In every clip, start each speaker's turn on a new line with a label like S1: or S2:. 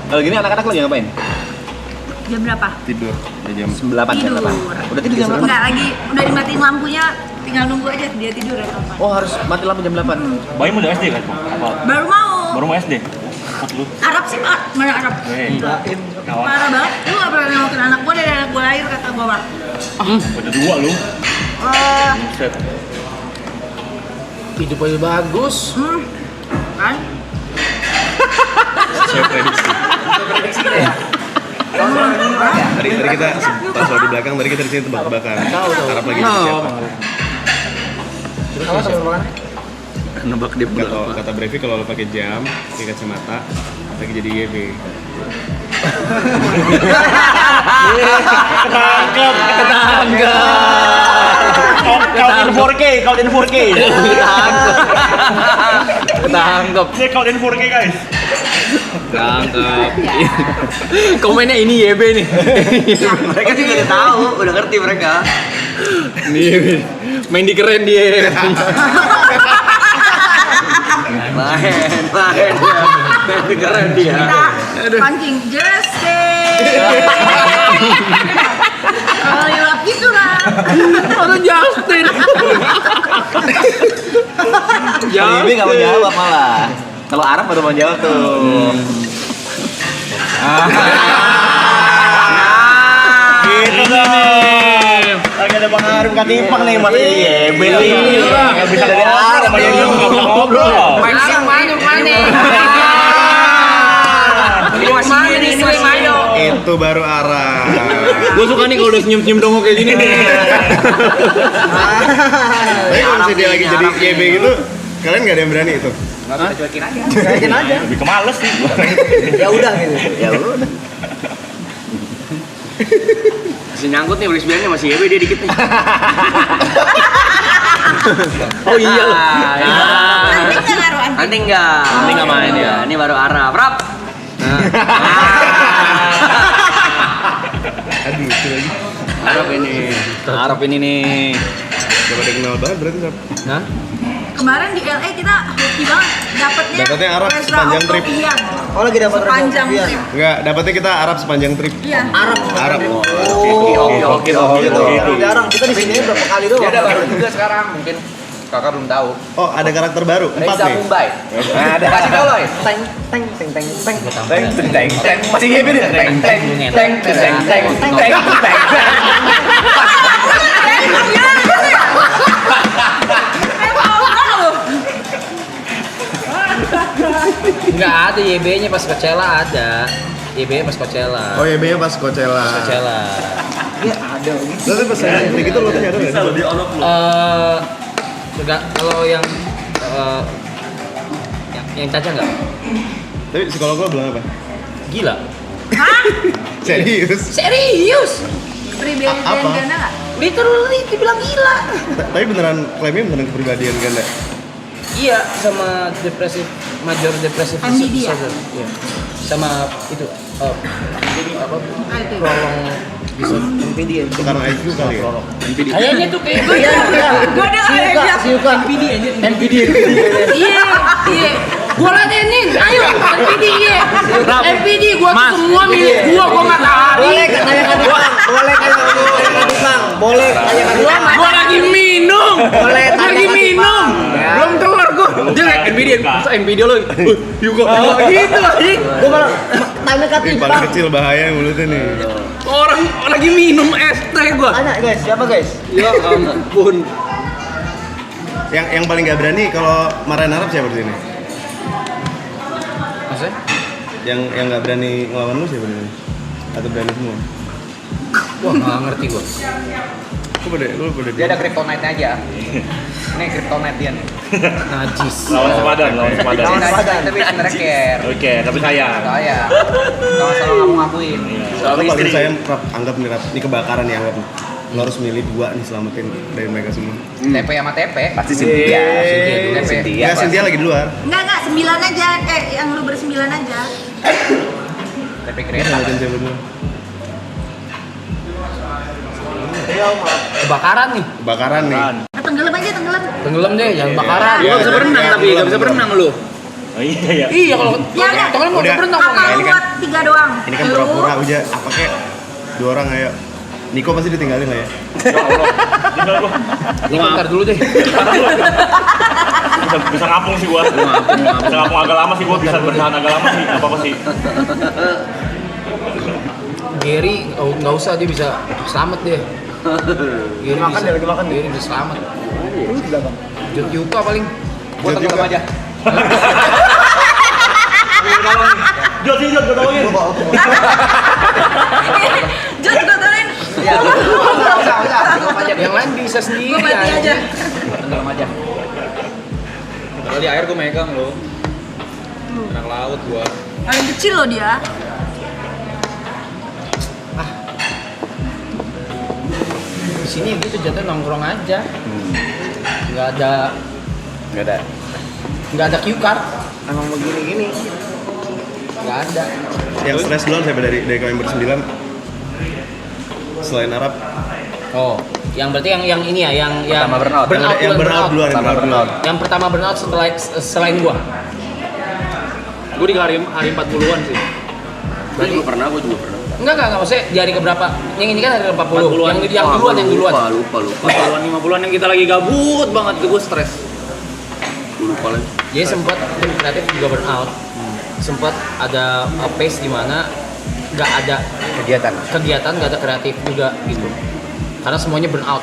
S1: Kalau gini anak-anak lagi ngapain?
S2: Jam berapa?
S3: Tidur jam
S1: 8 jam 8. Udah tidur jam 8?
S2: Enggak lagi, udah dimatiin lampunya, tinggal nunggu aja dia tidur ya kapan.
S1: Oh, harus mati lampu jam 8.
S4: Bayi udah SD kan? Apa?
S2: Baru mau.
S4: Baru mau SD? Lu?
S2: Arab sih Pak, mana Arab? Parah banget, lu gak pernah nengokin anak gua dari anak gua lahir kata gua Pak.
S4: Udah 2 lu. Buset.
S5: Hidup aja bagus.
S2: Kan?
S3: saya prediksi. Tadi kita pas di belakang tadi kita di sini tebak-tebakan. Harap lagi siapa?
S1: Nebak dia
S3: Kata Brevi kalau lo pakai jam, pakai kacamata, lagi jadi YB.
S4: Count in 4K.
S1: Ketangkep.
S4: Ini count in 4K guys.
S1: Ketangkep. Komennya ini YB nih.
S5: Mereka juga udah tahu, udah ngerti mereka.
S1: Nih, main di keren dia.
S5: Main keren dia.
S2: Kita pancing Justin. Kalau lewat gitu lah.
S1: Orang Justin.
S5: Ini nggak mau jawab malah. Kalau Arab baru mau jawab tuh.
S4: Gitu dong. Lagi ada Bang Arum Katimpang nih masih YB nih. Enggak bisa dari Arab sama YB enggak bisa ngobrol.
S2: Pancing mana?
S3: Itu baru arah.
S1: Gue suka nih kalau udah senyum-senyum dongeng kayak gini nih.
S3: Tapi kalau misalnya dia lagi jadi YB gitu, kalian nggak ada yang berani itu?
S5: Cuekin aja.
S4: Lebih ke males sih.
S5: Ya udah gitu.
S1: Ya udah.
S5: Masih nyangkut nih beli masih YB dia dikit nih.
S1: Oh iya loh.
S2: Nanti nggak ngaruh anti.
S5: Nanti enggak.
S1: Nanti nggak main ya.
S5: Ini baru Arab. Rap.
S3: Aduh, itu lagi.
S1: Arab ini nih.
S3: Gak pada kenal banget berarti Sab.
S1: Hah?
S2: Kemarin di LA kita hoki banget
S3: Dapatnya Arab sepanjang trip.
S5: Oh lagi dapat
S2: Sepanjang trip.
S3: Enggak, dapatnya kita Arab sepanjang trip.
S2: Iya.
S3: Arab.
S5: Oke. Jarang kita di sini berapa kali doang.
S6: Dia ada baru juga sekarang, mungkin kakak belum tahu.
S3: Oh, ada karakter baru. 4
S6: Reza
S3: nih.
S6: Mumbai.
S1: Ada.
S6: Kasih tau loh.
S1: Teng. Masih YB nih. Teng.
S5: Enggak ada YB-nya pas Coachella ada. YB-nya pas Coachella.
S3: Oh, YB-nya pas Coachella.
S5: Coachella.
S3: Lalu pas kayak gitu lo tanya ada nggak?
S5: Enggak kalau yang Caca enggak?
S3: Tapi psikolog lo bilang apa?
S5: Gila.
S3: Serius?
S5: Serius?
S2: Pribadi
S3: Apa?
S2: ganda nggak?
S5: Literally dibilang gila.
S3: Tapi beneran klaimnya beneran kepribadian ganda.
S5: Iya, sama major depresif
S2: MBD ya?
S5: disorder. Iya. Sama itu apa?
S2: itu.
S5: Prolong bisa MPD ya.
S3: Itu karena IQ kali ya?
S5: Kayaknya tuh kayak gue
S2: Gua ada kayak
S5: siukan MPD aja. MPD.
S2: iya.
S5: Gua ladenin, ayo MPD ya. MPD gua tuh semua milik gua nggak tahu. Boleh tanyakan Boleh tanyakan Gua lagi minum. Boleh lagi minum. Belum keluar gua.
S1: Dia kayak NVIDIA. Masa NVIDIA lo? Yugo.
S5: Gitu lagi. Gua malah tanya ke
S3: Ini paling kecil bahaya mulutnya nih.
S1: Orang lagi minum es teh gua.
S5: Tanya guys, siapa guys?
S1: Ya ampun.
S3: Yang paling gak berani kalau marahin Arab siapa di sini?
S5: Maksudnya?
S3: Yang gak berani ngelawan lu siapa di sini? Atau berani semua?
S5: Wah, nggak ngerti gua.
S3: Lu pada
S6: Dia ada kryptonite aja. Ini kryptonite dia nih.
S5: Najis.
S4: Lawan sepadan.
S6: Lawan sepadan tapi sebenarnya care.
S4: Oke, tapi sayang.
S6: Saya. Sama-sama nggak mau ngakuin.
S3: Soalnya paling saya anggap nih Rap, ini kebakaran ya anggap. Lo harus milih 2 nih selamatin dari mereka semua.
S6: TP sama TP.
S1: Pasti Cynthia.
S6: TP.
S3: Ya, Cynthia lagi di luar.
S2: Enggak, 9 aja. Yang lu bersembilan aja.
S6: TP kereta.
S3: Selamatin siapa dulu?
S5: Kebakaran nih.
S3: Kebakaran nih.
S2: Tenggelam aja, tenggelam.
S5: Tenggelam deh, jangan bakaran.
S3: Iya,
S1: Gak bisa berenang
S3: iya,
S1: tapi gak bisa berenang lu.
S4: Oh iya.
S5: Iya kalau
S2: Ya udah.
S5: total mau
S3: Udah.
S5: berenang.
S2: Kakak
S3: ini kan-
S2: buat 3 doang.
S3: Ini kan
S2: Lu,
S3: pura-pura aja. Apa kayak 2 orang ayo. Niko pasti ditinggalin lah ya.
S4: Ya Allah. Tinggal gua.
S5: Ini bentar dulu deh.
S4: Bisa ngapung sih gua. Bisa ngapung agak lama sih gua, bisa bertahan agak lama sih. Apa apa sih?
S5: Gary nggak usah, dia bisa selamat dia. Gary
S6: Makan
S5: bisa,
S6: dia, lagi makan dia.
S5: Gary bisa selamat.
S6: Lu di belakang.
S5: Jod Yuka paling.
S6: Gua tenggelam aja.
S4: Jod, gua tolongin.
S2: Jod gue tolongin.
S6: Iya. Usah. Tenggelam aja.
S5: Yang lain bisa sendiri.
S2: Gue mati aja.
S6: Tenggelam aja.
S1: Kalau di air gue megang loh. Anak laut gua.
S2: Paling kecil loh dia.
S5: Di sini gitu jatuh nongkrong aja. Nggak ada cue card.
S6: Emang begini-gini.
S5: Nggak ada.
S3: Yang stres duluan siapa dari kalian bersembilan? Selain Arab,
S5: Oh, yang berarti yang ini ya, yang
S6: Pertama burnout.
S3: yang burnout duluan, yang burnout duluan.
S5: Yang pertama burnout setelah selain gua.
S1: Gue di hari 40-an sih.
S5: Berarti
S7: Gue pernah, gue juga pernah.
S5: enggak maksudnya di hari keberapa? Yang ini kan hari ke-40.
S1: 40-an.
S5: Yang duluan.
S7: Lupa.
S1: 40-an yang kita lagi gabut banget tuh gue stres.
S7: Lupa lagi.
S5: Jadi sempat tim kreatif juga burnout. Sempat ada pace di mana nggak ada kegiatan, nggak ada kreatif juga gitu. Karena semuanya burnout.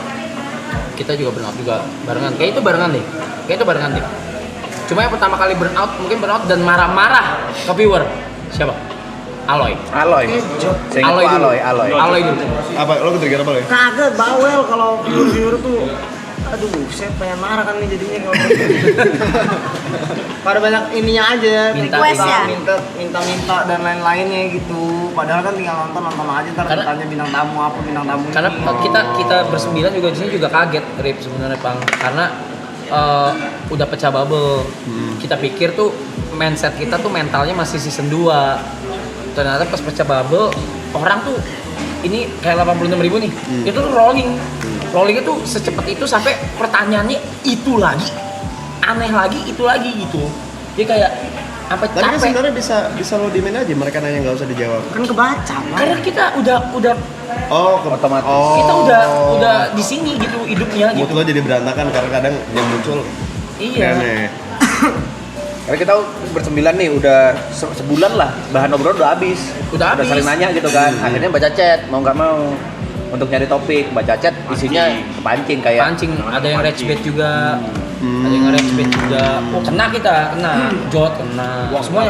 S5: Kita juga burnout juga barengan. Kayak itu barengan deh. Cuma yang pertama kali burnout mungkin burnout dan marah-marah ke viewer. Siapa? Aloy.
S6: Aloy. Saya ingat gua Aloy.
S5: Dulu.
S3: Apa lo ketrigger apa lo ya?
S6: Kagak bawel kalau viewer tuh. Aduh, saya pengen marah kan nih jadinya kalau pada banyak ininya aja,
S2: Request ya?
S6: minta dan lain-lainnya gitu. Padahal kan tinggal nonton aja, ntar
S5: Karena-
S6: tanya bintang tamu apa bintang tamu.
S5: Karena kita bersembilan juga di sini juga kaget, Rip, sebenarnya Pang. Karena udah pecah bubble. Kita pikir tuh mindset kita tuh mentalnya masih season 2. Ternyata pas pecah bubble, orang tuh ini kayak 86.000 nih. Itu tuh rolling. Rollingnya tuh secepat itu sampai pertanyaannya itu lagi. Aneh lagi, itu lagi gitu. Dia kayak apa
S3: Tapi kan
S5: capek.
S3: sebenarnya bisa lo dimin aja, mereka nanya nggak usah dijawab.
S6: kan kebaca Bang.
S5: Karena kita udah
S6: Otomatis.
S3: Oh.
S5: kita udah di sini gitu hidupnya
S3: Mood
S5: gitu.
S3: lo jadi berantakan karena kadang yang muncul
S5: Iya.
S3: aneh.
S6: Karena kita bersembilan nih udah sebulan lah bahan obrolan udah habis.
S5: Udah habis.
S6: saling nanya gitu kan. Akhirnya baca chat mau nggak mau untuk nyari topik baca chat isinya kepancing kayak
S5: Pancing, ada yang rage bait juga. Ada yang rage bait juga. Oh, kena Jot kena. Semuanya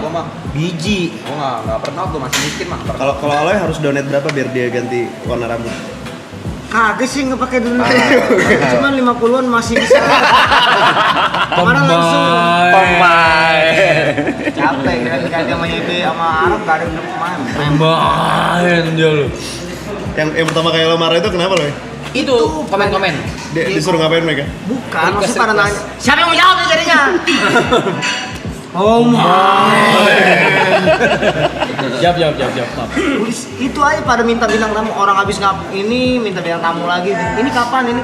S5: biji.
S6: Gua nggak pernah tuh masih miskin mah.
S3: Kalau Aloy harus donate berapa biar dia ganti warna rambut?
S6: Kagak sih nggak pakai dulu. Cuman 50-an masih bisa. Kemarin langsung capek kan kayak sama YB sama Arab gak ada udah kemarin.
S5: Main dia lu.
S3: Yang pertama kali lo marah itu kenapa lo?
S5: Itu komen-komen.
S3: Dia disuruh ngapain mereka?
S6: Bukan,
S5: Request,
S6: maksudnya pada
S5: request.
S6: nanya siapa yang mau jawab nih jadinya? Oh
S5: Jawab.
S6: Itu aja pada minta bintang tamu orang habis ini minta bintang tamu lagi. Ini kapan itu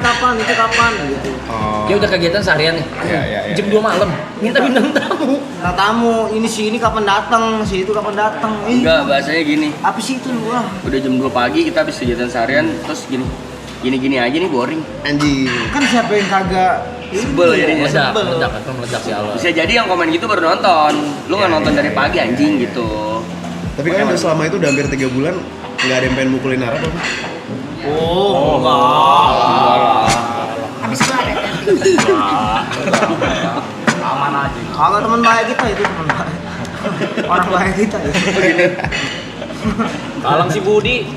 S6: kapan gitu.
S5: Dia udah kegiatan seharian nih.
S3: Iya.
S5: Jam 2 malam minta bintang tamu.
S6: Bintang tamu ini kapan datang, si itu kapan datang.
S7: Enggak, bahasanya gini.
S6: Apa sih itu lu?
S7: Udah jam 2 pagi kita habis kegiatan seharian, terus gini aja nih boring.
S3: Anjing.
S6: Kan siapa yang kagak
S7: Sebel jadinya.
S5: Meledak si Allah.
S7: Bisa jadi yang komen gitu baru nonton. Lu nggak nonton dari pagi anjing gitu.
S3: Tapi kan udah selama itu udah hampir 3 bulan nggak ada yang pengen mukulin Arab apa?
S2: Habis itu ada
S6: aman aja. Kagak teman baik kita itu teman baik. Orang baik kita.
S1: Kalang si Budi.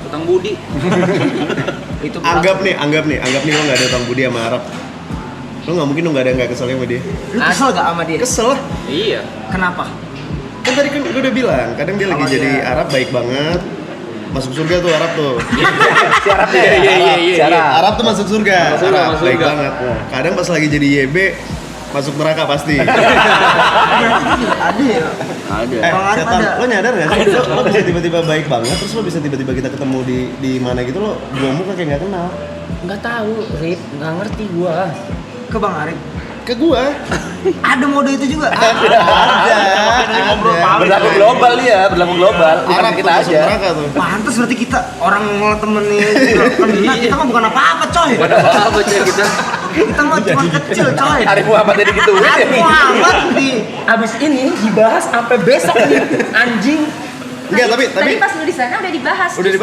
S1: Utang Budi.
S6: Itu
S3: Anggap nih lo nggak ada utang budi sama Arab. Lo nggak mungkin lo nggak ada yang nggak kesel sama dia.
S6: Lu kesel gak sama dia?
S3: Kesel lah.
S1: Iya.
S6: Kenapa?
S3: Kan tadi kan gue udah bilang, kadang dia lagi jadi Arab baik banget. Masuk surga tuh Arab tuh.
S1: Iya.
S3: Arab tuh masuk surga.
S1: Masuk surga,
S3: Arab
S1: masuk
S3: baik
S1: surga.
S3: banget. Kadang pas lagi jadi YB masuk neraka pasti.
S6: Ada ya?
S7: Ada.
S3: Setan, lo nyadar nggak sih? Lo bisa tiba-tiba baik banget, terus lo bisa tiba-tiba kita ketemu di mana gitu lo gua muka kayak nggak kenal.
S5: Nggak tahu, Rip, nggak ngerti gua.
S6: Ke Bang Arif.
S3: ke gua.
S6: Ada mode itu juga.
S3: Ada.
S4: Berlaku global dia, berlaku global. Bukan
S3: Arab
S4: kita
S3: tuh masuk
S4: aja.
S3: neraka tuh.
S6: Pantes berarti kita orang ngeliat temennya kena, kita mah bukan apa-apa coy.
S7: Apa aja kita?
S6: Kita mah cuma kecil coy.
S4: Arif Muhammad tadi gitu.
S6: Arif Muhammad di
S5: Abis ini dibahas sampai besok nih anjing.
S3: Enggak, tapi
S2: Tadi pas lu di sana udah dibahas.
S3: udah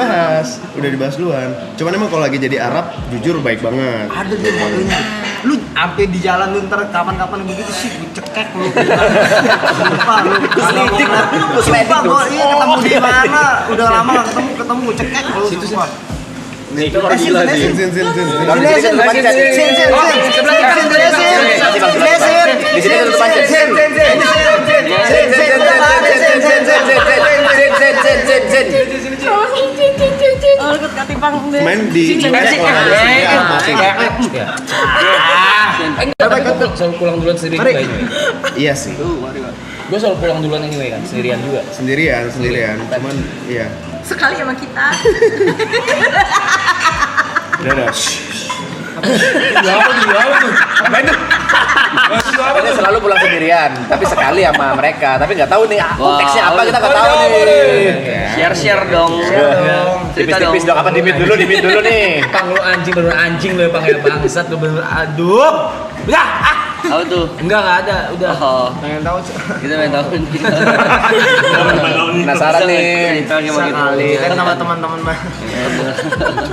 S3: dibahas duluan. Cuman emang kalau lagi jadi Arab, jujur baik banget.
S6: ada dia modenya. Lu sampai di jalan lu ntar kapan-kapan begitu sih gue cekek lu. Sumpah lu. Sumpah gua iya ketemu di mana? Udah lama gak ketemu gue cekek lu sumpah.
S4: Nih, itu orang gila sih.
S3: Sin.
S4: Di sini kan depan
S2: Oh, ikut katimpang deh.
S3: Main di
S5: Selalu pulang duluan sendiri juga ini.
S3: Iya sih.
S5: Gue selalu pulang duluan anyway kan, sendirian juga.
S3: Sendirian. Cuman iya.
S2: Sekali sama kita.
S3: Udah.
S4: Dia selalu pulang sendirian, tapi sekali sama mereka. Tapi nggak tahu nih konteksnya apa, kita nggak tahu nih.
S7: Share dong. Cerita dong.
S4: Tipis-tipis dong, apa dimit dulu nih.
S5: Pang lu anjing bener anjing lu Pang ya bangsat lu bener aduh. Udah,
S7: Apa tuh?
S5: enggak ada, udah.
S7: Oh,
S6: Pengen tahu
S7: kita main tahu.
S4: Penasaran nih.
S7: Cerita gimana gitu.
S6: sekali kan sama teman-teman mah.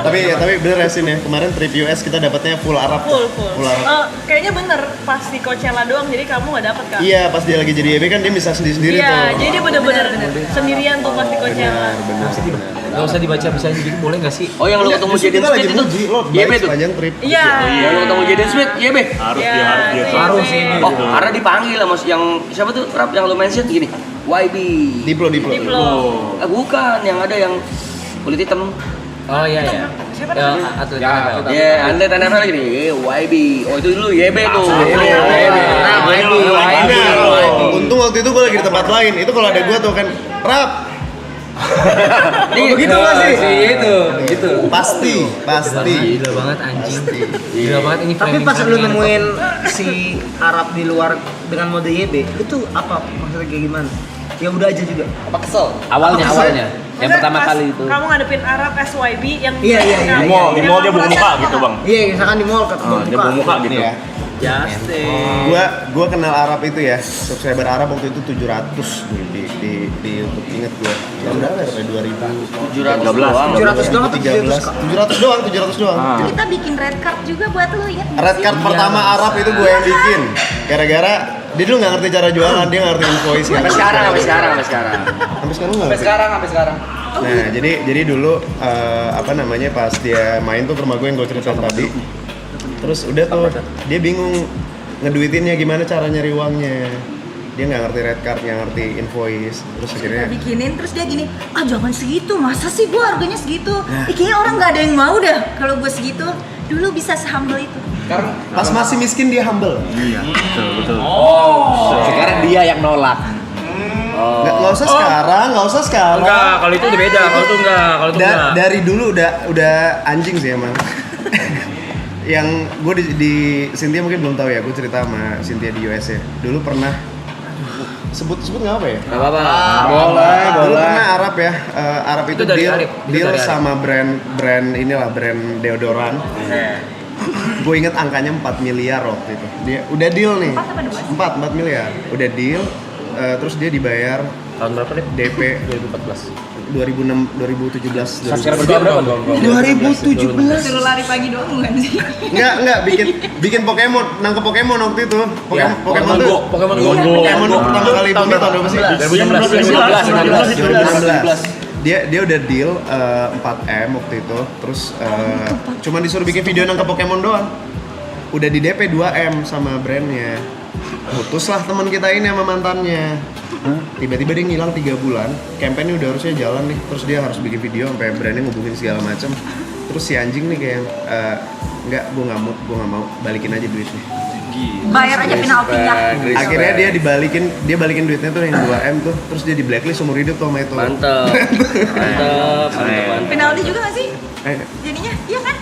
S3: Tapi bener ya Sin ya. Kemarin trip US kita dapatnya full Arab.
S8: Full.
S3: Arab.
S8: Kayaknya bener pas di Coachella doang, jadi kamu nggak dapet kan?
S3: Iya, pas dia lagi jadi EB kan dia bisa sendiri-sendiri
S8: Iya,
S3: tuh.
S8: jadi dia bener-bener sendirian tuh pas di Coachella.
S5: Gak usah dibaca bisa jadi boleh gak sih?
S7: Oh, yang lu ketemu
S3: Justru
S7: Jaden
S3: kita lagi
S7: Smith itu?
S3: muji lo
S7: Iya,
S3: baik
S7: betul.
S3: sepanjang trip.
S8: Iya.
S7: Yang lu ketemu Jaden Smith? Iya, Be.
S5: Harus sih ini.
S7: Oh, karena dipanggil lah Mas yang siapa tuh? Rap yang lu mention gini. YB.
S3: Diplo.
S8: Diplo.
S7: Bukan, yang ada yang kulit hitam.
S5: Oh iya.
S8: Siapa
S5: Ya,
S8: namanya?
S5: atlet
S4: Ya,
S5: NFL.
S7: Ya, anda NFL gini. YB. Oh, itu dulu YB tuh.
S3: Nah, untung waktu itu gue lagi di tempat lain. Itu kalau ada gue tuh kan rap.
S7: Begitu
S5: Gitu.
S3: Pasti.
S5: Gila banget anjing. Gila banget ini
S6: Tapi
S5: framing
S6: pas lu
S5: kalian.
S6: nemuin si Arab di luar dengan mode YB, itu tuh apa maksudnya kayak gimana? Ya udah aja juga.
S4: Apa kesel?
S5: Awalnya. Yang
S8: Maksudnya
S5: pertama
S8: pas
S5: kali itu.
S8: Kamu ngadepin Arab SYB yang
S6: Iya.
S8: yang-
S6: Di mall,
S8: yang
S4: dia buka
S8: kamu
S4: muka
S8: rasa-
S4: gitu, Bang.
S6: Iya, misalkan di mall ketemu muka.
S3: Ini ya. Gua kenal Arab itu ya. Subscriber Arab waktu itu 700 di YouTube, inget gua. Tahun berapa ya? 2000
S7: 700 doang.
S6: 700 doang atau
S3: 13. 700 doang.
S2: Kita bikin red card juga buat lu, inget nggak
S3: Red
S2: sih?
S3: card pertama Arab itu gue yang bikin. Gara-gara dia dulu nggak ngerti cara jualan, dia nggak ngerti invoice.
S7: Sampai sekarang.
S3: Sampai sekarang nggak ngerti.
S7: Sekarang.
S3: Nah, jadi dulu apa namanya pas dia main tuh ke rumah gue yang gue ceritain tadi. Terus udah tuh dia bingung ngeduitinnya gimana cara nyari uangnya. Dia nggak ngerti red card, nggak ngerti invoice. Terus
S2: Kita
S3: akhirnya
S2: bikinin, terus dia gini, jangan segitu, masa sih gua harganya segitu? Kayaknya orang nggak ada yang mau dah kalau gua segitu. Dulu bisa se-humble itu.
S3: pas masih miskin dia humble.
S4: Sekarang dia yang nolak.
S3: Nggak usah sekarang.
S5: Enggak, kalau itu udah beda. Kalau itu enggak.
S3: Dari dulu udah anjing sih emang. Yang gue di Cynthia mungkin belum tahu ya, gue cerita sama Cynthia di US ya. Dulu pernah sebut nggak apa ya?
S5: Enggak apa-apa.
S3: Dulu pernah Arab ya. Arab itu
S5: Itu dari
S3: deal,
S5: Arif. Itu
S3: deal
S5: dari Arif.
S3: sama brand inilah brand deodoran. Gue inget angkanya 4 miliar waktu itu. Dia udah deal nih. 4 miliar. Udah deal. Terus dia dibayar
S5: Tahun berapa deh?
S3: DP
S5: 2014.
S3: 2017.
S5: Subscriber berapa?
S6: 2017.
S2: Suruh lari pagi doang bukan sih?
S3: Enggak, bikin Pokemon, nangkep Pokemon waktu itu. Pokemon tuh
S5: Pokemon Go.
S3: Pokemon tuh pertama kali bumi tahun berapa sih? 2016. Dia udah deal 4M waktu itu. Terus cuma disuruh bikin video nangkep Pokemon doang. Udah di DP 2M sama brandnya. Putuslah teman kita ini sama mantannya. Tiba-tiba dia ngilang 3 bulan. Campaign-nya udah harusnya jalan nih. Terus dia harus bikin video sampai brandnya ngubungin segala macam. Terus si anjing nih kayak enggak, gue nggak mau, balikin aja duitnya.
S2: Bayar aja penaltinya.
S3: Akhirnya dia balikin duitnya tuh yang 2M tuh. Terus dia di blacklist seumur hidup tuh sama itu.
S7: Mantap.
S2: Penalti juga nggak sih?
S3: Eh,
S2: Jadi ininya, iya kan?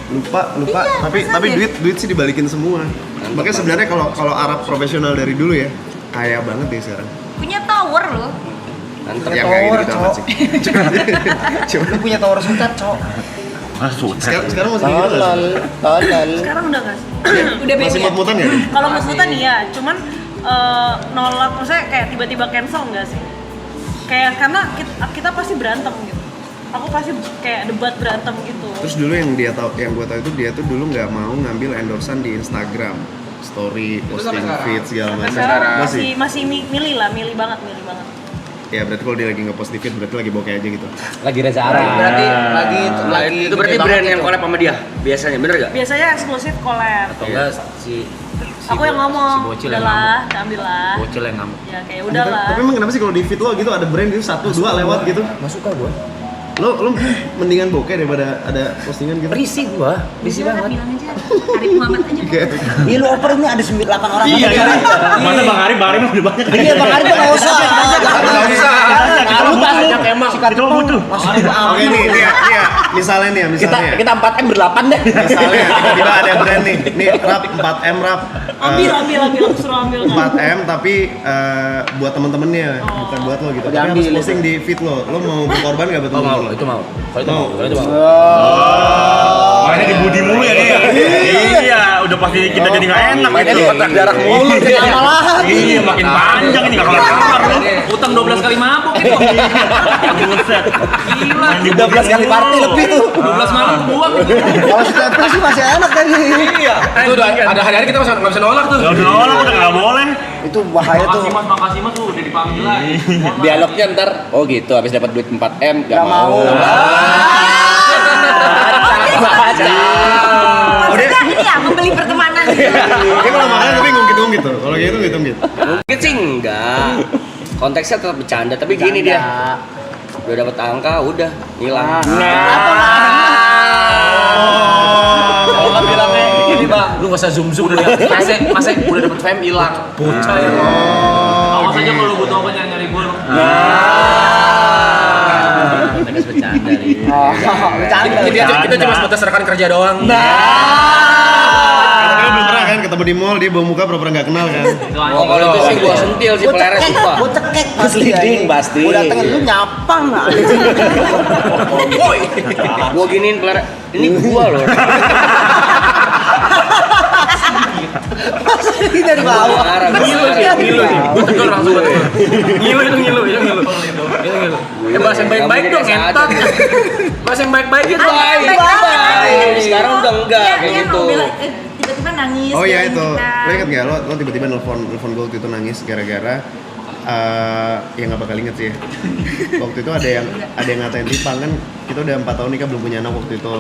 S3: Lupa.
S2: Iya,
S3: Tapi
S2: masalahnya.
S3: duit sih dibalikin semua. Makanya sebenarnya kalau Arab profesional dari dulu ya, kaya banget deh sekarang.
S2: Punya tower loh.
S3: Ya kayak gitu amat sih. Cuma
S6: Lu punya tower sultan, Cok.
S3: sekarang masih gitu nggak sih?
S8: Sekarang udah nggak sih?
S2: Udah
S3: Masih
S2: beda.
S3: mut-mutan ya?
S8: Kalau mut-mutan iya, cuman nolak, maksudnya kayak tiba-tiba cancel nggak sih? Kayak karena kita pasti berantem gitu. Aku pasti kayak debat berantem gitu.
S3: Terus dulu yang gue tahu itu dia tuh dulu nggak mau ngambil endorsean di Instagram, story, posting feed segala macam.
S8: Sekarang masih milih banget.
S3: Ya berarti kalau dia lagi nge-post di feed berarti lagi bokeh aja gitu.
S5: Lagi Reza Arab.
S6: Berarti lagi
S7: Itu berarti
S6: gede
S7: brand
S6: banget
S7: yang
S6: gitu.
S7: collab sama dia biasanya, bener gak?
S8: Biasanya eksklusif collab.
S5: Atau enggak si
S8: Aku yang ngomong,
S5: si bocil yang
S8: udahlah, ambil lah.
S5: Bocil yang ngamuk.
S8: Ya kayak udahlah.
S3: Tapi emang kenapa sih kalau di feed lo gitu ada brand gitu 1-2 lewat gitu?
S5: Nggak suka gua.
S3: Lo mendingan bokeh daripada ada postingan gitu?
S5: Risih
S2: Udah,
S5: banget.
S2: bilang aja. Arif Muhammad aja.
S6: Iya, lu oper ini ada 8 orang.
S4: Iya, mana Bang Ari mah udah banyak.
S6: Iya, Bang Ari tuh nggak usah.
S3: Nggak usah.
S6: Lu banyak emang.
S4: Itu lo butuh.
S3: Oke nih, misalnya nih, misalnya.
S5: Kita 4M ber-8 deh.
S3: Misalnya tiba-tiba ada brand nih rap 4M rap.
S8: Ambil, aku suruh ambil kan.
S3: 4M tapi buat temen-temennya, bukan buat lo gitu. Tapi harus
S6: Diambil
S3: posting di feed lo. Lo mau berkorban nggak buat
S5: Oh
S3: temen
S5: mau,
S3: lo?
S5: itu mau. Kalau itu mau.
S4: Mainnya di budi mulu ya dia. Iya, udah pasti kita jadi nggak enak
S5: Mainnya
S4: gitu.
S5: di kotak darah mulu.
S4: Iya, makin panjang ini nggak kelar-kelar lo.
S5: Utang 12 kali mabuk itu.
S4: Buset.
S5: Gila.
S6: 12 kali party lebih tuh.
S5: 12 malam kebuang.
S6: Kalau stepper sih masih enak tadi.
S5: Iya. Itu udah ada hari-hari kita nggak bisa nolak tuh.
S4: Gak usah nolak, udah nggak boleh.
S6: Itu bahaya tuh.
S5: Makasih mas udah dipanggil lagi.
S7: Dialognya ntar, oh gitu, habis dapat duit 4M gak
S6: Nggak mau.
S2: Maksudnya ini ya membeli pertemanan gitu.
S3: Dia kalau makan tapi ngungkit-ngungkit tuh. Kalau gitu ngungkit-ngungkit.
S7: Mungkin sih enggak. Konteksnya tetap bercanda, tapi gini dia. Udah dapat angka, udah hilang.
S5: Kalau bilangnya gini bang, lu nggak usah zoom udah masa udah dapet fame hilang. Bocah ya. Awas aja kalau lu butuh apa nyari gue lu. Kita bercanda nih. Kita cuma sebatas rekan kerja doang.
S3: Karena belum pernah kan ketemu di mall dia bawa muka pura-pura nggak kenal kan.
S7: Oh kalau itu sih gua sentil sih peleres sumpah.
S6: Gue cekek pasti.
S5: Leading, pasti.
S6: Gue datengin lu nyapa nggak?
S7: Woi. Gua giniin peleres. Ini gua loh.
S6: Ini dari bawah.
S7: Marah,
S5: Ngilu sih. Betul langsung betul. Ngilu. Bahasa yang baik-baik dong ngentot. Bahasa yang baik-baik gitu.
S7: Baik. Sekarang udah enggak
S2: Iya,
S7: kayak
S2: iya,
S7: gitu.
S2: mau bilang, tiba-tiba nangis.
S3: Oh iya
S2: belain
S3: itu.
S2: kita.
S3: Lo inget nggak lo tiba-tiba nelfon gue waktu itu nangis gara-gara ya nggak bakal inget sih ya. Waktu itu ada yang ngatain Tipang kan kita udah 4 tahun nikah belum punya anak waktu itu.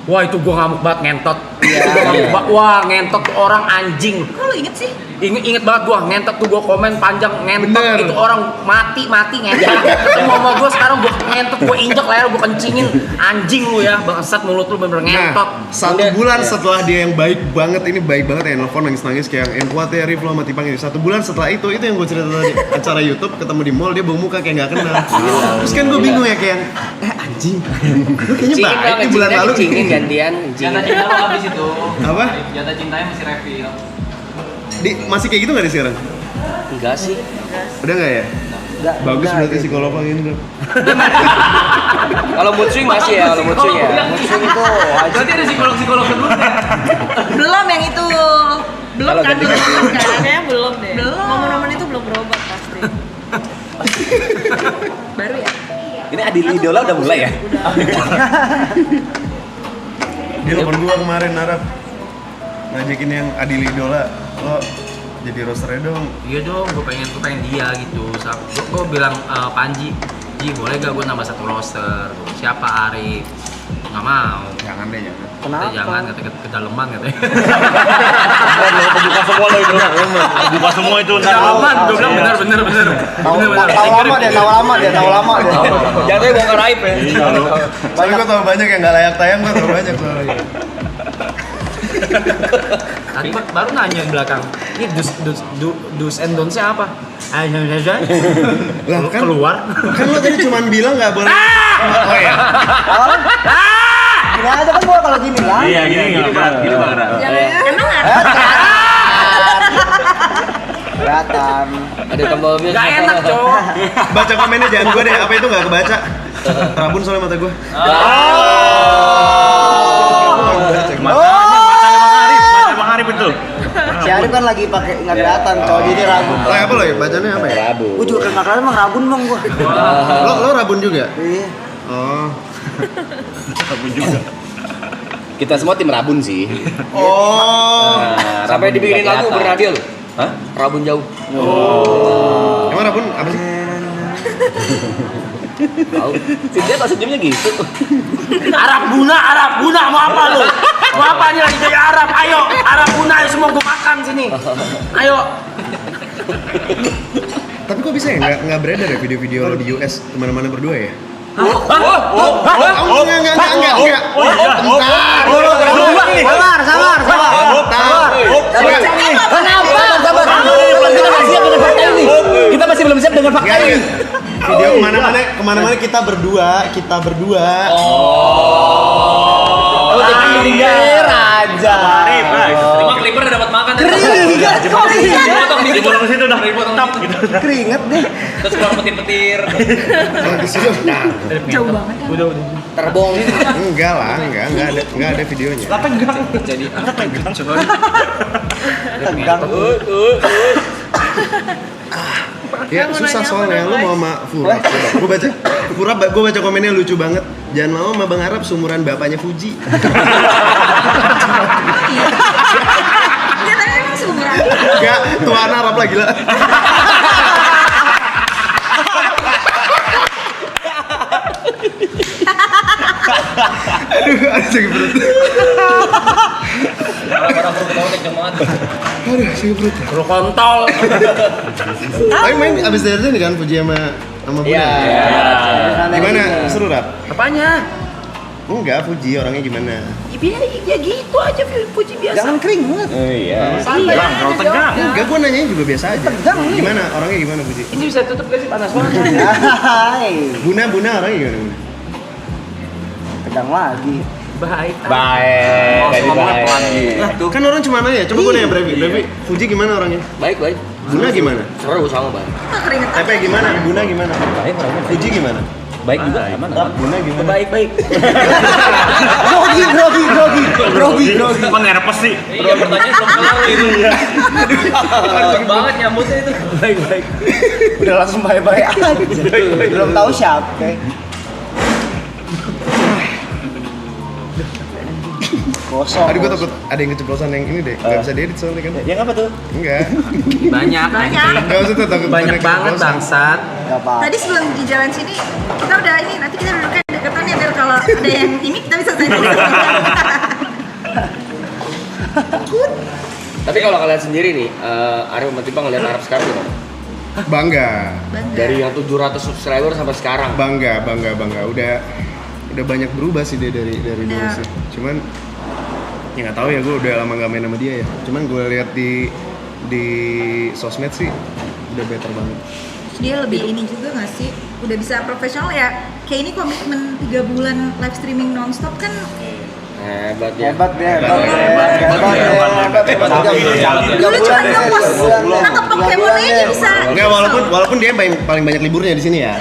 S5: Wah itu gua ngamuk banget ngentot. Wah ngentot tuh orang anjing.
S2: Kok lu inget sih?
S5: Inget banget gua ngentot tuh gua komen panjang ngentot
S3: Bener.
S5: itu orang mati ngentot. Ngomong gua sekarang gua ngentot gua injek leher gua kencingin anjing lu ya bangsat mulut lu bener ngentot.
S3: Nah, 1 bulan setelah dia yang baik banget ya nelfon nangis-nangis kayak yang kuat ya Rif lo sama Tipang ini. 1 bulan setelah itu yang gue cerita tadi acara YouTube ketemu di mall dia bawa muka kayak nggak kenal. Terus kan gue bingung ya kayak anjing lu kayaknya baik di bulan lalu
S7: Cingin gantian.
S5: Jatah cinta lo habis itu.
S3: Apa?
S5: Jatah cintanya masih refill.
S3: Masih kayak gitu nggak di sekarang?
S7: Enggak sih.
S3: Udah nggak ya? Bagus berarti psikolog lo ini bro.
S7: Kalau mood swing masih ya, kalau mood swing ya.
S6: Mood swing itu
S5: Berarti ada psikolog kedua.
S2: Belum yang itu. Belum
S7: Kalau
S2: kan?
S7: ganti-ganti.
S2: Belum kan?
S8: Kayaknya belum deh.
S2: Belum.
S8: Momen-momen itu belum berobat pasti.
S2: Baru ya?
S5: Ini Adil Idola udah mulai ya?
S3: Dia telepon gua kemarin Arab ngajakin yang Adil Idola lo jadi rosternya dong.
S5: Iya dong, gue pengen dia gitu. Gue bilang Panji, Ji boleh gak gue nambah 1 roster? Siapa Arif? Nggak mau.
S3: Jangan deh jangan.
S6: Kenapa?
S5: Jangan katanya kedalaman katanya.
S4: Buka semua lo itu. Buka semua itu.
S5: Kedalaman, gue bilang bener.
S6: tahu lama dia.
S7: Jatuhnya bongkar aib ya.
S3: Soalnya gue tau banyak yang nggak layak tayang gue tau banyak soalnya.
S5: Tadi baru nanya di belakang, ini dus and don'ts-nya apa?
S3: Lah kan
S5: Keluar.
S3: kan lo tadi cuma bilang nggak boleh. Oh ya.
S6: Gini aja kan gua kalau gini lah.
S4: Iya, gini Bang.
S2: Emang
S6: Kelihatan.
S7: Ada tombolnya.
S5: Gak enak, cowok.
S3: Baca komennya jangan gue deh, apa itu nggak kebaca. Rabun soalnya mata gue.
S4: Matanya Bang Arif itu.
S6: Si Arif kan lagi pakai nggak kelihatan, cowok jadi rabun.
S3: Lo apa lo ya? Bacanya apa ya?
S7: Rabu.
S6: Gua juga nggak kelihatan emang rabun bang gua.
S3: Lo rabun juga?
S6: Iya.
S3: Oh.
S4: Rabun juga.
S7: Kita semua tim Rabun sih.
S3: Oh.
S7: Sampai dibikinin lagu bernadil. Hah? Rabun jauh.
S3: Emang rabun apa sih?
S7: Tahu. Dia tak senyumnya gitu.
S5: Arab guna mau apa lu? Mau apa nih lagi kayak Arab? Ayo, Arab guna ayo semua gua makan sini. Ayo.
S3: Tapi kok bisa ya nggak beredar ya video-video lo di US kemana-mana berdua ya? Enggak.
S6: Sabar.
S7: Kita masih belum siap dengan fakta ini.
S3: Video kemana-mana kita berdua.
S7: Oh, raja.
S4: Arif, guys.
S5: Cuma Clipper udah dapat makan.
S4: Dipotong ke situ udah. Top gitu.
S6: Keringet deh.
S5: Terus keluar petir-petir.
S2: jauh banget ya.
S7: Terbong.
S3: Enggak lah, enggak ada videonya.
S5: Jadi
S6: Tegang.
S3: Ya susah soalnya lu mau sama Fura. Gue baca komennya lucu banget. Jangan mau sama Bang Arab seumuran bapaknya Fuji.
S2: Ya tapi emang seumuran.
S3: Enggak, tuan Arab lah gila. Aduh, sakit perut. Aduh, sakit perut.
S5: lu kontol.
S3: Tapi main abis dari sini kan Fuji sama Bunda.
S7: Iya.
S3: Gimana? Seru Rap?
S5: Apanya?
S3: Enggak, Fuji orangnya gimana?
S2: Ya gitu aja puji biasa.
S6: Jangan keringet.
S7: Iya.
S4: Tegang, kalau tegang.
S3: Enggak, gue nanyanya juga biasa aja. Gimana? Orangnya gimana Fuji?
S5: Ini bisa tutup gak sih panas banget?
S6: Hai.
S3: Buna orangnya gimana? Buna?
S6: Tegang lagi.
S5: Baik.
S7: Baik.
S3: Tuh kan orang cuma nanya, coba gue nanya Brevi, Fuji gimana orangnya?
S7: Baik.
S3: Buna gimana?
S7: Seru sama Bang.
S2: Keringet.
S3: Tepe gimana? Buna gimana?
S7: Baik orangnya.
S3: Fuji gimana?
S7: Baik juga aman.
S3: Buna gimana?
S7: Baik.
S6: Grogi.
S4: Apa nervous sih?
S5: Iya, pertanyaan belum kelar itu. Cepet banget nyambutnya itu.
S7: Baik.
S6: Udah langsung bye-bye aja. Belum tahu siapa. Kosong.
S3: Aduh gue takut ada yang keceplosan yang ini deh, nggak bisa diedit soalnya kan.
S7: Yang apa tuh?
S3: Enggak.
S5: Banyak.
S3: Nggak usah tuh, takut
S5: Banyak
S3: ada
S5: banget
S3: keceplosan.
S5: bangsat.
S6: Gak apa.
S2: Tadi sebelum di jalan sini kita udah ini nanti kita duduknya deketan ya biar kalau ada yang ini kita bisa selesai.
S7: Tapi kalau kalian sendiri nih, Arif sama Tipa ngeliat Arab sekarang gimana?
S3: Bangga.
S7: Dari yang 700 subscriber sampai sekarang.
S3: Bangga. Udah banyak berubah sih dia dari dulu sih. Cuman ya nggak tahu ya, gue udah lama nggak main sama dia ya. Cuman gue lihat di sosmed sih udah better banget.
S2: Dia lebih ini juga nggak sih? Udah bisa profesional ya. Kayak ini komitmen 3 bulan live streaming nonstop kan.
S7: Hebat ya.
S6: Hebat.
S2: Dulu cuma ngepost nangkep Pokemon aja bisa.
S3: Enggak, walaupun dia paling banyak liburnya di sini ya.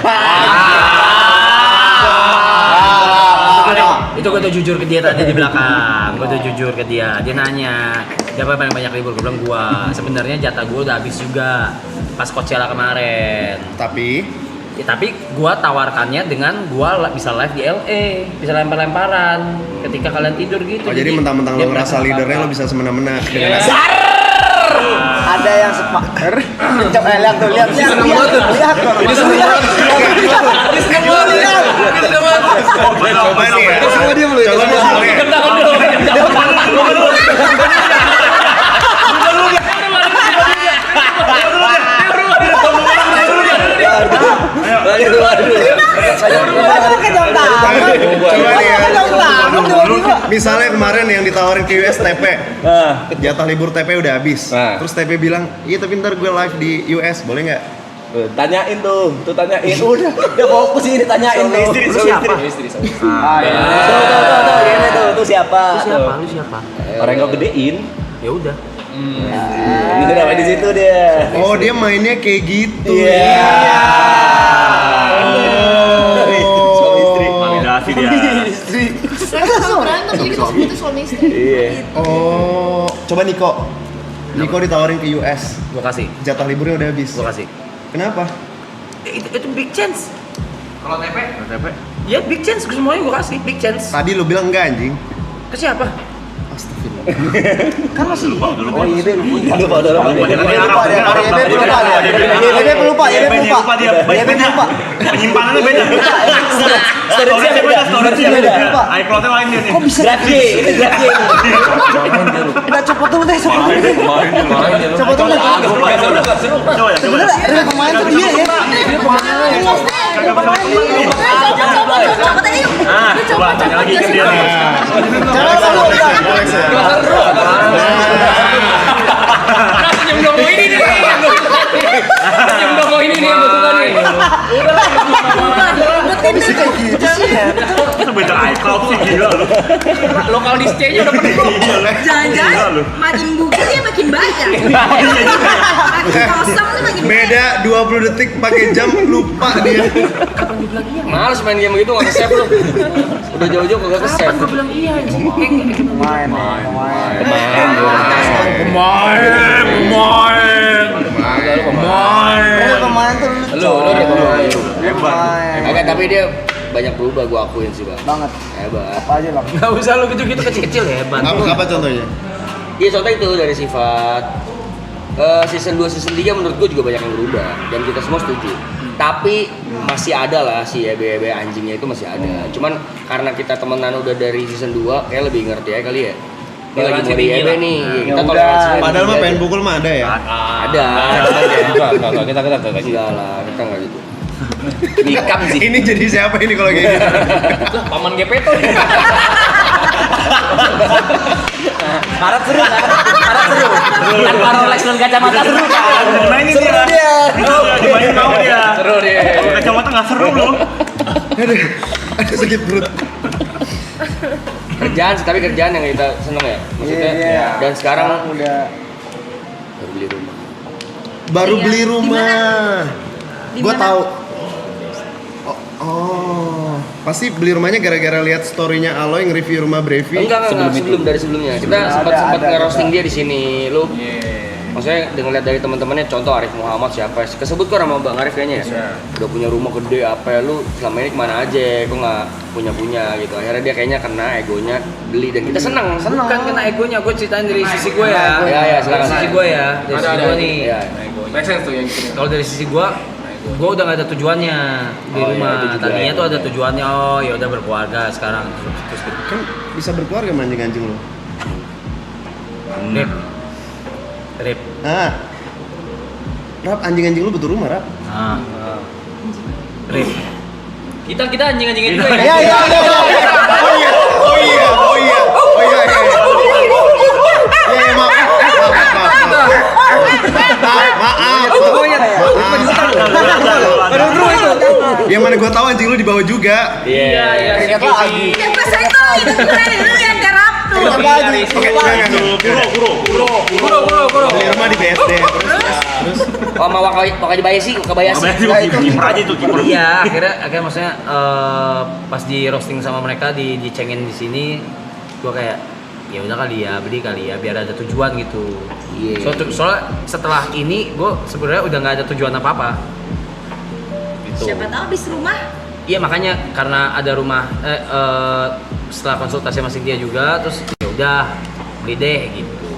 S5: Itu gue tuh jujur ke dia tadi di belakang. Gue tuh jujur ke dia. Dia nanya, siapa yang paling banyak libur? Gue bilang gua. Sebenarnya jatah gue udah habis juga pas Coachella kemarin.
S3: Tapi
S5: Gua tawarkannya dengan gua bisa live di LA, bisa lempar-lemparan ketika kalian tidur gitu.
S3: jadi mentang-mentang lo ngerasa leadernya lo bisa semena-mena dengan
S6: Ada yang sepaker. Lihat tuh. Lihat.
S3: Ini semua coba nih ya. Coba misalnya. Coba nih ya. Misalnya kemarin yang ditawarin ke US TP, jatah libur TP udah habis. Terus TP bilang, iya tapi ntar gue live di US, boleh nggak?
S4: Tanyain tuh tanyain. Udah fokus ini tanyain tuh.
S6: Lu siapa?
S1: Istri.
S4: Tuh, ini tuh siapa?
S5: Lu siapa?
S4: Orang yang kau gedein.
S5: Ya udah.
S4: Ini kenapa di situ dia?
S3: Oh, dia mainnya kayak gitu.
S4: Iya. Suami istri.
S6: Validasi dia.
S9: Mereka suka berantem jadi kita sebutnya suami istri.
S4: Iya.
S3: Oh, coba Niko. Niko ditawarin ke US.
S5: Gua kasih.
S3: Jatah liburnya udah habis.
S5: Gua kasih.
S3: Kenapa?
S5: Itu big chance.
S1: Kalau TP?
S5: Ya big chance, semuanya gua kasih big chance.
S3: Tadi lu bilang enggak anjing.
S5: Ke siapa?
S6: Kan masih lupa.
S4: Oh iya, lupa.
S6: Penyimpanannya beda. Storage-nya beda. iCloud-nya lain dia nih.
S4: Kok bisa draft J? Ini draft J.
S6: Udah cepet tuh deh, cepet tuh deh. Cepet tuh deh. Coba ya.
S2: Sebenarnya pemain tuh dia ya.
S6: Coba tanya lagi ke dia nih.
S5: Senyum domo ini nih. Senyum domo ini nih yang gua suka nih.
S6: Kita beda iCloud sih gila lu.
S5: Lokal disc-nya udah penuh.
S2: Jangan-jangan makin bukanya makin banyak. Makin kosong tuh makin
S3: Beda 20 detik pakai jam lupa dia.
S7: Males main game gitu nggak ke-save lu. Udah jauh-jauh kagak ke-save.
S5: Gua bilang iya anjing.
S6: Pemain tuh
S7: Lu Agak tapi dia banyak berubah gua akuin sih, Bang.
S6: banget.
S7: Hebat.
S6: Apa aja bang?
S5: Enggak usah lu gitu-gitu kecil-kecil hebat.
S3: Apa contohnya?
S7: Iya, contoh itu dari sifat season 2, season 3 menurut gua juga banyak yang berubah dan kita semua setuju. Tapi masih ada lah si EB anjingnya itu masih ada. Cuman karena kita temenan udah dari season 2 kayak lebih ngerti ya kali ya. Ini lagi mau di EB nih. Kita toleransi.
S3: Padahal mah pengen pukul mah ada ya.
S7: Ada.
S4: Enggak, kita
S7: Enggak lah, kita enggak gitu. Nikam sih.
S3: Ini jadi siapa ini kalau kayak gitu?
S5: Paman Gepeto nih.
S4: Karat seru.
S5: Tanpa Rolex dan kacamata seru kan.
S6: Dimainin dia. Dimainin mau dia.
S5: Seru dia.
S6: Kalau kacamata nggak seru loh.
S3: Ada sakit perut.
S7: Kerjaan sih, tapi kerjaan yang kita seneng ya. Maksudnya dan sekarang
S6: udah
S7: baru beli rumah.
S3: Baru
S2: Iya.
S3: beli rumah.
S2: Di
S3: Gua
S2: mana?
S3: tahu. Oh, pasti beli rumahnya gara-gara lihat story-nya Aloy nge-review rumah Brevi.
S7: Enggak, dari sebelumnya. Kita sempat nge-roasting dia di sini. Lu maksudnya dengan lihat dari teman-temannya, contoh Arif Muhammad siapa? Kesebut kok sama Bang Arif kayaknya ya. Udah punya rumah gede apa ya, lu selama ini kemana aja? Kok nggak punya gitu. Akhirnya dia kayaknya kena egonya beli dan kita seneng.
S5: Bukan kena egonya, gue ceritain dari sisi gue ya.
S7: Ya, silakan.
S5: Dari sisi gue ya. Dari sisi gue nih.
S7: Ya.
S1: Make sense tuh yang gitu.
S5: Kalau dari sisi gue udah nggak ada tujuannya di
S7: Oh, iya,
S5: rumah.
S7: itu juga
S5: Tadinya
S7: ya.
S5: tuh ada tujuannya, oh ya udah berkeluarga sekarang. Terus gitu.
S3: Kan bisa berkeluarga sama anjing-anjing lo.
S5: Rip.
S3: Ah. Rap, anjing-anjing lu butuh rumah, Rap.
S5: Nah. Rip. Kita anjing-anjingin juga ya.
S3: Oh iya. Iya, maaf. Yang mana gua tahu anjing lu dibawa juga.
S7: Iya.
S2: Ya pas saya tahu itu keren lu yang garap tuh.
S5: Kuro.
S3: Beli rumah di BSD terus
S7: Oh, sama Wakabayashi.
S6: kiper aja tuh kiper.
S5: Iya, akhirnya maksudnya pas di roasting sama mereka dicengin di sini, gua kayak ya udah kali ya beli kali ya biar ada tujuan gitu.
S7: Iya.
S5: Soalnya setelah ini gue sebenarnya udah nggak ada tujuan apa-apa. Gitu.
S2: Siapa tahu habis rumah.
S5: Iya makanya karena ada rumah setelah konsultasi sama Cynthia juga terus ya udah beli deh gitu.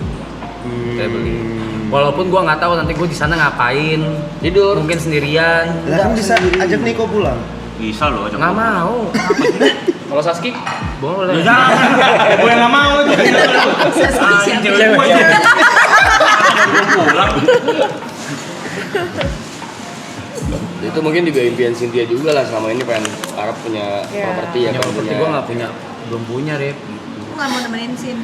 S5: Kayak beli. Walaupun gue nggak tahu nanti gue di sana ngapain.
S7: Tidur.
S5: Mungkin sendirian.
S3: lah kan bisa ajak Niko pulang.
S6: Bisa loh.
S5: Nggak mau.
S1: Kalau Saski?
S5: Boleh.
S6: Jangan. Gue yang nggak mau itu. Anjing cewek gue aja. Pulang.
S7: Itu mungkin juga impian Cynthia juga lah selama ini pengen Arab punya properti ya
S5: Ya
S7: kan
S5: seperti gue nggak punya, belum punya Rip.
S2: Aku nggak mau nemenin Sin.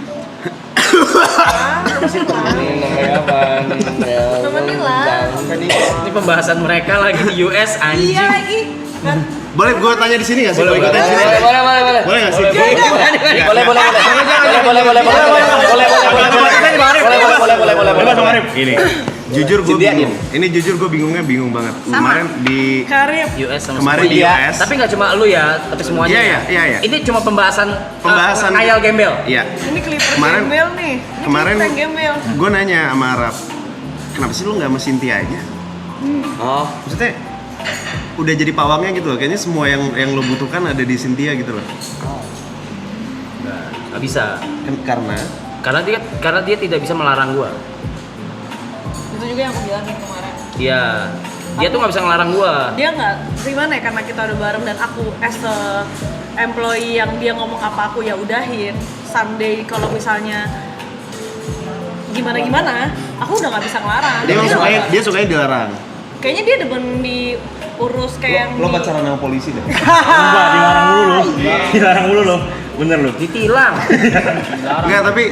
S7: Namanya apa?
S8: Nemenin lah.
S5: Ini pembahasan mereka lagi di US anjing.
S8: Iya lagi.
S3: Boleh gue tanya di sini nggak sih?
S7: Boleh,
S3: Boleh ikutan di sini?
S7: boleh.
S3: Boleh nggak sih?
S4: Boleh. Gini.
S3: Jujur gue bingung. Ini jujur gue bingung banget. Kemarin di
S8: Karib.
S5: US sama
S3: kemarin di
S5: semua.
S3: US.
S5: Tapi nggak cuma lu ya, tapi semuanya.
S3: Iya.
S5: Ini cuma pembahasan ngayal gembel.
S3: Iya.
S8: Ini Clippers
S3: Kemarin-
S8: gembel nih. Ini
S3: kemarin-
S8: Clippers gembel.
S3: Gue nanya sama Arab, kenapa sih lu nggak sama Cynthia aja?
S7: Oh,
S3: Maksudnya udah jadi pawangnya gitu loh. Kayaknya semua yang lo butuhkan ada di Cynthia gitu loh.
S5: Nggak bisa.
S3: Karena
S5: Dia tidak bisa melarang gua.
S8: Itu juga yang aku bilangin kemarin.
S5: Iya. Dia tuh nggak bisa ngelarang gua.
S8: Dia nggak gimana ya, karena kita udah bareng dan aku as a employee yang dia ngomong apa aku ya udahin. Someday kalau misalnya gimana aku udah nggak bisa ngelarang.
S3: dia sukanya dilarang.
S8: Kayaknya dia demen diurus kayak yang
S3: Lo pacaran sama polisi deh.
S4: Enggak, dilarang mulu lo. Bener lo.
S5: Ditilang.
S3: Enggak, tapi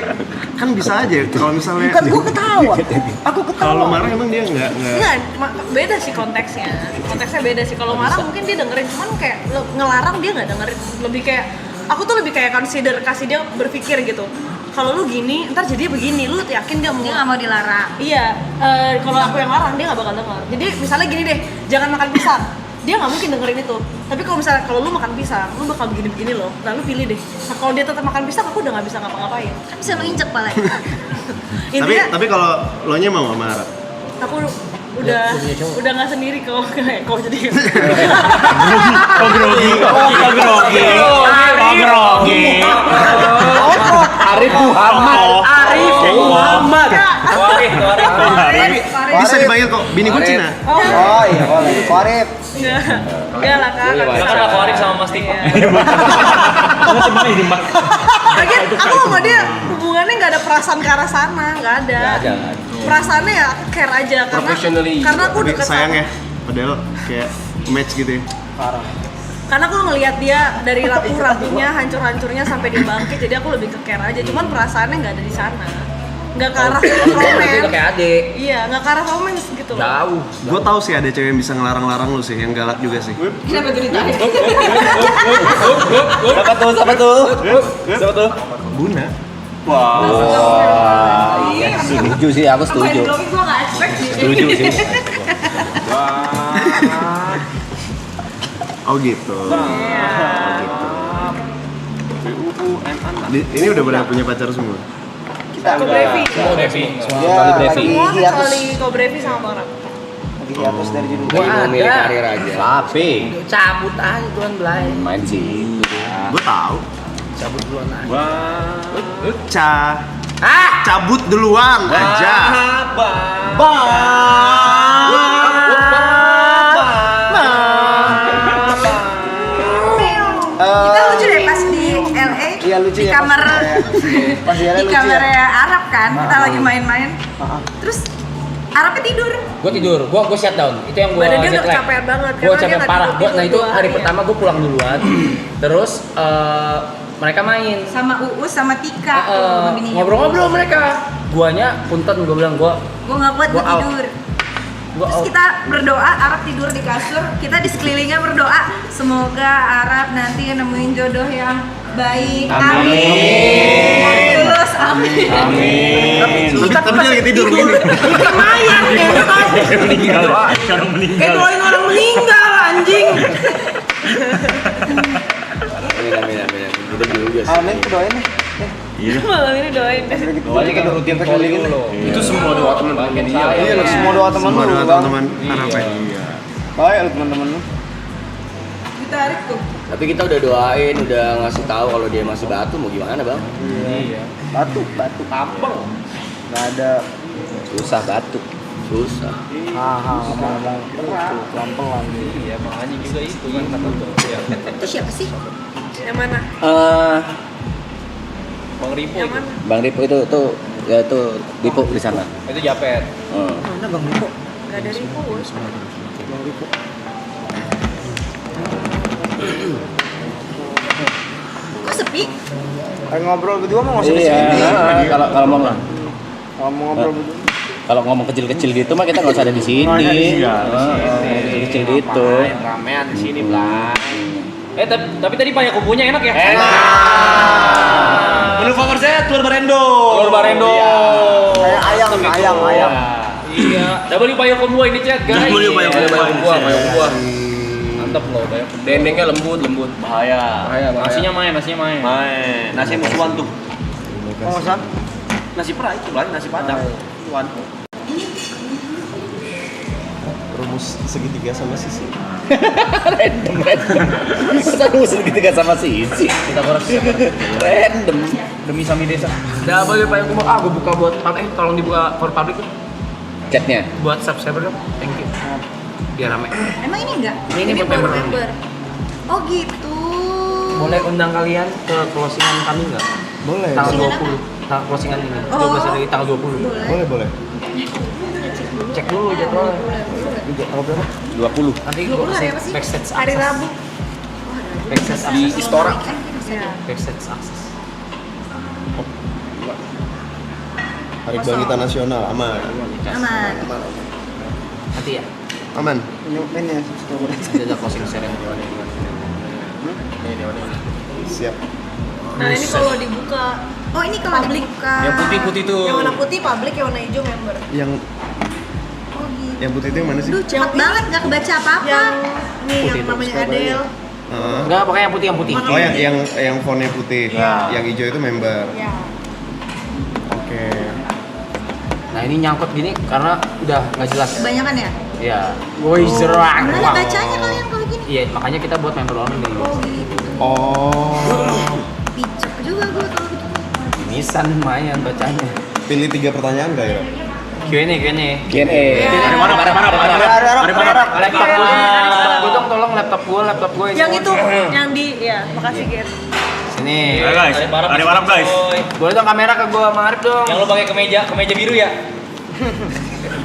S3: kan bisa aja kalau misalnya
S2: Bukan gue ketawa. Aku
S3: kalau lo
S2: ketawa.
S3: marah emang dia enggak.
S8: Enggak, beda sih konteksnya. Konteksnya beda sih. Kalau marah mungkin dia dengerin, cuman kayak ngelarang dia nggak dengerin. Lebih kayak aku tuh lebih kayak consider, kasih dia berpikir gitu. Kalau lu gini, ntar jadi begini, lu yakin gak mau?
S2: Dia nggak mau dilarang.
S8: Iya, kalau aku yang larang dia nggak bakal denger. Jadi misalnya gini deh, jangan makan pisang. Dia nggak mungkin dengerin itu. Tapi kalau misalnya kalau lu makan pisang, lu bakal begini-begini loh. Nah lu pilih deh. Nah, kalau dia tetap makan pisang, aku udah nggak bisa ngapa-ngapain.
S2: Kan bisa lo injek pala.
S8: Intinya,
S3: Tapi kalau lo nya mau sama Arab.
S8: aku udah nggak sendiri kok kayak kok jadi.
S4: Grogi.
S5: Arif Muhammad.
S3: Bisa dibayar kok. Bini gue Cina.
S6: Oh iya, boleh. Korip.
S8: Enggak lah kak.
S7: Kan
S5: aku Arif sama Mas Tiko.
S8: Lagian aku sama dia hubungannya nggak ada perasaan ke arah sana, nggak ada. Perasaannya ya aku care aja karena aku
S3: Tapi
S8: deket
S3: sayang
S8: sama.
S3: ya. Padahal kayak match gitu ya.
S8: Karena aku ngelihat dia dari rapuhnya hancur-hancurnya sampai dia bangkit, jadi aku lebih ke care aja. Cuman perasaannya nggak ada di sana, nggak ke arah
S5: Itu
S8: romance.
S5: kayak adik.
S8: Iya, nggak ke arah romance gitu loh.
S5: Jauh.
S3: Gue tahu sih ada cewek yang bisa ngelarang-larang lu sih, yang galak juga sih.
S2: Kenapa jadi tarik?
S6: Siapa tuh?
S3: Buna.
S6: Iya, setuju sih, aku setuju.
S2: Gue nggak expect sih.
S6: Setuju sih.
S3: Oh gitu. Ini udah pada punya pacar semua.
S8: Kobrevi. Semua
S6: Iya,
S8: kecuali Kobrevi sama Bang Ram.
S6: Lagi di atas dari judul.
S5: Gua
S7: mau milih
S5: ada.
S7: karir aja.
S6: Tapi
S5: Cabut aja tuan Blay.
S6: main sih.
S3: Gue tahu.
S5: Cabut duluan aja.
S3: Cabut duluan aja.
S2: Kita lucu deh pas di LA.
S6: Iya, lucu
S2: di
S6: ya,
S2: kamar
S6: pas di LA
S2: di
S6: lucu
S2: kamar
S6: ya.
S2: Arab kan. Kita lagi main-main. Terus Arabnya tidur.
S5: Gue tidur, gue shutdown. Itu yang gue
S8: Badan dia udah
S5: jet lag.
S8: kecapean banget,
S5: Gue
S8: karena dia
S5: capek
S8: nggak
S5: parah.
S8: tidur
S5: Nah itu
S8: dua
S5: hari
S8: hari ya.
S5: pertama gue pulang duluan. Terus mereka main.
S2: Sama Uus sama Tika tuh, sama bininya.
S5: Ngobrol-ngobrol mereka. Guanya punten, gue bilang gue
S2: Nggak kuat
S5: Gua
S2: gue
S5: out.
S2: tidur.
S5: Gua
S2: Terus
S5: out.
S2: kita berdoa, Arab tidur di kasur, kita di sekelilingnya berdoa, semoga Arab nanti nemuin jodoh yang baik. Amin. Terus amin.
S3: Tapi dia lagi tidur gini.
S2: Lumayan kayak doain orang meninggal anjing.
S7: Amin. Udah juga sih.
S6: Amin, doain nih.
S8: Malam ini doain deh.
S6: Doain kan rutin kelilingin.
S1: Itu semua doa teman-teman dia.
S6: Iya, lu semua doa teman
S3: Semua
S6: lu,
S3: doa
S6: Bang.
S3: teman-teman Arab ya.
S6: Baik lu teman-teman lu.
S2: Ditarik tuh.
S7: Tapi kita udah doain, udah ngasih tahu kalau dia masih batu, mau gimana bang?
S1: Iya.
S6: Batu.
S1: Tampang.
S6: Enggak ada susah batu.
S7: Susah.
S6: Ngomong pelan-pelan.
S1: Iya, makanya juga itu kan kata tuh. Ya.
S2: Itu siapa sih?
S8: Yang mana?
S1: Bang Ripo
S8: Yang
S1: itu.
S8: mana?
S6: Bang Ripo itu ya itu Ripo di sana.
S1: Itu Japet.
S6: Mana Bang Ripo?
S8: Gak ada Ripo.
S6: Bang Ripo.
S2: Kok sepi?
S6: Ngobrol berdua mah nggak usah di
S4: Iya,
S6: sini.
S4: kalau
S6: Kalau mau ngobrol berdua.
S4: kalau ngomong kecil-kecil gitu mah kita nggak usah ada di sini. Kecil-kecil gitu.
S6: Ramean di sini, Bang.
S5: Tapi tadi payak kubunya enak ya?
S1: Menu favorit saya telur barendo.
S5: Telur barendo.
S6: Kayak ayam.
S5: Iya. Double payak kubu ini chat guys.
S7: Double payak kubu.
S5: Mantap loh payak.
S7: Dendengnya lembut.
S4: Bahaya.
S5: Nasinya main.
S7: Nasi musuhan tuh.
S6: Mau pesan?
S7: Nasi perai itu nasi padang. Tuan.
S3: Rumus segitiga sama sisi.
S4: Random. Masa lu segitiga sama si Ici?
S5: Kita koreksi.
S4: Random.
S5: Demi Sami Desa. Double payak kubu. Gue buka buat tolong dibuka for public tuh.
S4: Chatnya.
S5: Buat subscriber dong. Thank you. Biar rame.
S2: Emang ini enggak?
S5: Ini buat
S2: baru
S5: member.
S2: Oh gitu.
S5: Boleh undang kalian ke closingan kami nggak?
S3: Boleh.
S5: Tanggal
S2: Closingan
S5: 20. Closingan ini.
S2: Oh.
S5: 12 hari tanggal 20.
S3: Boleh.
S5: Cek dulu jadwalnya.
S3: Apa berapa?
S4: 20.
S5: Nanti
S2: 20
S5: gue
S2: hari apa sih?
S5: backstage
S2: Hari
S5: access.
S2: Rabu.
S5: Backstage
S7: Di
S5: access.
S7: Istora.
S5: Backstage access.
S3: Hari Bangkita Nasional aman.
S2: Aman.
S5: Nanti ya.
S3: Aman.
S6: Nyuapin ya.
S5: Nanti ada closing ceremony.
S3: Siap.
S8: Nah ini kalau dibuka
S2: Oh ini kalau dibuka.
S1: Yang putih-putih tuh.
S8: yang warna putih publik, yang warna hijau member.
S3: Yang
S2: Oh gitu.
S3: yang putih itu yang mana sih?
S2: Duh cepet banget nggak kebaca apa-apa.
S8: Yang nih
S5: Putih
S8: yang
S5: itu,
S8: namanya
S3: Surabaya.
S8: Adele.
S3: Heeh.
S5: Enggak, pokoknya yang putih.
S3: Oh yang fontnya putih. Yang hijau itu member.
S8: Ya.
S3: Oke.
S5: Nah ini nyangkut gini karena udah nggak jelas.
S2: Kebanyakan ya?
S5: Iya. Woi serang.
S2: Gimana bacanya kalian kalau gini?
S5: Iya, makanya kita buat member only.
S2: Oh gitu.
S3: Oh.
S2: Picek juga gue kalau gitu.
S5: Mimisan lumayan bacanya.
S3: Pilih 3 pertanyaan enggak ya?
S5: Q&A.
S4: Q&A.
S5: Laptop gue dong, tolong laptop gue ini.
S8: Yang itu, yang di, ya makasih Ger.
S5: Sini.
S7: Guys, ada barang guys.
S5: Boleh dong kamera ke gue sama Arif dong.
S1: Yang lo pakai kemeja biru ya?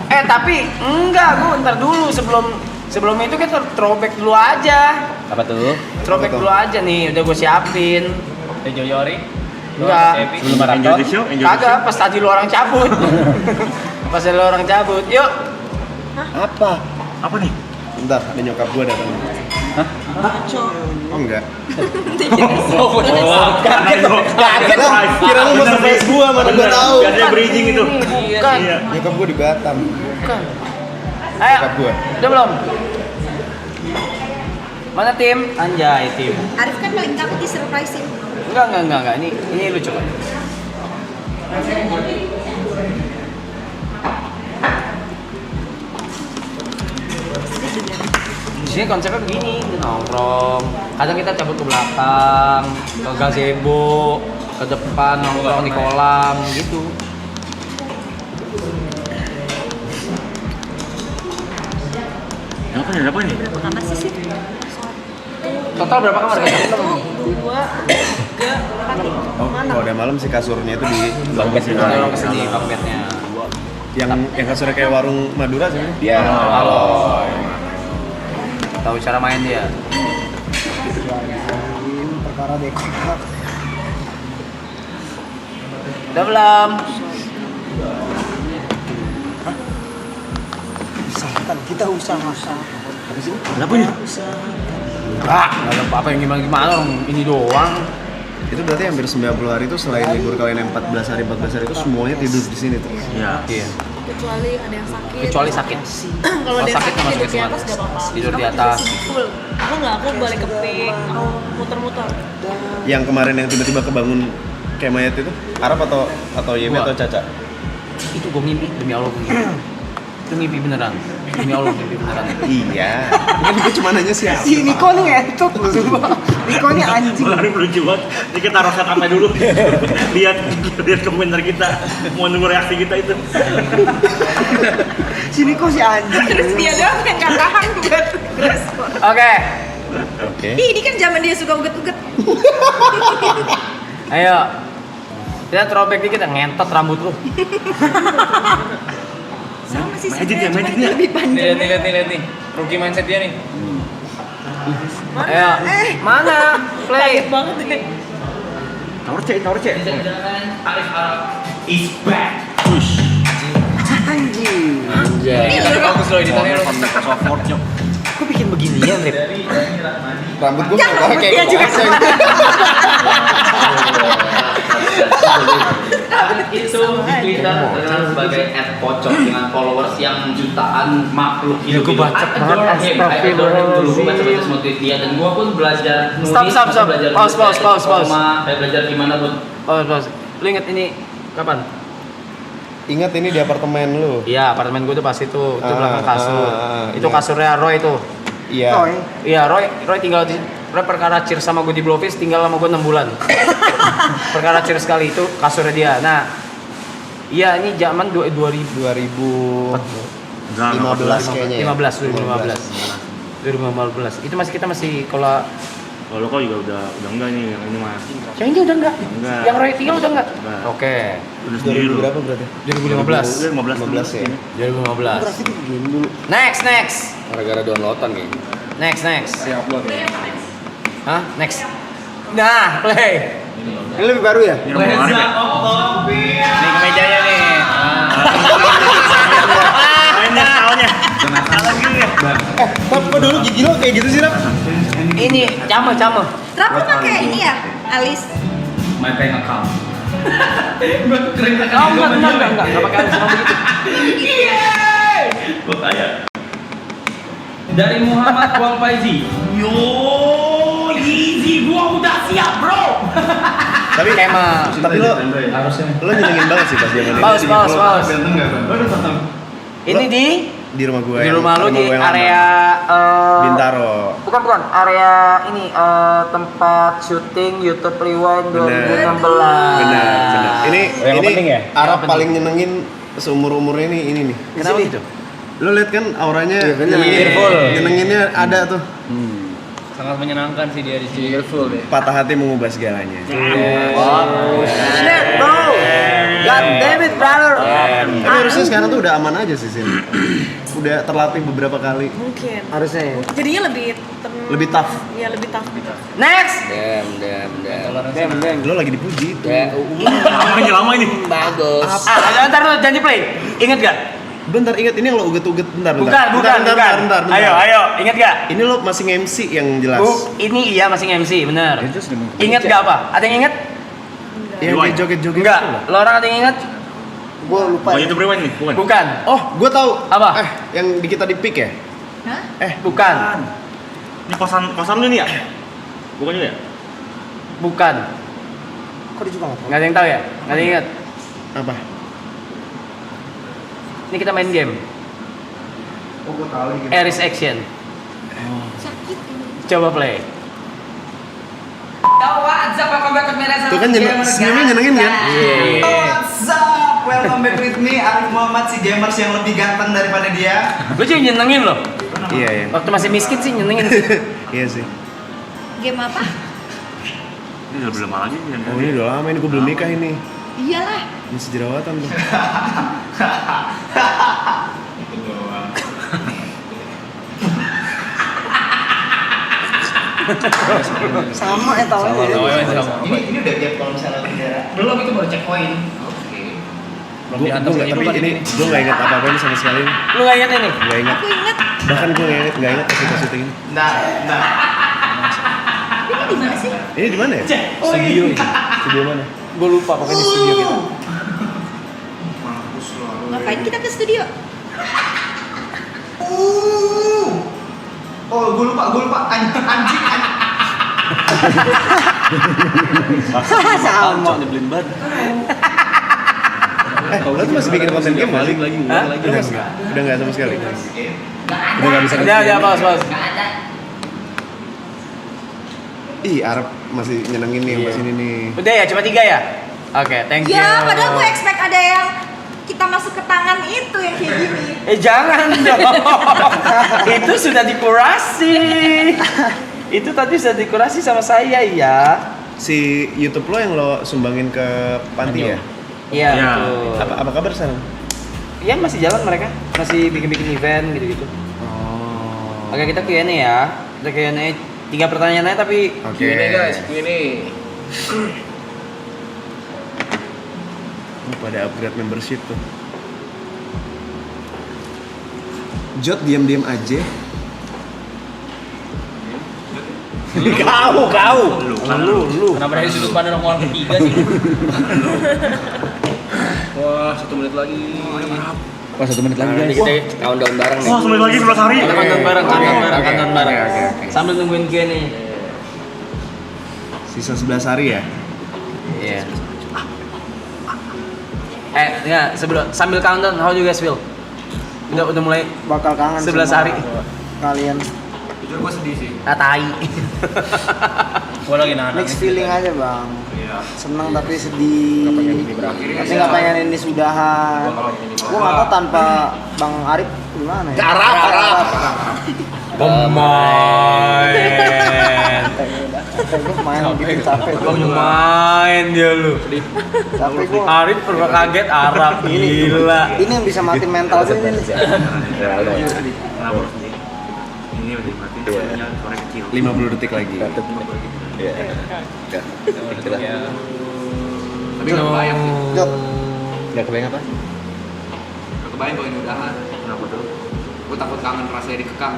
S5: Tapi enggak, gue ntar dulu sebelum itu kita throwback dulu aja.
S4: Apa tuh?
S5: Throwback dulu aja nih, udah gue siapin.
S1: Enjoy Yori.
S5: Enggak.
S4: Sebelum maraton.
S5: Kagak, pas tadi lu orang cabut. Pas tadi lu orang cabut. Yuk.
S3: Apa?
S7: Apa nih?
S3: Bentar, ada nyokap gua datang. Oh enggak.
S7: Kaget
S3: Lah, kira lu mau surprise gua, mana gua tahu.
S7: Biasanya bridging itu.
S5: Bukan.
S3: Nyokap gua di Batam.
S5: Bukan. Ayo.
S3: Nyokap gua.
S5: Udah belum? Mana tim? Anjay tim.
S2: Arif kan paling takut di surprisein.
S5: Enggak. Ini lucu kan. Di sini konsepnya begini, nongkrong. Kadang kita cabut ke belakang, ke gazebo, ke depan nongkrong di kolam gitu.
S7: Apa nih?
S2: Berapa kamar sih?
S5: Total berapa kamar guys?
S8: 1, 2, 3, 4.
S3: Oh, kalau udah malam sih kasurnya itu di
S4: Bangkit sih.
S5: Tolong kesini bang bednya.
S3: yang kasurnya kayak warung Madura sih.
S4: Iya.
S5: Halo. Tahu cara main dia.
S6: Perkara dekor.
S5: Udah belum?
S6: Usahakan kita usaha.
S7: Kenapa nih?
S5: Enggak ada apa-apa yang gimana orang ini doang.
S3: Itu berarti hampir 90 hari itu selain libur kalian yang 14 hari itu semuanya tidur di sini tuh.
S7: Iya.
S5: Iya.
S8: Kecuali ada yang sakit.
S5: Kecuali sakit.
S8: Kalau ada yang sakit
S5: nggak
S8: tidur di
S5: cuma
S8: atas gak apa-apa.
S5: tidur di
S8: Aku
S5: atas.
S8: full. Aku balik ke pik, aku muter-muter.
S3: Yang kemarin yang tiba-tiba kebangun kayak mayat itu, Arab atau Yemi
S5: Gua.
S3: atau Caca?
S5: Itu gue ngimpi demi Allah gue ngimpi. Itu ngimpi beneran. Demi Allah ngimpi beneran.
S3: Iya. Kan gue cuma nanya siapa.
S6: Si Niko nih ngentot lu semua. Niko nih anjing.
S7: Hari lucu banget. Ini kita taruh set sampai dulu. lihat komentar kita. Mau nunggu reaksi kita itu.
S6: Si Niko si anjing.
S2: Terus dia doang yang gak tahan buat respon.
S5: Oke.
S3: Oke.
S2: Ih, ini kan zaman dia suka uget-uget.
S5: Ayo. Kita throwback dikit ngentot rambut lu.
S2: Sama sih
S7: Magic ya,
S2: sebenarnya,
S7: magic
S2: cuma
S7: ya.
S2: lebih panjang.
S1: Lihat nih. Rookie mindset dia nih.
S5: Ayo. Mana? Play.
S8: Kaget banget deh.
S4: Tower C.
S5: Arif Arab is back.
S7: Anjay.
S5: Bagus loh editannya lo.
S6: Kok bikin beginian, Rip?
S3: Rambut gue nggak kayak
S2: dia juga
S5: Itu di Twitter terkenal sebagai @pocong dengan followers yang jutaan makhluk hidup.
S6: Gue baca banget,
S5: Dulu gue baca semua tweet dia dan gue pun belajar nulis.
S6: Stop.
S5: Belajar
S6: Pause.
S5: Kayak belajar gimana pun.
S6: Pause. Lu inget ini kapan?
S3: Ingat ini di apartemen lu.
S6: Iya, apartemen gue tuh pas itu belakang kasur. Itu
S3: iya.
S6: kasurnya Roy tuh.
S3: Iya.
S6: Iya, Roy tinggal di perkara cheers sama gue di Blowfish tinggal sama gue 6 bulan. Perkara cheers sekali itu kasurnya dia. Nah, iya ini zaman 2015 kayaknya. 2015. Itu kita masih kalau
S4: Lo kok juga udah enggak nih yang ini mah.
S6: yang ini udah enggak.
S4: Enggak.
S6: Yang Roy tinggal udah enggak.
S4: Enggak.
S6: Oke.
S4: Udah sendiri lo.
S3: Berapa berarti?
S6: 2015.
S3: 15 ya.
S6: 2015. Next.
S7: Gara-gara downloadan kayaknya.
S6: Next. Hah? Next. Nah, play.
S3: Ini lebih baru ya?
S4: Ini mau Arif ya?
S5: Nih kemejanya nih.
S4: Mainnya tahunnya.
S3: Kok dulu gigi lo kayak gitu sih, Rap?
S6: Ini cama.
S2: Rap lu pakai ini ya, alis.
S5: My bank account. Gue keren kan.
S6: Oh, enggak pakai alis sama begitu.
S5: Gue kaya. Dari Muhammad Wal Faizi. Yo, easy, gua udah siap, bro.
S3: Tapi lo
S5: Harusnya.
S3: nyenengin banget sih pas dia main.
S6: Pause. Ini di
S3: Di rumah gue.
S6: rumah lu di area
S3: Bintaro.
S6: Bukan, area ini tempat syuting YouTube Rewind 2016.
S3: Benar. Ini
S4: Yang penting ya?
S3: Arab paling nyenengin seumur-umurnya ini nih.
S6: Kenapa gitu?
S3: Lo liat kan auranya
S6: Cheerful.
S3: nyenenginnya ada tuh.
S5: Sangat menyenangkan sih dia di sini.
S3: Patah hati mengubah segalanya.
S6: Shit, bro. God damn it, brother.
S3: Tapi harusnya sekarang tuh udah aman aja sih, Sin. Udah terlatih beberapa kali.
S8: Mungkin.
S6: Harusnya ya.
S8: Jadinya lebih
S3: Lebih tough.
S8: Iya, lebih tough gitu.
S6: Next.
S7: Damn.
S3: Lo lagi dipuji itu.
S7: Ya,
S4: Lama ini.
S7: bagus.
S6: Ntar lu janji play. Ingat gak?
S3: Bentar, ingat ini yang lo uget-uget. Bentar.
S6: Bukan. Ayo, ingat gak?
S3: Ini lo masih MC yang jelas.
S6: Ini iya masih MC, bener. Ingat gak apa? Ada yang ingat?
S3: Yang kayak joget-joget
S6: Enggak.
S3: itu loh.
S6: Lo orang ada yang ingat?
S3: Gue lupa.
S4: Bukan YouTube Rewind nih, bukan?
S6: Bukan.
S3: Oh, gue tahu.
S6: Apa?
S3: Yang di kita di pick ya?
S2: Hah?
S6: Bukan.
S4: Ini kosan lu nih ya? Bukan juga ya?
S6: Bukan.
S3: Kok dia juga
S6: Nggak ada yang tahu ya? Nggak ada yang ingat?
S3: Apa?
S6: Ini kita main game.
S3: Oh, gue tahu gitu.
S6: Aris Action.
S9: Sakit ini.
S6: Coba play.
S3: Tuh kan senyumnya nyenengin kan?
S6: What's
S10: up? Welcome back with me, Arif Muhammad, si gamers yang lebih ganteng daripada dia.
S6: Gue juga nyenengin loh.
S3: Iya.
S6: Waktu masih miskin sih nyenengin sih.
S3: Iya sih.
S2: Game apa?
S4: Ini udah lama lagi nih.
S3: Oh, ini udah lama ini gue belum nikah ini.
S2: Iyalah.
S3: Masih jerawatan tuh.
S6: Sama ya tau
S10: Ini udah tiap kalau misalnya bendera.
S5: Belum, itu baru checkpoint.
S3: Tapi ini gue nggak ingat apa-apa ini sama sekali.
S6: Lu nggak ingat ini?
S3: Nggak ingat.
S2: Aku inget.
S3: Bahkan gue nggak ingat pas syuting ini.
S10: Nah.
S2: Ini di mana sih?
S3: Ini di mana ya? Studio ini. Studio mana?
S6: Gue lupa pokoknya studio kita.
S2: Ngapain kita ke studio?
S10: Oh, gue lupa. Anjing.
S6: Sama.
S4: Nyebelin banget.
S3: Lo tuh masih bikin konten game lagi?
S6: Hah?
S3: Udah nggak sama sekali. Udah nggak bisa.
S6: Udah, pas.
S3: Ih, Arab masih nyenengin nih yang pas ini nih.
S6: Udah ya, cuma 3 ya? Oke, thank you.
S2: Ya, padahal gue expect ada yang kita masuk ke tangan itu yang kayak gini.
S6: Jangan dong. Itu sudah dikurasi. Itu tadi sudah dikurasi sama saya ya.
S3: Si YouTube lo yang lo sumbangin ke panti ya?
S6: Iya,
S4: Ya.
S6: betul.
S3: Apa kabar sekarang?
S6: Iya, masih jalan mereka. Masih bikin-bikin event gitu-gitu.
S3: Oh.
S6: Oke, kita Q&A ya. Kita Q&A 3 pertanyaan aja tapi
S3: Oke.
S5: Q&A guys, Q&A.
S3: Pada upgrade membership tuh. Jot diam-diam aja.
S4: Lu.
S5: Kenapa dari sudut pandang orang ketiga sih?
S1: Wah, 1 menit lagi.
S5: Wah, 1 menit lagi
S7: Nanti
S5: guys.
S7: kita countdown bareng nih.
S4: Wah, 1 menit lagi 11 hari.
S5: Kita kanton bareng.
S3: Oke.
S5: Sambil nungguin Q nih.
S3: Sisa 11 hari ya?
S5: Iya. Enggak, sambil countdown, how do you guys feel? Udah mulai
S6: Bakal kangen
S5: 11
S6: sama
S5: hari.
S6: kalian.
S1: Jujur gue sedih sih.
S5: Tai.
S1: Gue lagi nahan.
S6: Mixed feeling aja bang.
S1: Iya.
S6: Seneng tapi sedih. Tapi nggak pengen ini sudahan. Gue nggak tahu tanpa Bang Arif gimana ya.
S7: Arab.
S5: Pemain.
S6: Gue main gitu capek.
S5: Pemain dia lu.
S6: Capek gue.
S5: Arif pernah kaget Arab gila.
S6: Ini yang bisa matiin mental gue ini.
S4: Ini udah mati. Suara kecil.
S3: 50 detik lagi.
S1: Tapi nggak kebayang sih.
S6: Jok.
S5: Gak kebayang apa?
S1: Nggak kebayang kalau ini udahan.
S4: Kenapa tuh?
S1: Gue takut kangen rasanya dikekang.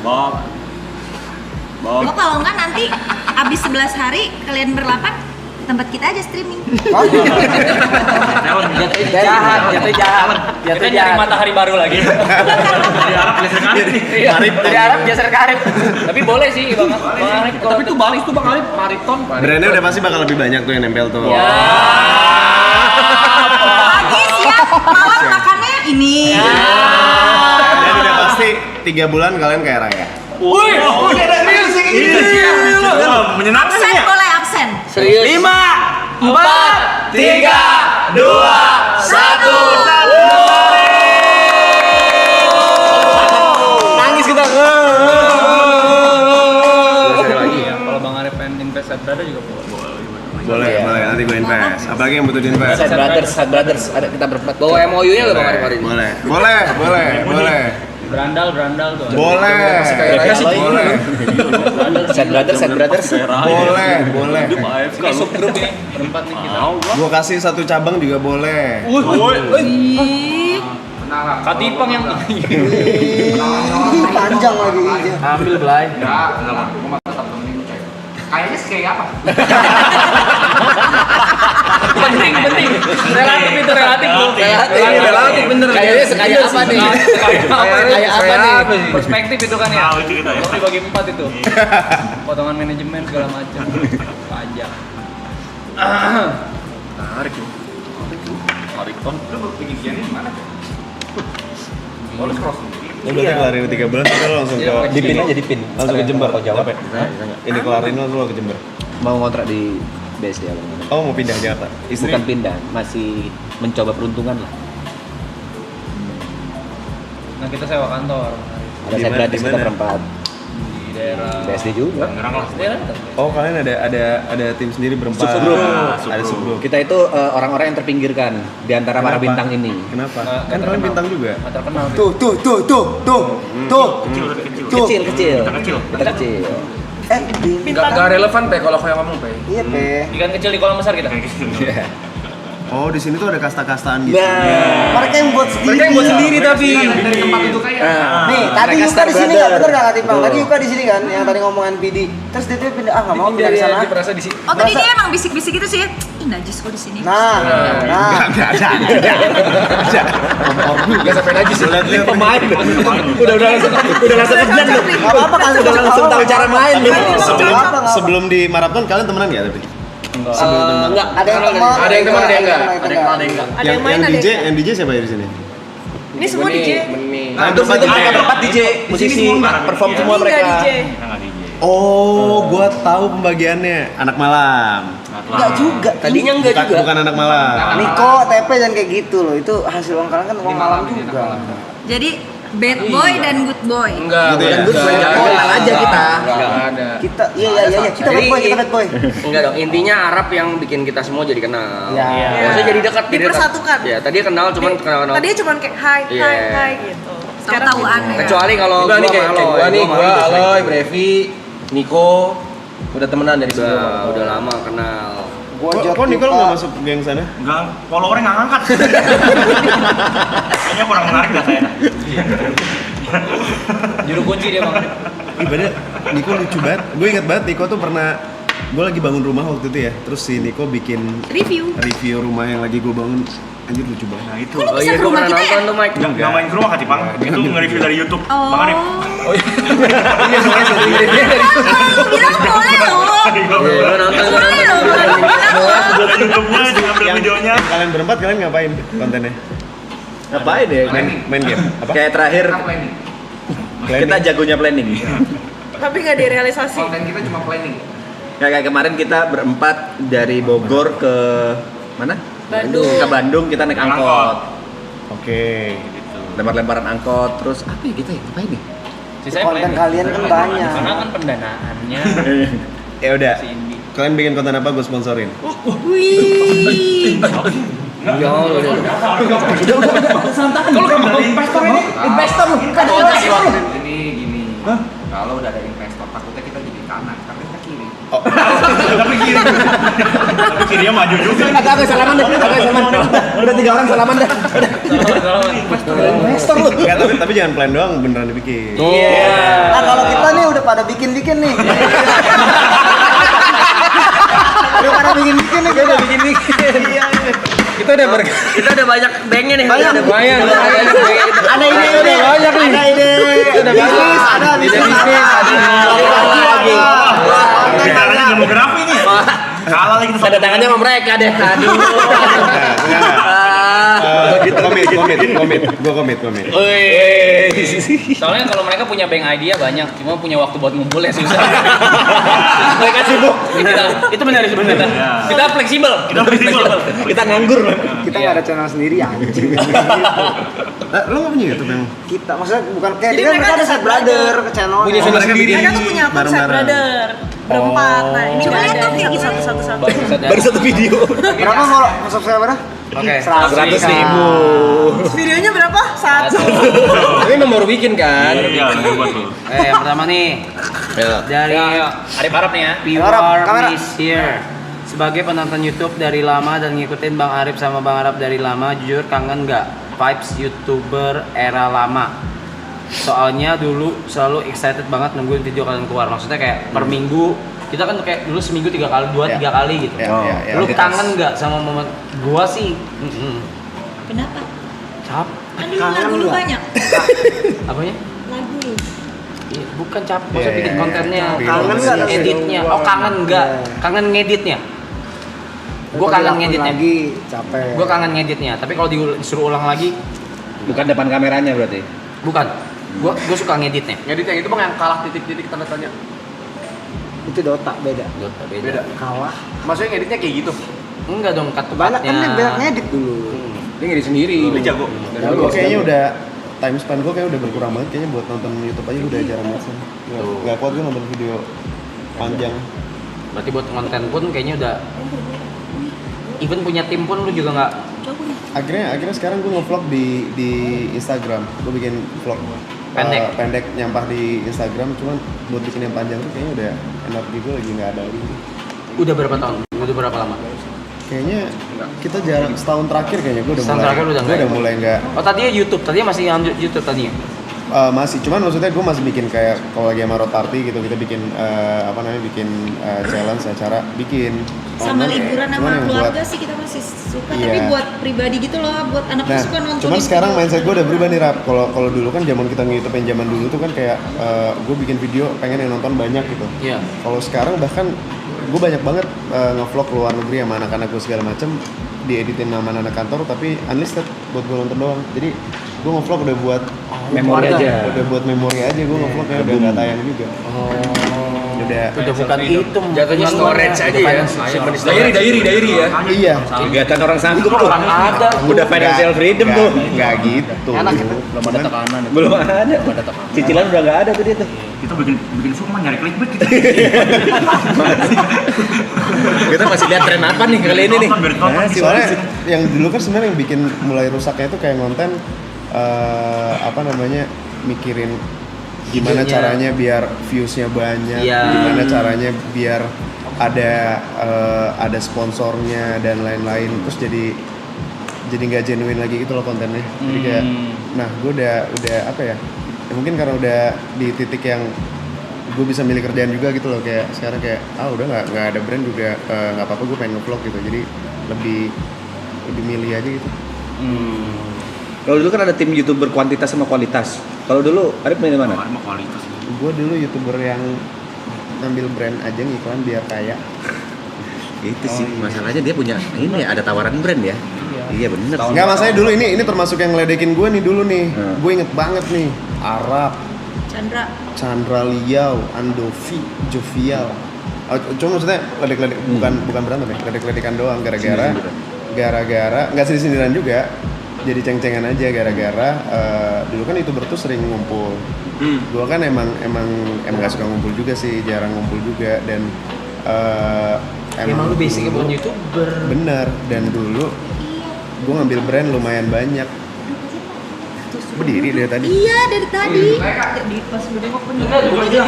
S4: Bob.
S2: Lo kalau nggak nanti abis 11 hari kalian berlapan tempat kita aja streaming.
S5: Jatuh jahat. Kita nyari matahari baru lagi.
S4: Dari Arab geser ke Arif nih.
S5: Dari Arab geser ke Arif. Tapi boleh sih Bang Arif. Tapi itu balik tuh Bang Arif maraton.
S3: Brandnya udah pasti bakal lebih banyak tuh yang nempel tuh.
S5: Ya.
S2: Pagi siang malam makannya ini.
S3: Dan udah pasti 3 bulan kalian kayak Raya.
S4: Woi, udah ada music ini. Menyenangkan
S2: Absen
S4: ya?
S2: boleh absen.
S7: Serius.
S5: 5, 4, 3, 2, 1. Nangis kita.
S1: Lagi ya. Kalau Bang Arif pengen invest at Brother juga boleh.
S3: Boleh, nanti gue invest. Apalagi yang butuh invest.
S5: Sad brothers, ada kita berempat.
S7: Bawa MOU-nya nggak Bang Arif hari ini?
S3: Boleh.
S1: Berandal tuh.
S3: Boleh.
S5: Sad brothers.
S3: Boleh.
S1: Ini subgrup ini berempat nih kita.
S3: Gua kasih 1 cabang juga boleh.
S2: Ih,
S1: Katipang yang
S6: Panjang lagi.
S5: Ambil Blay.
S1: ya, gue mah tetap temenin coy. Kayaknya sih kayak apa?
S5: Penting. Relatif itu relatif. Relatif bener.
S7: Kayaknya sekaya apa nih?
S5: Kayak apa nih?
S1: Perspektif itu kan ya.
S4: Tahu itu kita ya.
S1: Lo dibagi 4 itu. Potongan manajemen segala macam. Pajak.
S4: Menarik nih.
S1: Mariton. Lu bikin gini gimana? Oh, lu cross.
S3: Lu berarti kelarin 3 bulan kita langsung ke
S5: Dipin aja dipin.
S3: langsung ke Jember.
S5: Kau jawab.
S3: Ini kelarin langsung ke Jember.
S5: Mau ngontrak di BSD Abang.
S3: Oh, mau pindah Jakarta. Istri.
S5: Bukan pindah, masih mencoba peruntungan lah.
S1: Nah, kita sewa kantor.
S5: Ada saya gratis kita berempat.
S1: Di daerah
S5: BSD juga.
S4: Ngerang lah.
S1: daerah
S3: Oh, kalian ada tim sendiri berempat.
S5: Subgroup.
S3: Ada subgroup.
S5: Kita itu orang-orang yang terpinggirkan di antara para
S3: Kenapa?
S5: bintang ini.
S3: Kenapa?
S1: Nggak
S3: Kan kalian
S1: terkenal.
S3: bintang juga.
S1: nggak terkenal.
S6: Tuh.
S4: Kecil.
S5: Kita kecil.
S1: Nggak relevan pe kalau yang ngomong pe.
S6: Iya pe.
S1: Ikan kecil di kolam besar kita.
S3: Oh, di sini tuh ada kasta-kastaan gitu.
S6: Mereka yang buat sendiri.
S1: Mereka yang buat sendiri tapi dari tempat itu kayak.
S6: Nih, tadi Yuka di sini nggak bener nggak Katimpang? Tadi Yuka di sini kan, yang tadi ngomongan PD. Terus dia tuh pindah, nggak mau pindah di sana.
S1: Merasa di sini.
S2: oh tadi dia emang bisik-bisik gitu sih. Ih, najis kok di sini.
S6: Nah.
S3: Ada.
S1: Nggak sampai najis.
S3: Lihat
S5: Pemain. Udah langsung kebian loh.
S6: Nggak apa-apa kan?
S5: Udah langsung tahu cara main loh.
S3: Sebelum di maraton kalian temenan nggak tapi?
S7: Enggak.
S6: Ada yang teman,
S1: Ada yang teman, ada yang enggak.
S6: Ada yang enggak.
S8: Ada yang main, ada yang enggak.
S3: Yang DJ siapa ya di sini?
S8: Ini semua DJ.
S3: Nah, itu
S5: Berempat DJ, musisi, perform semua
S8: Ini
S5: mereka.
S8: nggak DJ.
S4: Enggak DJ.
S3: Oh, gua tahu pembagiannya. Anak malam.
S6: Enggak juga.
S7: Tadinya enggak juga.
S3: Bukan anak malam.
S6: Niko, TP dan kayak gitu loh. Itu hasil uang kalian kan uang malam juga.
S2: Jadi bad boy dan good boy.
S1: Enggak.
S3: Gitu ya?
S6: Good boy, kenal aja kita.
S1: Enggak ada.
S6: Kita, iya. Kita bad boy, kita bad boy.
S7: Enggak dong, intinya Arab yang bikin kita semua jadi kenal.
S6: Ya.
S7: Maksudnya jadi dekat, jadi dekat.
S8: Dipersatukan.
S7: Ya, tadi kenal cuman kenal.
S8: Tadinya cuman kayak hai
S7: Iya.
S8: gitu.
S2: Tahu-tahuan ya.
S7: Kecuali kalau
S5: Gua nih kayak
S7: sama
S5: gua nih,
S7: sama
S5: gua
S7: Aloy.
S5: Aloy, Brevi, Niko udah temenan dari sebelum.
S7: Udah lama kenal.
S3: Kok Nicole nggak masuk geng sana?
S4: Enggak, followernya nggak ngangkat. Kayaknya kurang menarik dah saya.
S5: Juru kunci dia Bang.
S3: Ibadah Niko lucu banget. Gue ingat banget Niko tuh pernah, gue lagi bangun rumah waktu itu ya. Terus si Niko bikin review rumah yang lagi gue bangun. Anjir lucu banget.
S4: Nah itu.
S2: Oh iya, gue pernah nonton
S7: tuh Mike.
S4: Nggak main ke rumah kan Cipang? Itu nge-review dari YouTube. Bang Arif.
S2: Oh iya, soalnya bilang boleh loh.
S7: Gue nonton.
S4: Dari YouTube-nya, diambil videonya.
S3: Kalian berempat kalian ngapain kontennya?
S6: Ngapain deh?
S3: Main game. Apa?
S6: Kayak terakhir kita jagonya planning.
S8: Tapi nggak direalisasi.
S1: Konten kita cuma planning.
S6: Kayak kemarin kita berempat dari Bogor ke mana?
S8: Bandung.
S6: Ke Bandung kita naik angkot.
S3: Oke.
S6: Lempar-lemparan angkot, terus apa ya kita ya? Ngapain nih?
S10: Konten kalian kan banyak.
S5: Karena kan pendanaannya.
S3: Ya udah. Kalian bikin konten apa gue sponsorin?
S2: Wih.
S7: Ya Allah.
S5: Kalau kamu mau investor ini, investor lu.
S1: Ini gini. Kalau udah ada investor takutnya kita jadi kanan, tapi kita kiri.
S4: Tapi kiri. Tapi kirinya maju juga.
S6: Agak salaman deh, Udah 3 orang salaman dah.
S3: Investor lu. Enggak, tapi jangan plan doang, beneran dibikin.
S10: Nah kalau kita nih udah pada bikin nih. Udah pada bikin nih.
S6: Kita udah
S7: Kita ada banyak banknya nih.
S10: Banyak.
S7: Ada banyak.
S10: Ada ide udah banyak nih. Ada ide. Ada bisnis, ada lagi.
S4: Caranya demografi nih. Kalah lagi
S7: Ada tangannya sama mereka deh. Aduh.
S3: Komit.
S5: Soalnya kalau mereka punya bank idea banyak, cuma punya waktu buat ngumpulnya susah. Mereka sibuk. Itu benar itu benar. Kita fleksibel.
S6: kita nganggur.
S10: Kita nggak ada channel sendiri anjing.
S3: Lo nggak punya YouTube yang?
S10: Kita maksudnya bukan kayak
S8: Jadi
S10: dia kan
S8: mereka
S10: mereka ada
S8: ada
S10: set brother ke channel.
S3: Punya channel sendiri.
S8: Mereka tuh punya akun Set Brother berempat. Nah ini
S2: Coba
S8: nggak
S2: lihat
S8: ada.
S2: dong kayak gimana.
S8: Satu-satu.
S6: Baru 1 video.
S10: Berapa kalau subscribernya?
S5: Oke.
S6: 100.000.
S8: Videonya berapa? 1.
S6: Tapi memang baru bikin kan?
S4: Iya, buat lu.
S5: Yang pertama nih dari Arif Arab nih ya.
S10: Kamera.
S5: Is here. Sebagai penonton YouTube dari lama dan ngikutin Bang Arif sama Bang Arab dari lama, jujur kangen nggak vibes YouTuber era lama? Soalnya dulu selalu excited banget nungguin video kalian keluar. Maksudnya kayak per minggu kita kan kayak dulu seminggu 3 kali, 2-3 kali gitu. Lu kangen nggak sama momen gua sih?
S2: Kenapa?
S5: Cap.
S2: Kan dulu lagu lu banyak.
S5: Apanya?
S2: Lagu lu.
S5: Iya, bukan cap, maksudnya bikin kontennya,
S10: Kangen nggak?
S5: editnya. Oh kangen nggak? Kangen ngeditnya. Gue kangen ngeditnya.
S10: Lagi capek.
S5: Gue kangen ngeditnya. Tapi kalau disuruh ulang lagi,
S6: Bukan depan kameranya berarti.
S5: bukan. Gue suka ngeditnya.
S1: Ngedit yang itu bang yang kalah titik-titik tanda tanya.
S10: Itu Dota beda.
S5: Beda.
S10: Kalah.
S1: Maksudnya ngeditnya kayak gitu.
S5: Enggak dong, cut
S10: Banyak kan dia banyak ngedit dulu.
S6: Dia ngedit sendiri.
S4: Dia jago.
S3: Gue kayaknya udah time span gue kayak udah berkurang banget, kayaknya buat nonton YouTube aja udah jarang banget sih. Nggak kuat gue nonton video panjang.
S5: Berarti buat konten pun kayaknya udah. Even punya tim pun lu juga nggak.
S3: Akhirnya sekarang gue nge-vlog di Instagram. Gue bikin vlog pendek nyampah di Instagram, cuman buat bikin yang panjang tuh kayaknya udah energi gue lagi nggak ada lagi.
S5: Udah berapa tahun? Udah berapa lama?
S3: Kayaknya kita jarang, setahun terakhir kayaknya gue udah
S5: Setahun
S3: mulai.
S5: terakhir udah
S3: Gue udah mulai nggak.
S5: Oh tadinya YouTube, tadinya masih YouTube tadinya.
S3: Masih, cuman maksudnya gue masih bikin kayak kalau lagi sama Rotarti gitu, kita bikin challenge acara bikin
S2: Sama liburan
S3: cuman
S2: sama
S3: yang
S2: keluarga
S3: buat-
S2: sih kita masih suka,
S3: Iya.
S2: tapi buat pribadi gitu loh, buat anak
S3: Nah,
S2: suka nonton.
S3: cuman sekarang mindset gue udah berubah nih Rap. Kalau dulu kan zaman kita nge-YouTube yang zaman dulu tuh kan kayak gue bikin video pengen yang nonton banyak gitu.
S5: Iya.
S3: Kalau sekarang bahkan gue banyak banget nge-vlog luar negeri sama anak-anak gue segala macem, dieditin sama anak kantor tapi unlisted buat gue nonton doang. Jadi gue nge-vlog udah buat
S6: Memori aja.
S3: Udah buat memori aja, gue nge-vlog kayak udah nggak tayang juga.
S5: Udah bukan itu.
S7: Jatuhnya storage aja ya.
S6: Diary ya.
S3: Iya.
S6: Kegiatan orang sanggup tuh.
S5: Ada.
S6: Udah financial freedom tuh.
S3: Nggak gitu.
S6: Belum ada tekanan. Belum ada. Cicilan udah nggak ada tuh dia tuh.
S4: Kita bikin semua nyari clickbait gitu.
S6: Kita masih lihat tren apa nih kali ini nih.
S3: Soalnya yang dulu kan sebenarnya yang bikin mulai rusaknya itu kayak konten mikirin gimana
S5: Idenya.
S3: caranya biar viewsnya banyak,
S5: Iya.
S3: gimana caranya biar ada sponsornya dan lain-lain, terus jadi nggak genuine lagi gitu loh kontennya. Jadi kayak, nah gue udah apa ya? Mungkin karena udah di titik yang gue bisa milih kerjaan juga gitu loh, kayak sekarang kayak udah nggak ada brand juga, nggak apa-apa gue pengen nge-vlog gitu, jadi lebih milih aja gitu.
S4: Kalau dulu kan ada tim YouTuber kuantitas sama kualitas. Kalau dulu Arif milih mana?
S6: Kualitas.
S3: Gue dulu YouTuber yang ngambil brand aja ngiklan biar kaya.
S4: Itu sih masalahnya, dia punya ini ada tawaran brand ya. Iya bener.
S3: Nggak, masalahnya dulu ini termasuk yang ngeledekin gue nih dulu nih. Gue inget banget nih, Arab, Chandra Liao, Andovi, Jovial. Cuma maksudnya ledek-ledek, bukan berantem ya, ledek-ledekan doang gara-gara nggak sindiran juga, jadi ceng-cengan aja gara-gara dulu kan YouTuber tuh sering ngumpul. Gue kan emang nggak suka ngumpul juga sih, jarang ngumpul juga, dan
S5: emang lu basicnya bukan YouTuber.
S3: Bener, dan dulu gue ngambil brand lumayan banyak. Berdiri dari tadi.
S2: Iya, dari tadi. Di pas berdengok bener. Duduk aja.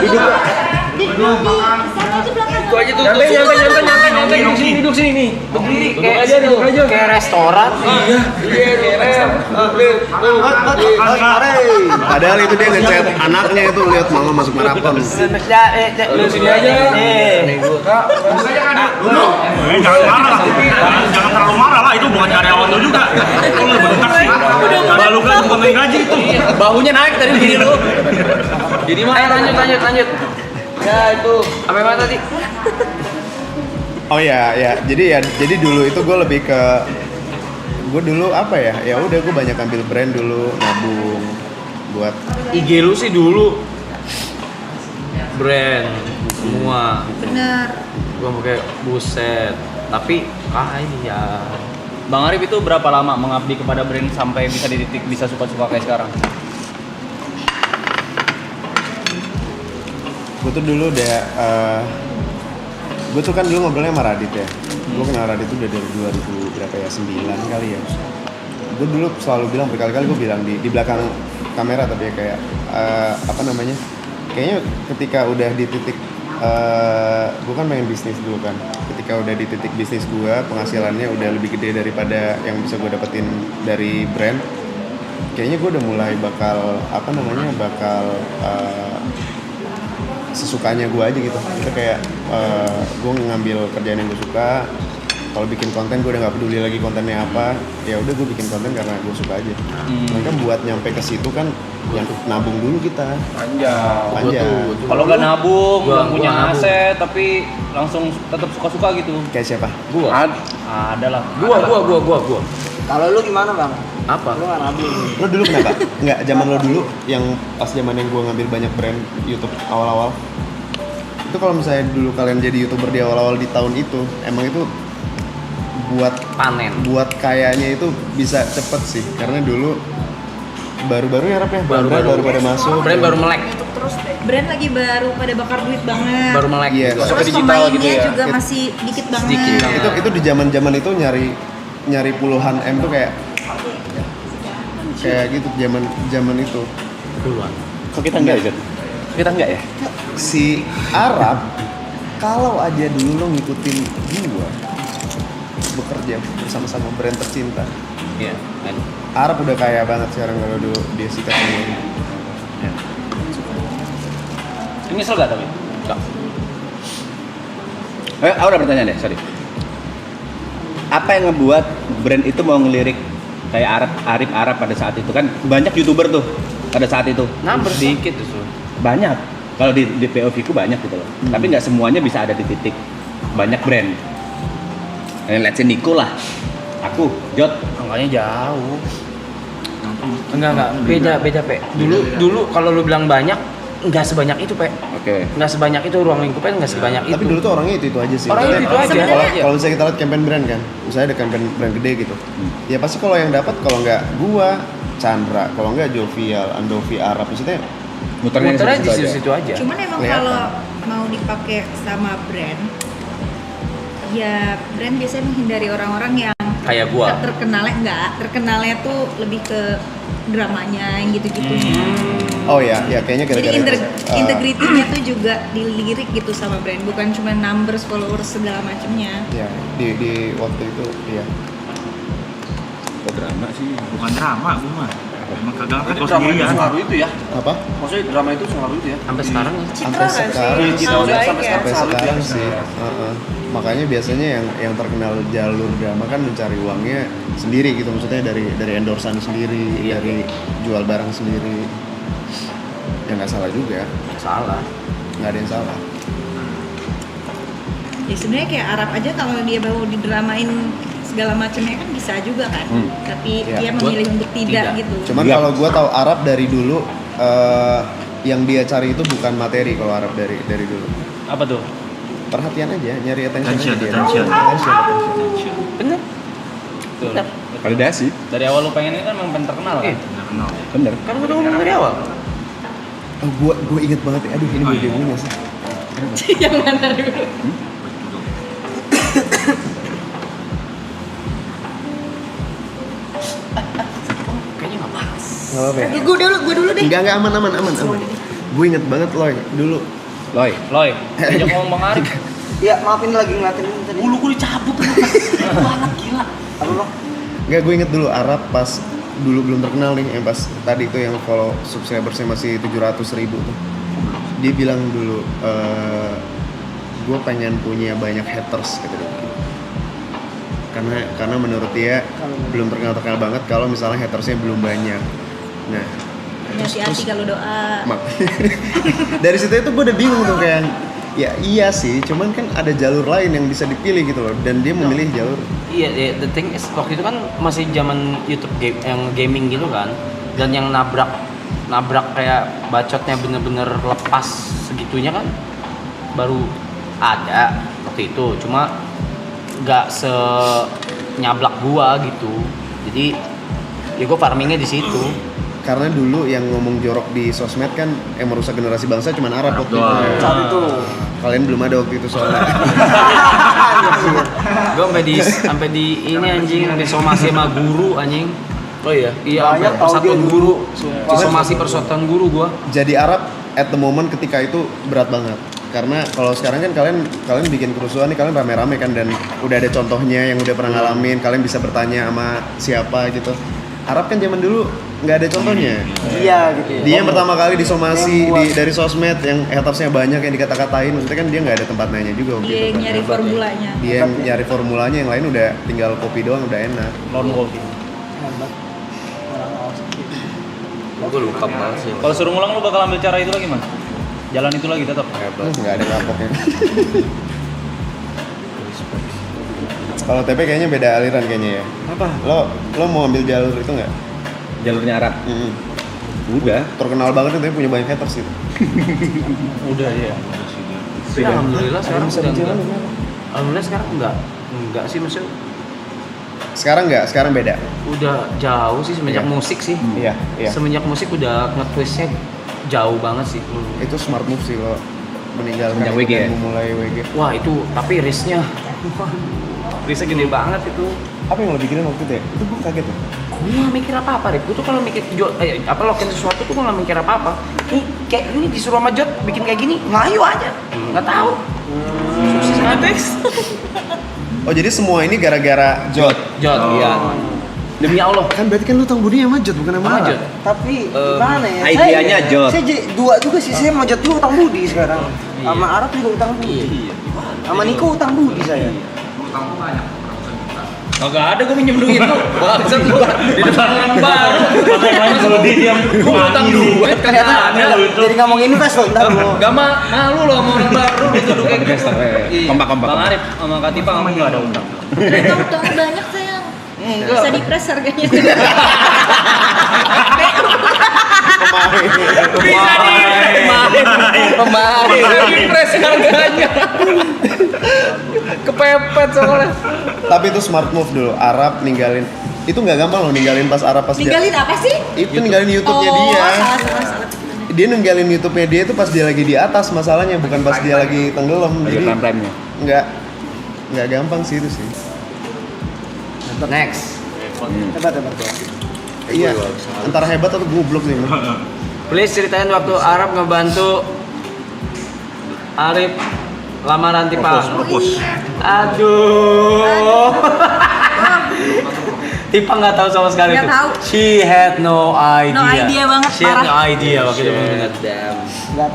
S2: Sana aja belakang.
S5: Itu aja tuh. Nyantai duduk sini nih. Berdiri kayak restoran. Iya.
S3: Padahal itu dia ngechat anaknya itu, lihat mama masuk maraton.
S5: Lu sini aja.
S6: Jangan marah lah. Jangan terlalu marah lah, itu bukan karyawan lu juga. Lu bentar sih. Kalau kan bukan naik gaji itu.
S5: Bahunya naik tadi begini lu. Jadi mah lanjut. Ya itu. Apa yang tadi?
S3: Oh ya, jadi dulu itu gue lebih ke, gue dulu apa ya? Ya udah gue banyak ambil brand dulu, nabung buat
S5: IG lu sih dulu brand semua.
S2: Bener.
S5: Gua pakai buset. Tapi kaya.
S11: Bang Arif itu berapa lama mengabdi kepada brand sampai bisa di titik bisa suka-suka kayak sekarang?
S3: gue tuh dulu udah gue tuh kan dulu ngobrolnya sama Radit ya. Gue kenal Radit tuh udah dari 2000 berapa ya, 9 kali ya. Gue dulu selalu bilang, berkali-kali gue bilang di belakang kamera, tapi ya kayak apa namanya, kayaknya ketika udah di titik gue kan pengen bisnis dulu kan, ketika udah di titik bisnis gue, penghasilannya udah lebih gede daripada yang bisa gue dapetin dari brand, kayaknya gue udah mulai bakal apa namanya, bakal sesukanya gue aja gitu. Itu kayak gue ngambil kerjaan yang gue suka. Kalau bikin konten gue udah nggak peduli lagi kontennya apa, ya udah gue bikin konten karena gue suka aja. Mereka buat nyampe ke situ kan yang nabung dulu kita. Panjang.
S11: Kalau nggak nabung, nggak punya aset, tapi langsung tetap suka-suka gitu.
S3: Kayak siapa?
S5: Gua.
S11: Ada lah.
S5: Gua.
S6: Kalau lu gimana bang?
S5: Apa?
S6: Lu nggak nabung?
S3: Lo dulu kenapa? Nggak, zaman lo dulu yang pas zaman yang gue ngambil banyak brand YouTube awal-awal. Itu kalau misalnya dulu kalian jadi YouTuber di awal-awal di tahun itu, emang itu buat
S5: panen,
S3: buat kayaknya itu bisa cepet sih, karena dulu baru-baru ya Rap ya, baru pada masuk,
S5: brand baru melek,
S2: terus brand lagi baru pada bakar duit banget,
S5: baru melek,
S3: iya,
S2: terus
S11: digital
S2: pemainnya
S11: gitu ya.
S2: juga masih dikit banget.
S3: Itu di zaman itu nyari puluhan M tuh kayak gitu zaman itu.
S5: Puluhan.
S4: Kok kita enggak ya? Kita enggak ya?
S3: Si Arab kalau aja dulu lo ngikutin gua bekerja bersama-sama brand tercinta.
S5: Iya.
S3: Arab udah kaya banget sekarang kalau dulu dia sikat ini.
S11: Ya. Ini nyesel gak tapi? Enggak.
S4: Aku ada pertanyaan deh, sorry. Apa yang ngebuat brand itu mau ngelirik kayak Arif Arab pada saat itu? Kan banyak YouTuber tuh pada saat itu.
S5: Number sedikit justru.
S4: Banyak. Kalau di POV ku banyak gitu loh. Tapi nggak semuanya bisa ada di titik banyak brand. Let's say Niko lah. Aku, Jot.
S11: Angkanya jauh.
S5: Enggak. Beda, Pe. Dulu kalau lu bilang banyak, nggak sebanyak itu, Pe.
S4: Oke.
S5: Nggak sebanyak itu, ruang lingkupnya nggak sebanyak itu.
S3: Tapi dulu tuh orangnya itu aja sih.
S5: Orangnya itu aja.
S3: Kalau misalnya kita lihat campaign brand kan, misalnya ada campaign brand gede gitu, ya pasti kalau yang dapat, kalau nggak gua, Chandra, kalau nggak Jovial, Andovi, Arab, maksudnya
S5: muternya di situ aja.
S2: Cuman emang kalau mau dipakai sama brand, ya brand biasanya menghindari orang-orang yang
S5: kayak gua.
S2: terkenalnya tuh lebih ke dramanya yang gitu-gitunya.
S3: Oh ya, kayaknya
S2: Jadi
S3: gara-gara
S2: integritinya tuh juga dilirik gitu sama brand, bukan cuma numbers, followers segala macamnya.
S3: ya di waktu itu ya.
S4: Kok drama sih?
S1: Bukan drama, gue mah. Emang kagak
S11: Jadi drama itu sengaruh itu ya?
S3: Apa?
S11: Maksudnya drama itu sengaruh itu ya?
S5: Sampai sekarang ya.
S2: Citra nggak sih?
S11: Citra
S2: Oh,
S11: udah
S2: baik
S11: sampai
S2: ya.
S3: Sampai
S11: Salut
S3: sekarang
S11: ya.
S3: sih. Makanya biasanya yang terkenal jalur drama kan mencari uangnya sendiri gitu, maksudnya dari endorsan sendiri, dari jual barang sendiri. Ya nggak salah juga,
S5: Salah.
S3: nggak ada yang salah.
S2: Ya sebenarnya kayak Arab aja kalau dia mau didramain segala macamnya kan bisa juga kan. Tapi
S3: Ya,
S2: dia memilih untuk tidak gitu.
S3: Cuman kalau gue tahu Arab dari dulu yang dia cari itu bukan materi kalau Arab dari dulu.
S11: Apa tuh?
S3: Perhatian aja, nyari attention aja dia.
S1: Attention.
S5: Bener.
S11: Betul.
S4: Validasi.
S11: Dari awal lu pengen ini kan memang pengen terkenal kan?
S4: Bener.
S5: Kan udah ngomong dari awal.
S3: Oh, gue inget banget ya. Aduh, ini boleh diomongin nggak sih?
S2: Yang mana dulu?
S5: Kayaknya nggak pas.
S3: Nggak apa-apa ya?
S2: Gue dulu deh.
S3: Enggak aman. Gue inget banget loh dulu.
S4: Loy.
S11: Loy, ajak ngomong Bang Arif.
S6: Ya maaf ini lagi ngeliatin ini tadi.
S11: Bulu gue dicabut tuh. Banget gila.
S6: Apa lo?
S3: Enggak, gue inget dulu Arab pas dulu belum terkenal nih, yang pas tadi itu yang follow subscribersnya masih 700.000 tuh. Dia bilang dulu, gue pengen punya banyak haters gitu. Karena menurut dia belum terkenal banget kalau misalnya hatersnya belum banyak. Nah,
S2: Hati-hati kalau doa.
S3: dari situ itu gue udah bingung tuh kayak, ya iya sih, cuman kan ada jalur lain yang bisa dipilih gitu loh, dan dia memilih jalur.
S5: Iya, the thing is waktu itu kan masih zaman YouTube game yang gaming gitu kan, dan yang nabrak kayak bacotnya bener-bener lepas segitunya kan baru ada waktu itu, cuma nggak senyablak gua gitu, jadi ya gua farmingnya di situ.
S3: Karena dulu yang ngomong jorok di sosmed kan yang merusak generasi bangsa cuman Arab waktu itu.
S6: Saat itu.
S3: Kalian belum ada waktu itu soalnya.
S5: Gua sampai di ini anjing, disomasi sama guru anjing.
S7: Oh iya.
S5: Iya,
S6: Banyak tahu
S5: persatuan
S6: dia
S5: guru.
S6: Sumpah.
S5: Disomasi persatuan guru gua.
S3: Jadi Arab at the moment ketika itu berat banget. Karena kalau sekarang kan kalian bikin kerusuhan nih, kalian rame-rame kan, dan udah ada contohnya yang udah pernah ngalamin, kalian bisa bertanya sama siapa gitu. Arab kan zaman dulu nggak ada contohnya.
S6: Iya gitu.
S3: Dia yang pertama kali disomasi dari sosmed, yang hatersnya banyak, yang dikata-katain, maksudnya kan dia nggak ada tempat nanya juga waktu
S2: Dia
S3: itu
S2: yang
S3: kan.
S2: nyari formulanya.
S3: Dia yang nyari formulanya, yang lain udah tinggal copy doang udah enak.
S11: Lone Wolf.
S7: Gue lupa banget sih.
S11: Kalau suruh ngulang lu bakal ambil cara itu lagi, Mas? Jalan itu lagi tetap.
S3: Nggak ada kapoknya. Kalau TP kayaknya beda aliran kayaknya ya.
S4: Apa?
S3: Lo mau ambil jalur itu nggak?
S4: Jalurnya Arab. Udah.
S3: Terkenal banget itu, punya banyak haters gitu.
S11: Udah ya.
S5: Ya, alhamdulillah sekarang udah enggak. Alhamdulillah sekarang enggak sih, maksudnya
S3: Sekarang nggak, sekarang beda.
S5: udah jauh sih semenjak
S3: Iya.
S5: musik sih.
S3: Iya.
S5: Semenjak musik udah nge-twistnya jauh banget sih.
S3: Itu smart move sih lo meninggalkan
S4: Semenjak
S3: itu
S4: WG ya?
S3: dan memulai WG.
S5: Wah itu tapi risknya gede banget itu.
S3: Apa yang lo pikirin waktu itu ya? Itu gue kaget ya.
S5: Gue gak mikir apa-apa, Rip. Gue tuh kalau mikir lokin sesuatu tuh gue gak mikir apa-apa. Nih kayak ini disuruh sama Jod bikin kayak gini, ngayu aja. Gak tahu. Sukses banget.
S3: Oh jadi semua ini gara-gara Jod?
S5: Jod, iya. Demi Allah.
S3: Kan berarti kan lu utang budi sama Jod, bukan sama
S5: Sama
S3: Arab.
S5: Jod.
S6: Tapi gimana ya?
S4: Idenya Jod.
S6: Saya dua juga sih, saya mau Jod juga utang budi sekarang. Sama Arab juga utang budi. Sama Niko utang budi saya.
S5: Kagak ada gue minjem duit lu. Bangsat lu. Di depan orang baru.
S11: Kalau dia diam,
S5: Gue utang duit kagak ada.
S6: Jadi ngomong invest loh, ntar lo.
S5: Gak malu loh sama orang baru gitu lu kayak gitu. Iya.
S4: Kompak.
S11: Bang Arif sama Katipa ngomong nggak ada utang.
S2: Utangnya banyak sayang. Bisa dipres harganya.
S5: Kemarin dipres harganya. Kepepet soalnya.
S3: Tapi itu smart move dulu. Arab ninggalin. Itu nggak gampang loh ninggalin pas Arab pas
S2: Ninggalin apa sih?
S3: Itu ninggalin YouTube-nya
S2: Oh,
S3: dia.
S2: salah.
S3: Dia ninggalin YouTube-nya dia itu pas dia lagi di atas masalahnya, bukan pas dia lagi tenggelam.
S4: Lagi
S3: Jadi
S4: prime-nya.
S3: nggak gampang sih itu sih.
S5: Next.
S6: Hebat.
S3: Iya, antara hebat atau goblok nih.
S5: Please ceritain waktu Arab ngebantu Arif lamaran Tipa. Aduh. Tipa nggak tahu sama sekali
S2: Nggak
S5: tuh.
S2: tahu.
S5: She had no idea.
S2: No idea banget,
S5: She had no
S2: parah.
S5: idea waktu itu.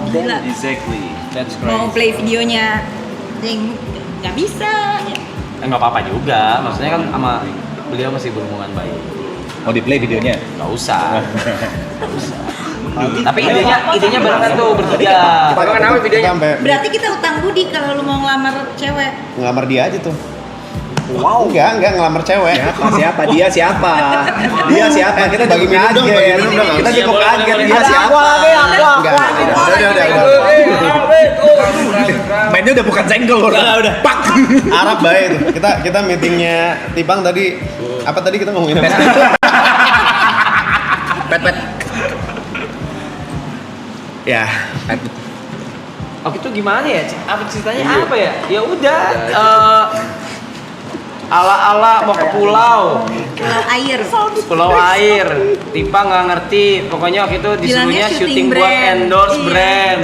S2: Gila.
S11: Exactly.
S5: That's
S2: Mau
S5: crazy.
S2: play videonya, ding, nggak bisa. Ya.
S5: Nggak apa-apa juga. Maksudnya kan sama beliau masih berhubungan baik.
S4: Mau di play videonya?
S5: Nggak usah. Nggak usah. Tapi idenya barengan tuh bertiga.
S7: Emang kenapa videonya?
S2: Berarti kita utang budi kalau lu mau ngelamar cewek.
S3: Ngelamar dia aja tuh. Wow. Enggak ngelamar cewek.
S4: Siapa? Dia siapa? Dia siapa? Kita
S3: bagi minum dong, bagi minum dong.
S4: Kita cukup kaget. Dia
S3: Ada
S4: siapa?
S3: Enggak. Udah.
S4: Mainnya udah bukan senggol, udah. Pak.
S3: Arab baik tuh. Kita meetingnya Tipang tadi. Apa tadi kita ngomongin apa?
S4: Pet.
S3: Ya.
S5: Waktu itu gimana ya? Apa ceritanya apa ya? Ya udah. Ala-ala mau ke pulau. Pulau air. Tipa nggak ngerti. Pokoknya waktu itu disuruhnya
S2: Bilangnya
S5: syuting
S2: syuting
S5: buat
S2: brand.
S5: endorse
S2: Iya.
S5: brand.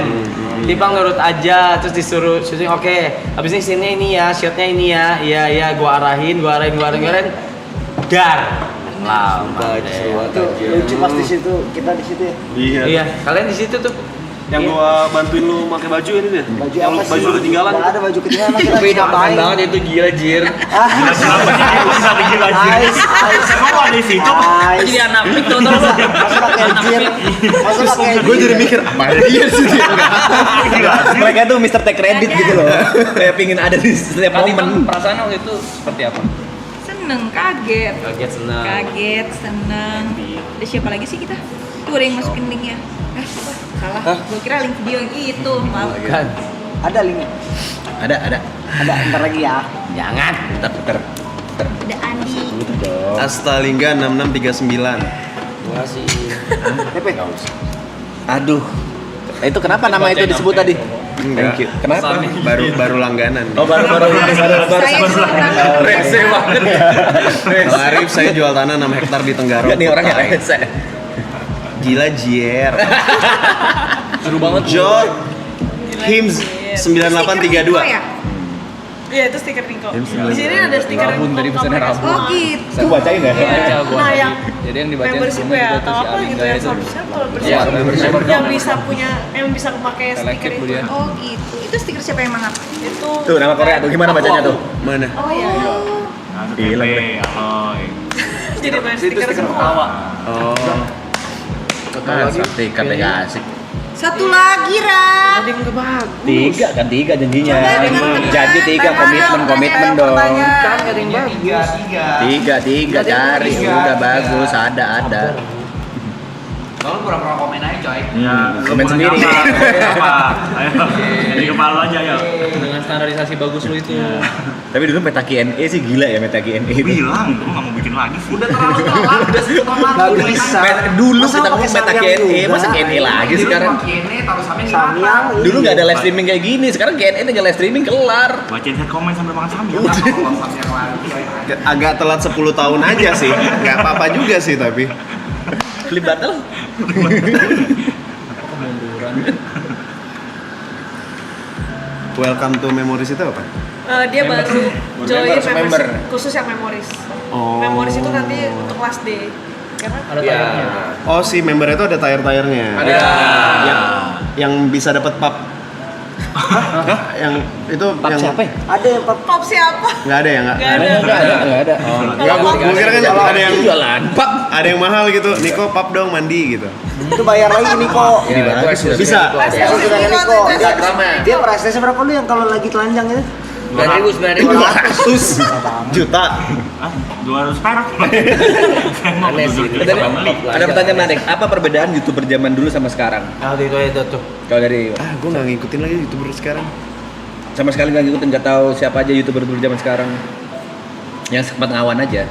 S5: Tipa nurut aja, terus disuruh syuting. Oke, habis ini scene-nya ini ya, shotnya ini ya. Iya, gua arahin. Dar. Lama deh.
S6: Lucu pas di situ, kita di situ ya.
S5: Iya, kalian di situ tuh.
S11: Yang gua bantuin lu pakai baju ini deh.
S6: Baju
S11: Yang
S6: apa sih?
S11: baju lu ketinggalan.
S6: Nggak ada baju ketinggalan, kita
S7: Tapi
S6: bisa
S7: nafkan
S6: ngapain?
S7: banget itu gila jir.
S11: Bisa bikin lagi. Emang ada di situ?
S5: Jadi anak pik tuh lu.
S6: Masa pakai jir? Masa pakai
S3: Gue jadi mikir apa dia sih dia.
S4: Mereka tuh Mr. Take Credit gitu loh. Kayak pingin ada di setiap momen.
S11: Perasaan waktu itu seperti apa?
S2: Seneng, kaget.
S5: Kaget senang.
S2: Seneng. Ada siapa lagi sih kita? Tuh ada yang masukin linknya. Salah. Gue kira link video yang itu. Maaf.
S5: Kan.
S6: Ada linknya?
S3: Ada.
S6: Ada, ntar lagi ya.
S5: Jangan.
S3: Puter.
S2: Ada Andi.
S3: Astalingga 6639.
S7: Makasih.
S6: Tepe.
S4: Aduh. Itu kenapa nama itu disebut tadi?
S3: Enggak.
S4: Thank you. Kenapa?
S3: Baru langganan.
S4: Oh, baru ini.
S2: Saya jual tanah.
S3: Rese banget. Kalau Arif saya jual tanah 6 hektar di Tenggarong.
S4: Ini orangnya rese.
S3: Gila jier.
S11: Seru banget.
S3: Jod Hims 9832.
S8: Iya itu stiker Niko. Di sini ada stiker
S11: Rabun, tadi pesannya Rabun.
S2: Oh gitu.
S4: Saya bacain ya.
S8: Iya. Nah yang
S11: Jadi yang dibacain
S8: membership
S11: sebelumnya
S8: ya
S11: juga tuh
S8: atau
S11: si
S8: apa gitu
S11: Alingga
S8: yang
S11: itu.
S8: harusnya kalau
S7: Iya,
S8: membership
S7: membership.
S8: yang bisa punya yang bisa pakai stiker
S11: Selektif
S8: itu.
S11: dia.
S2: Oh gitu. Itu stiker siapa yang mangap?
S8: Itu
S4: Tuh nama Korea tuh gimana bacanya tuh?
S3: Mana?
S2: Oh iya.
S4: Gila.
S8: jadi banyak stiker semua.
S3: Oh.
S4: Tiket ya asik.
S2: Satu lagi, Ra.
S4: Tiga janjinya.
S2: Coba dengan teman.
S4: Janji tiga, komitmen dong.
S5: Kan ada yang bagus.
S4: Tiga cari, udah bagus, ada.
S1: Kalau pura-pura komen aja coy.
S4: Komen sendiri.
S11: Jadi kepala aja ya.
S1: Dengan standarisasi bagus lu itu.
S4: Tapi dulu meta Q&A sih gila ya meta Q&A itu.
S11: Bilang, gua nggak mau bikin lagi sih.
S1: Udah terlalu telat, udah setengah
S6: Nggak bisa.
S4: Dulu
S6: Masa
S4: kita
S6: pakai
S4: ngomong meta
S6: Samyang
S4: Q&A,
S6: juga?
S4: masa Q&A lagi sekarang?
S1: Kini taruh sampai di
S6: Samyang.
S4: Dulu nggak ada live streaming kayak gini, sekarang Q&A tinggal live streaming kelar.
S11: Bacain head comment sambil makan samyang.
S1: yang lagi.
S3: Agak telat 10 tahun aja sih. Gak apa-apa juga sih tapi.
S4: Flip battle.
S3: Welcome to Memories itu apa?
S8: Dia baru join
S4: Member.
S8: membership khusus yang memoris.
S3: Oh.
S8: Memoris itu nanti untuk kelas D. Karena
S5: Ada tayangnya.
S3: Oh si member itu ada tire-tirenya.
S7: Ada.
S3: Yang bisa dapat pub. Hah? Yang itu
S4: Pub
S3: yang
S4: siapa ya?
S6: Ada yang
S8: pop siapa?
S3: nggak ada ya nggak?
S8: Nggak ada.
S4: Nggak ada.
S3: Nggak, gua kira kan ada yang
S4: Jualan pub.
S3: ada yang mahal gitu. Niko pub dong mandi gitu.
S6: itu bayar lagi nih kok.
S4: Ini bagus.
S3: Bisa.
S6: Aku sudah nih kok.
S7: Instagramnya.
S6: Dia price-nya berapa lu yang kalau lagi telanjang itu?
S7: 9.000
S3: Juta.
S11: 200 perak.
S7: Aneh sih.
S4: Ada pertanyaan menarik. Apa perbedaan YouTuber zaman dulu sama sekarang?
S5: Itu tuh.
S4: Kalau dari
S3: Gue nggak ngikutin lagi youtuber sekarang.
S4: sama sekali nggak ngikutin, nggak tahu siapa aja YouTuber zaman sekarang. Yang sempat ngawan aja.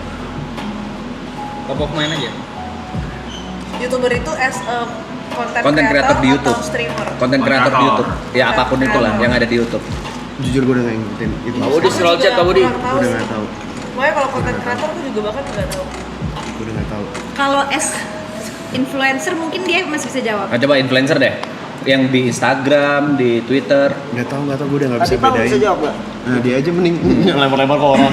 S1: Popok main aja.
S8: YouTuber itu as a
S4: Konten kreator di YouTube.
S8: atau streamer.
S4: Konten kreator di YouTube. Ya apapun itulah yang ada di YouTube.
S3: Jujur gue udah nggak ngikutin itu.
S7: Kamu di scroll chat kamu di.
S3: Gue udah nggak tahu.
S8: Pokoknya kalau konten kreator aku juga bahkan nggak tahu.
S3: Gue udah nggak tahu.
S2: Kalau influencer mungkin dia masih bisa jawab.
S4: Nah, coba influencer deh. Yang di Instagram, di Twitter.
S3: Nggak tahu, gue udah nggak bisa
S6: Tadi Bang
S3: bedain.
S6: bisa jawab nggak?
S3: Nah, dia aja mending lempar-lempar ke orang.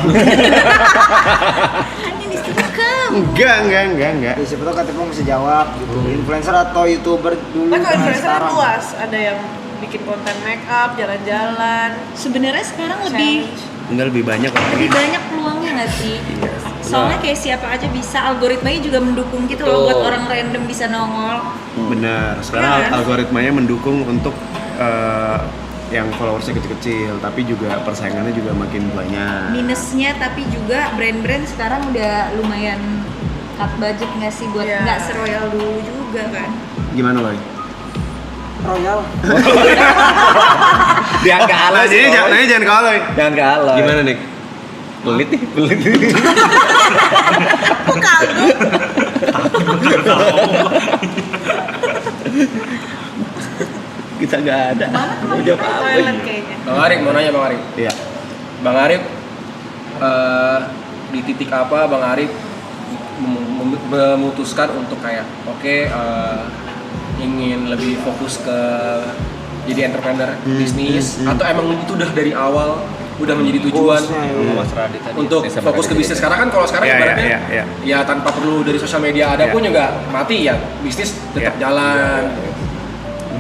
S2: Hanya di situ kamu.
S3: Enggak.
S6: Ya, siapa tahu Kak Tepung bisa jawab gitu. Influencer atau YouTuber dulu.
S8: Tapi kalau
S6: nah,
S8: influencer kan
S6: sekarang.
S8: luas, ada yang bikin konten make up, jalan-jalan.
S2: Sebenarnya sekarang lebih
S3: Enggak, lebih banyak
S2: lebih banyak peluangnya nggak sih? Soalnya kayak siapa aja bisa, algoritmanya juga mendukung gitu loh buat orang random bisa nongol.
S3: Benar. Sekarang
S2: Ya kan?
S3: algoritmanya mendukung untuk yang followersnya kecil-kecil, tapi juga persaingannya juga makin banyak.
S2: Minusnya tapi juga brand-brand sekarang udah lumayan cut budget nggak sih buat
S8: Iya.
S2: nggak seroyal dulu juga kan?
S3: Gimana loh?
S6: Royal.
S4: Dia kalah sih.
S3: Jangan kalah.
S4: Jangan kalah.
S3: Gimana nih?
S4: Pelit nih, pelit.
S8: Kok kaldu?
S4: Kita nggak ada. Udah apa?
S8: Toilet kayaknya.
S11: Bang Arif mau nanya Bang Arif.
S3: Iya.
S11: Bang Arif di titik apa Bang Arif memutuskan untuk kayak ingin lebih fokus ke jadi entrepreneur bisnis atau emang itu udah dari awal udah menjadi tujuan
S4: Mas Radit tadi.
S11: untuk fokus ke bisnis? Karena kan kalau sekarang ibaratnya ya tanpa perlu dari sosial media ada pun juga mati ya, bisnis tetap jalan.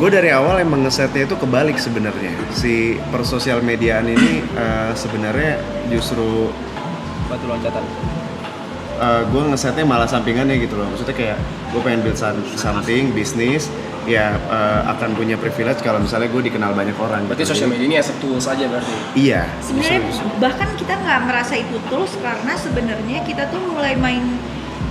S3: Gue dari awal emang ngesetnya itu kebalik sebenarnya. Si persosial mediaan ini sebenarnya justru
S11: Batu loncatan.
S3: gue ngesetnya malah sampingannya gitu loh. Maksudnya kayak gue pengen build something bisnis ya akan punya privilege kalau misalnya gue dikenal banyak orang.
S11: Berarti
S3: gitu.
S11: sosial media ini as a tools aja berarti.
S3: Iya.
S2: Sebenarnya bahkan kita nggak merasa itu tulus karena sebenarnya kita tuh mulai main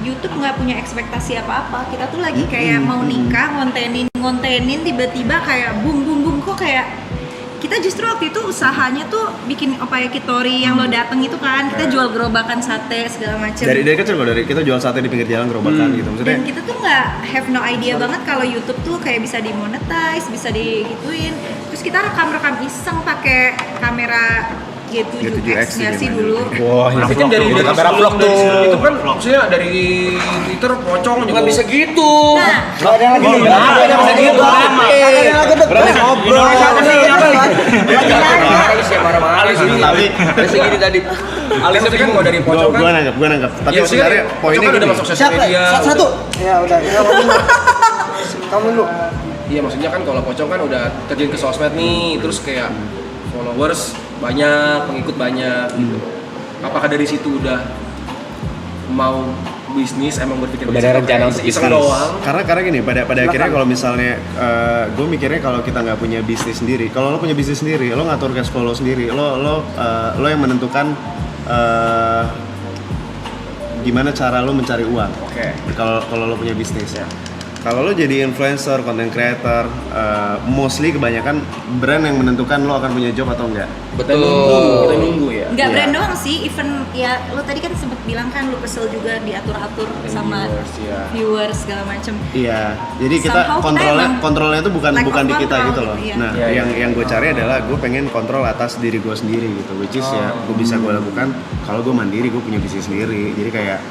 S2: YouTube nggak punya ekspektasi apa-apa. Kita tuh lagi kayak mau nikah, ngontenin tiba-tiba kayak boom kok kayak kita justru waktu itu usahanya tuh bikin Opayakitori yang lo dateng itu kan, kita jual gerobakan sate segala macam.
S3: Dari kecil kok, dari kita jual sate di pinggir jalan gerobakan gitu maksudnya.
S2: Dan kita tuh nggak have no idea banget kalau YouTube tuh kayak bisa dimonetize, bisa digituin. Terus kita rekam iseng pakai kamera G7X nggak sih dulu?
S3: Wah,
S11: Tapi kan dari kamera vlog tuh. Itu kan maksudnya dari Twitter pocong juga.
S7: Nggak bisa gitu.
S2: Nah,
S6: Nggak ada lagi. Nggak ada lagi. Berarti ngobrol.
S7: Alis ya marah-marah sih.
S3: Tapi
S7: Segini tadi.
S11: Alisnya kan kalau dari pocong kan.
S3: gue nangkep. Tapi
S11: Ya,
S3: sebenarnya
S11: pocong
S3: poinnya
S11: kan udah
S3: gini.
S11: masuk sosial media.
S6: Satu. Ya udah. Kamu dulu.
S11: Iya maksudnya kan kalau pocong kan udah terjun ke sosmed nih, terus kayak followers banyak, pengikut banyak gitu. Apakah dari situ udah mau bisnis, emang berpikir
S4: Udah ada rencana untuk
S11: iseng
S4: bisnis.
S11: doang?
S3: Karena gini, pada akhirnya kalau misalnya gue mikirnya kalau kita nggak punya bisnis sendiri, kalau lo punya bisnis sendiri, lo ngatur cash flow lo sendiri, lo yang menentukan gimana cara lo mencari uang.
S11: Oke.
S3: Kalau lo punya bisnis ya. Kalau lo jadi influencer, content creator, mostly kebanyakan brand yang menentukan lo akan punya job atau enggak.
S11: Kita nunggu ya.
S2: nggak
S3: Iya.
S2: brand doang sih, even ya lo tadi kan sempet bilang kan lo kesel juga diatur-atur sama viewers segala macem.
S3: Iya, jadi kita
S2: Somehow kita emang
S3: kontrolnya itu bukan
S2: lack of
S3: di kita
S2: control
S3: gitu loh.
S2: gitu, iya.
S3: Nah,
S11: Iya,
S3: yang gue cari adalah gue pengen kontrol atas diri gue sendiri gitu, which is ya gue bisa gue lakukan kalau gue mandiri, gue punya bisnis sendiri. Jadi kayak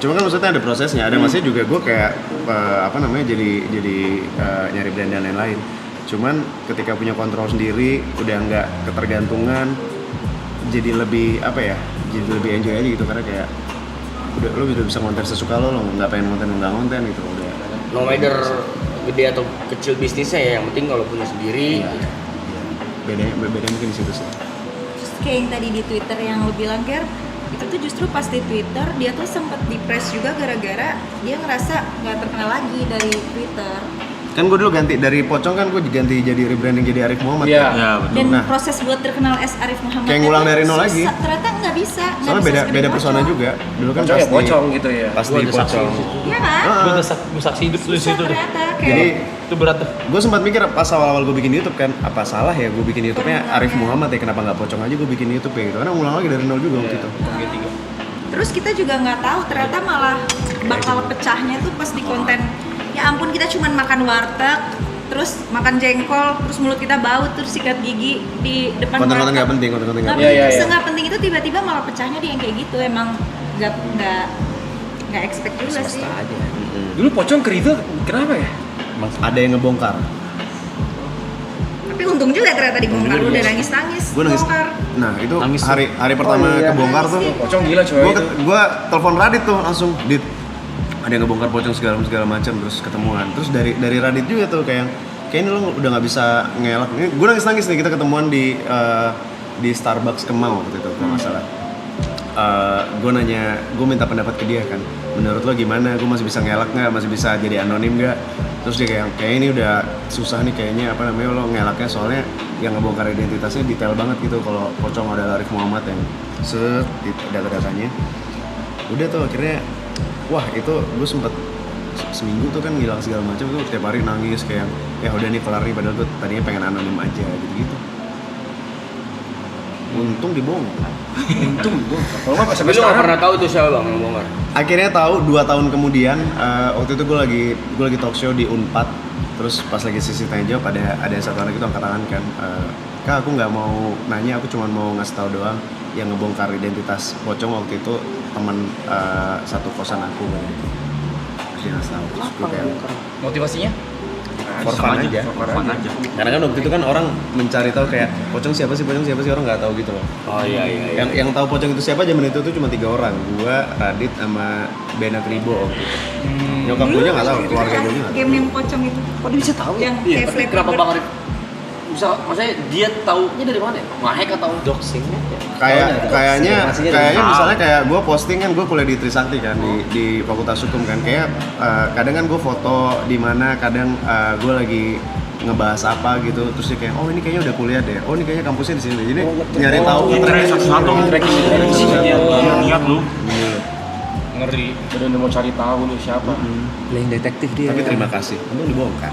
S3: cuma kan maksudnya ada prosesnya, ada masanya juga gue kayak jadi nyari brand dan lain-lain. Cuman ketika punya kontrol sendiri, udah nggak ketergantungan, jadi lebih jadi lebih enjoy aja gitu karena kayak udah lo bisa konten sesuka lo nggak pengen konten gitu udah.
S7: No matter gede atau kecil bisnisnya ya, yang penting kalau punya sendiri.
S3: Bedanya mungkin di situ sih.
S2: Terus kayak yang tadi di Twitter yang lo bilang Ger, itu tuh justru pas di Twitter dia tuh sempat di-press juga gara-gara dia ngerasa nggak terkenal lagi dari Twitter.
S3: Kan gue dulu ganti dari Pocong, kan gue diganti jadi rebranding jadi Arif Muhammad.
S11: Iya.
S3: kan?
S11: Iya,
S2: Dan
S3: Nah,
S2: proses buat terkenal as Arif Muhammad
S3: Kayak
S2: itu
S3: ngulang dari nol
S2: susah.
S3: lagi.
S2: Ternyata nggak bisa. nggak
S3: soalnya
S2: bisa
S3: beda
S2: seperti
S3: persona
S2: Pocong.
S3: juga. Dulu kan
S11: Pocong ya
S3: pasti
S11: pocong gitu ya.
S3: Pasti
S5: Gua ada saksi
S3: Pocong.
S5: di situ.
S2: Iya kan?
S5: Gue udah saksi hidup lu
S2: Susah
S5: situ deh.
S2: ternyata kayak
S3: Jadi
S5: Itu berat tuh.
S3: gue sempat mikir pas awal-awal gue bikin YouTube kan, apa salah ya gue bikin YouTube-nya Arif Muhammad ya, kenapa nggak Pocong aja gue bikin YouTube ya gitu. Karena ngulang lagi dari nol juga waktu itu.
S2: terus kita juga nggak tahu ternyata malah bakal pecahnya tuh pas di konten. Ya ampun, kita cuman makan warteg, terus makan jengkol, terus mulut kita bau, terus sikat gigi di depan
S3: Konten-konten
S2: warteg.
S3: nggak penting, konten-konten nggak
S2: Nggak
S3: penting.
S2: penting, nggak penting itu tiba-tiba malah pecahnya di yang kayak gitu. Emang nggak nggak expect juga sih.
S4: aja.
S11: Dulu pocong ke River kenapa ya?
S3: Ada yang ngebongkar.
S2: Tapi untung juga ternyata dibongkar, udah nangis-nangis.
S3: Gue nangis.
S2: Bongkar.
S3: Nah itu hari pertama kebongkar tuh.
S11: Pocong gila coy.
S3: Gue telepon Radit tuh langsung, Dit, ada yang ngebongkar pocong segala macam, terus ketemuan. Terus dari Radit juga tuh kayaknya lo udah nggak bisa ngelak. Gue nangis nih, kita ketemuan di Starbucks Kemau waktu itu kalau nggak salah. Gue minta pendapat ke dia kan, menurut lo gimana, gue masih bisa ngelak nggak, masih bisa jadi anonim nggak? Terus dia kayak ini udah susah nih kayaknya, apa namanya, lo ngelaknya soalnya yang ngebongkar identitasnya detail banget gitu. Kalau pocong adalah Arif Muhammad yang data-datanya udah tuh akhirnya, wah itu gue sempet seminggu tuh kan ngilang segala macam tuh, setiap hari nangis kayak ya udah nih kelar nih, padahal gue tadinya pengen anonim aja gitu. Untung dibongkar.
S11: Kalau nggak
S7: Tapi lu nggak pernah tahu itu siapa bang yang bongkar?
S3: Akhirnya tahu 2 tahun kemudian. Waktu itu gue lagi talk show di Unpad. Terus pas lagi sesi tanya jawab ada satu anak itu angkat tangan kan, Kak aku nggak mau nanya, aku cuma mau ngasih tahu doang, yang ngebongkar identitas pocong waktu itu teman satu kosan aku gitu. Terus dia ngasih tahu. Terus gue kayak
S1: Motivasinya?
S3: for fun aja. Karena kan waktu itu kan orang mencari tahu kayak pocong siapa sih orang nggak tahu gitu loh.
S7: Oh iya.
S3: Yang tahu pocong itu siapa zaman itu tuh cuma 3 orang, gua, Radit, sama Bena Kribo waktu itu. Nyokap gue nggak tahu, keluarga gue nggak tahu.
S2: Game yang pocong itu.
S7: Kok dia bisa tahu?
S2: Yang
S7: Iya,
S2: kayak
S7: tapi
S2: Flappy
S7: kenapa
S2: Bird.
S7: bang Arif? Bisa, maksudnya dia taunya dari mana? Nge-hack atau doxingnya?
S3: Kayaknya misalnya kayak gue posting kan, gue kuliah di Trisakti kan, di Fakultas Hukum kan, kayak kadang kan gue foto di mana, kadang gue lagi ngebahas apa gitu, terus dia kayak oh ini kayaknya udah kuliah deh, oh ini kayaknya kampusnya di sini, jadi nyari tahu
S11: niat lu.
S1: Ngeri.
S11: Udah mau cari tahu nih siapa.
S4: Playing detektif dia.
S3: Tapi terima kasih, untung dibongkar.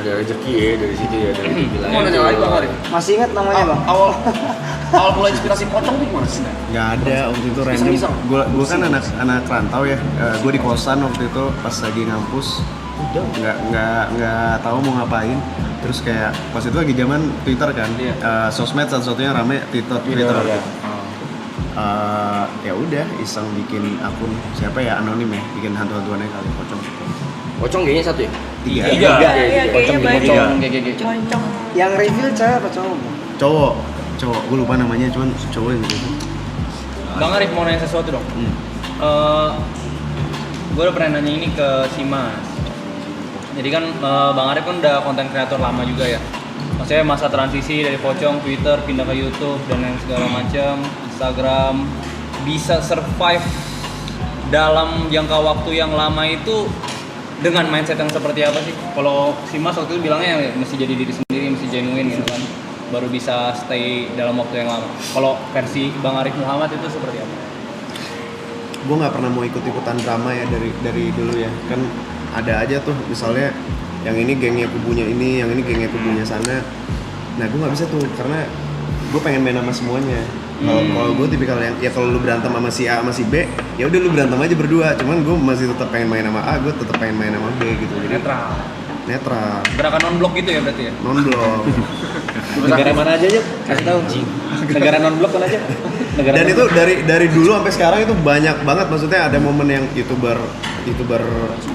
S7: Ada rezeki ya dari situ ya, dari bilang.
S6: Mau nanya lagi bang Arif? Masih ingat namanya bang?
S11: Awal mulai inspirasi pocong tuh gimana sih?
S3: Nggak ada, waktu itu random. Gue kan anak rantau ya, gue di kosan waktu itu pas lagi ngampus, nggak tahu mau ngapain. Terus kayak pas itu lagi zaman Twitter kan, sosmed satu-satunya rame Twitter. Ya udah iseng bikin akun, siapa ya, anonim ya, bikin hantu-hantuannya kali pocong.
S7: Pocong kayaknya satu ya?
S3: 3.
S2: Iya,
S7: Pocong
S2: kayaknya
S7: GG.
S2: Pocong.
S6: Yang reveal cewek apa cowok?
S3: Cowok, gue lupa namanya, cuman cowok yang gitu.
S1: Bang Arif mau nanya sesuatu dong. Gue udah pernah nanya ini ke si Mas. Jadi kan Bang Arif kan udah konten kreator lama juga ya. Maksudnya masa transisi dari pocong, Twitter, pindah ke YouTube dan yang segala macam, Instagram, bisa survive dalam jangka waktu yang lama itu dengan mindset yang seperti apa sih? Kalau si Mas waktu itu bilangnya mesti jadi diri sendiri, mesti genuine gitu kan, baru bisa stay dalam waktu yang lama. Kalau versi Bang Arif Muhammad itu seperti apa?
S3: Gue nggak pernah mau ikut-ikutan drama ya dari dulu ya, kan ada aja tuh misalnya yang ini gengnya kubunya ini, yang ini gengnya kubunya sana. Nah gue nggak bisa tuh, karena gue pengen main sama semuanya. Kalau gue tipikal yang ya kalau lu berantem sama si A sama si B, ya udah lu berantem aja berdua. Cuman gue masih tetap pengen main sama A, gue tetap pengen main sama B gitu. Jadi netral.
S1: Gerakan non blok gitu ya berarti ya?
S3: Non blok.
S4: Negara mana aja ya? Kasih tahu. Negara non blok mana aja?
S3: Dan itu dari dulu sampai sekarang itu banyak banget, maksudnya ada momen yang youtuber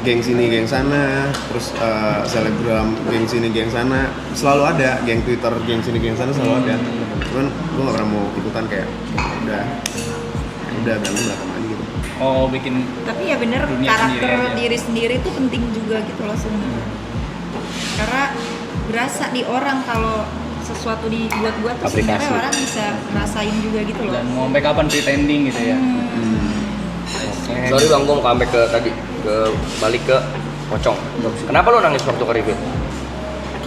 S3: geng sini geng sana, terus selebgram geng sini geng sana, selalu ada, geng Twitter geng sini geng sana selalu ada. Cuman gue gak pernah mau ikutan, kayak udah berantem aja gitu.
S1: Oh bikin.
S2: Tapi ya bener,
S1: dunia
S2: karakter
S1: sendiri aja.
S2: diri sendiri itu penting juga gitu loh sebenarnya. Karena berasa di orang kalau sesuatu dibuat-buat tuh sebenarnya orang bisa ngerasain juga gitu loh.
S1: Dan mau sampai kapan pretending gitu ya?
S7: Sorry bang, gue mau comeback balik ke pocong. Kenapa lo nangis waktu ke review?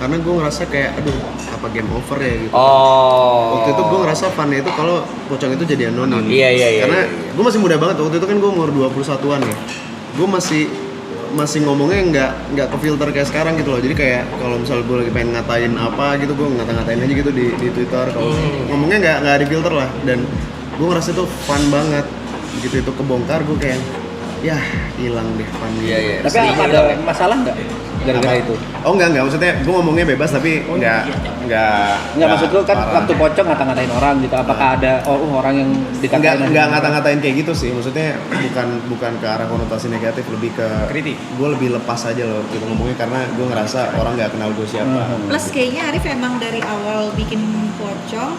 S3: Karena gue ngerasa kayak aduh apa game over ya gitu.
S7: Oh.
S3: Waktu itu gue ngerasa funnya itu kalau pocong itu jadi anonim.
S7: Iya.
S3: Karena gue masih muda banget, waktu itu kan gue umur 21-an ya. Gue masih ngomongnya nggak ke filter kayak sekarang gitu loh. Jadi kayak kalau misal gue lagi pengen ngatain apa gitu, gue ngata-ngatain aja gitu di Twitter. Kalau ngomongnya nggak di filter lah. Dan gue ngerasa itu fun banget. Gitu itu kebongkar, gue kayak ya hilang deh fun.
S7: Iya.
S4: Tapi ada masalah nggak? gara-gara itu.
S3: Oh enggak, maksudnya gue ngomongnya bebas tapi enggak
S4: Maksud lu kan
S3: parah.
S4: waktu pocong ngata-ngatain orang gitu. Apakah ada orang yang dikatain?
S3: Enggak ngata-ngatain kayak gitu sih. Maksudnya bukan ke arah konotasi negatif, lebih ke
S1: Kritik.
S3: Gue lebih lepas aja loh gitu ngomongnya karena gue ngerasa orang nggak kenal gue siapa.
S2: Plus kayaknya Arif emang dari awal bikin pocong